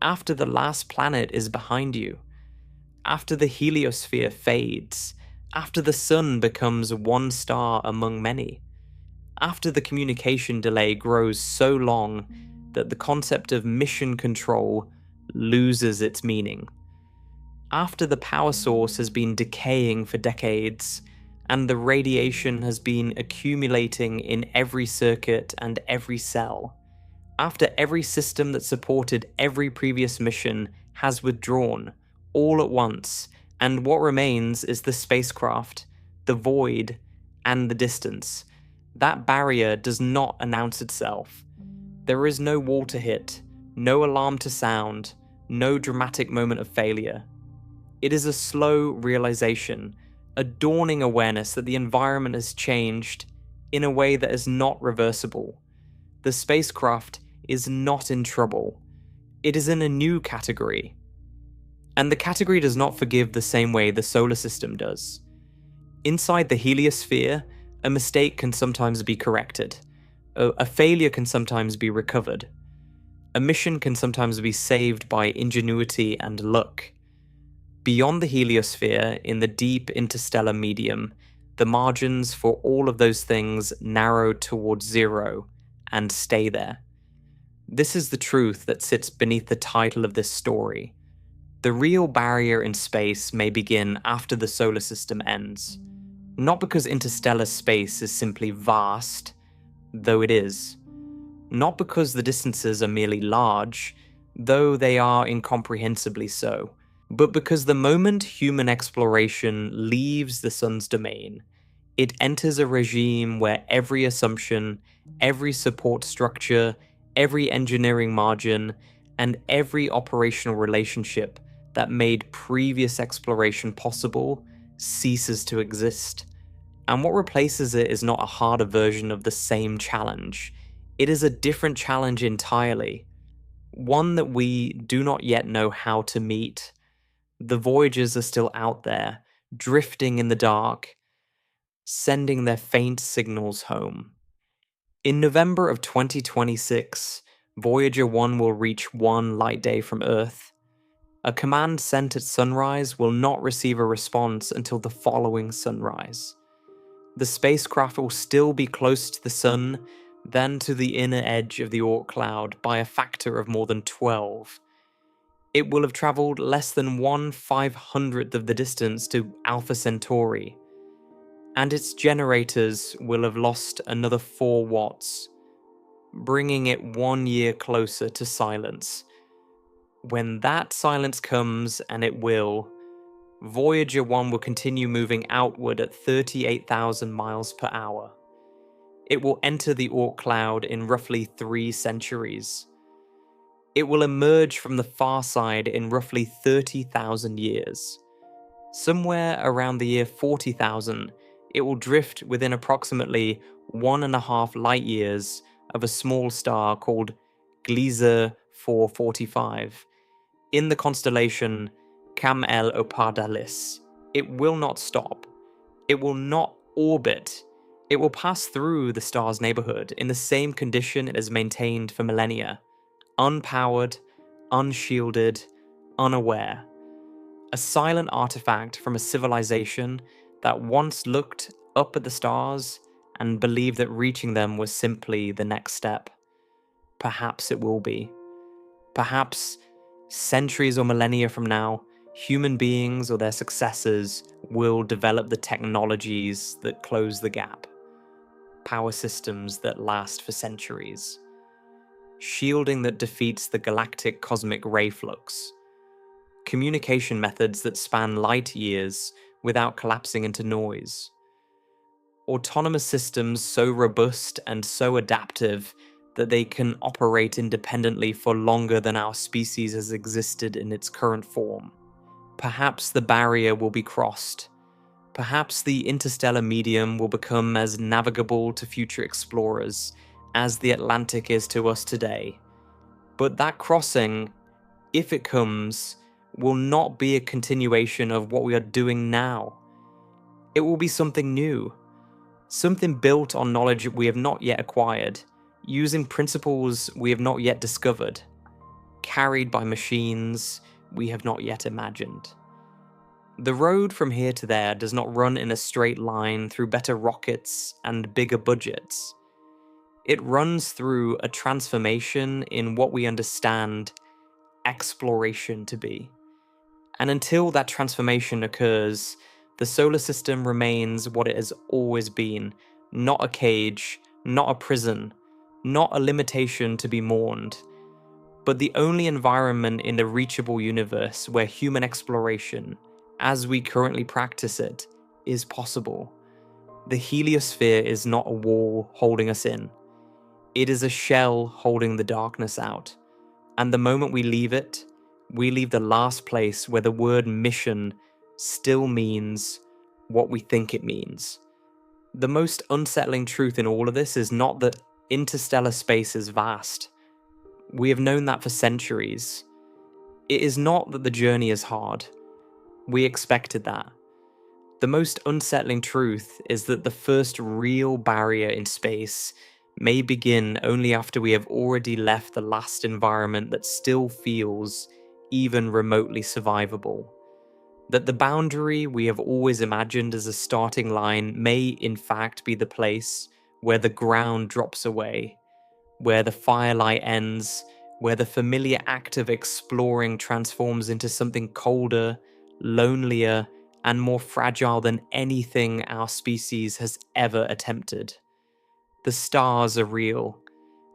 After the last planet is behind you, after the heliosphere fades, after the sun becomes one star among many, after the communication delay grows so long that the concept of mission control loses its meaning, after the power source has been decaying for decades, and the radiation has been accumulating in every circuit and every cell, after every system that supported every previous mission has withdrawn, all at once, And what remains is the spacecraft, the void, and the distance. That barrier does not announce itself. There is no wall to hit, no alarm to sound, no dramatic moment of failure. It is a slow realization, a dawning awareness that the environment has changed in a way that is not reversible. The spacecraft is not in trouble. It is in a new category. And the category does not forgive the same way the solar system does. Inside the heliosphere, a mistake can sometimes be corrected. A failure can sometimes be recovered. A mission can sometimes be saved by ingenuity and luck. Beyond the heliosphere, in the deep interstellar medium, the margins for all of those things narrow towards zero and stay there. This is the truth that sits beneath the title of this story. The real barrier in space may begin after the solar system ends. Not because interstellar space is simply vast, though it is. Not because the distances are merely large, though they are incomprehensibly so. But because the moment human exploration leaves the sun's domain, it enters a regime where every assumption, every support structure, every engineering margin, and every operational relationship that made previous exploration possible ceases to exist. And what replaces it is not a harder version of the same challenge. It is a different challenge entirely, one that we do not yet know how to meet. The Voyagers are still out there, drifting in the dark, sending their faint signals home. In November of 2026, Voyager 1 will reach one light day from Earth. A command sent at sunrise will not receive a response until the following sunrise. The spacecraft will still be close to the sun, then to the inner edge of the Oort cloud by a factor of more than 12. It will have traveled less than 1/500th of the distance to Alpha Centauri, and its generators will have lost another 4 watts, bringing it 1 year closer to silence. When that silence comes, and it will, Voyager 1 will continue moving outward at 38,000 miles per hour. It will enter the Oort cloud in roughly 3 centuries. It will emerge from the far side in roughly 30,000 years. Somewhere around the year 40,000, it will drift within approximately 1.5 light years of a small star called Gliese 445 in the constellation Cam-el-Opardalis. It will not stop. It will not orbit. It will pass through the star's neighborhood in the same condition it has maintained for millennia. Unpowered, unshielded, unaware. A silent artifact from a civilization that once looked up at the stars and believed that reaching them was simply the next step. Perhaps it will be. Perhaps centuries or millennia from now, human beings or their successors will develop the technologies that close the gap. Power systems that last for centuries. Shielding that defeats the galactic cosmic ray flux. Communication methods that span light years without collapsing into noise. Autonomous systems so robust and so adaptive that they can operate independently for longer than our species has existed in its current form. Perhaps the barrier will be crossed. Perhaps the interstellar medium will become as navigable to future explorers as the Atlantic is to us today. But that crossing, if it comes, will not be a continuation of what we are doing now. It will be something new. Something built on knowledge we have not yet acquired, using principles we have not yet discovered, carried by machines we have not yet imagined. The road from here to there does not run in a straight line through better rockets and bigger budgets. It runs through a transformation in what we understand exploration to be. And until that transformation occurs, the solar system remains what it has always been, not a cage, not a prison, not a limitation to be mourned, but the only environment in the reachable universe where human exploration, as we currently practice it, is possible. The heliosphere is not a wall holding us in. It is a shell holding the darkness out. And the moment we leave it, we leave the last place where the word mission still means what we think it means. The most unsettling truth in all of this is not that interstellar space is vast. We have known that for centuries. It is not that the journey is hard. We expected that. The most unsettling truth is that the first real barrier in space may begin only after we have already left the last environment that still feels even remotely survivable. That the boundary we have always imagined as a starting line may in fact be the place where the ground drops away, where the firelight ends, where the familiar act of exploring transforms into something colder, lonelier, and more fragile than anything our species has ever attempted. The stars are real,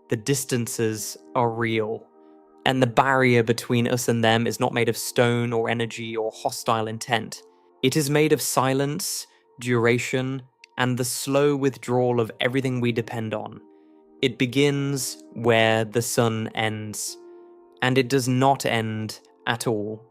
the distances are real, and the barrier between us and them is not made of stone or energy or hostile intent. It is made of silence, duration, and the slow withdrawal of everything we depend on. It begins where the sun ends, and it does not end at all.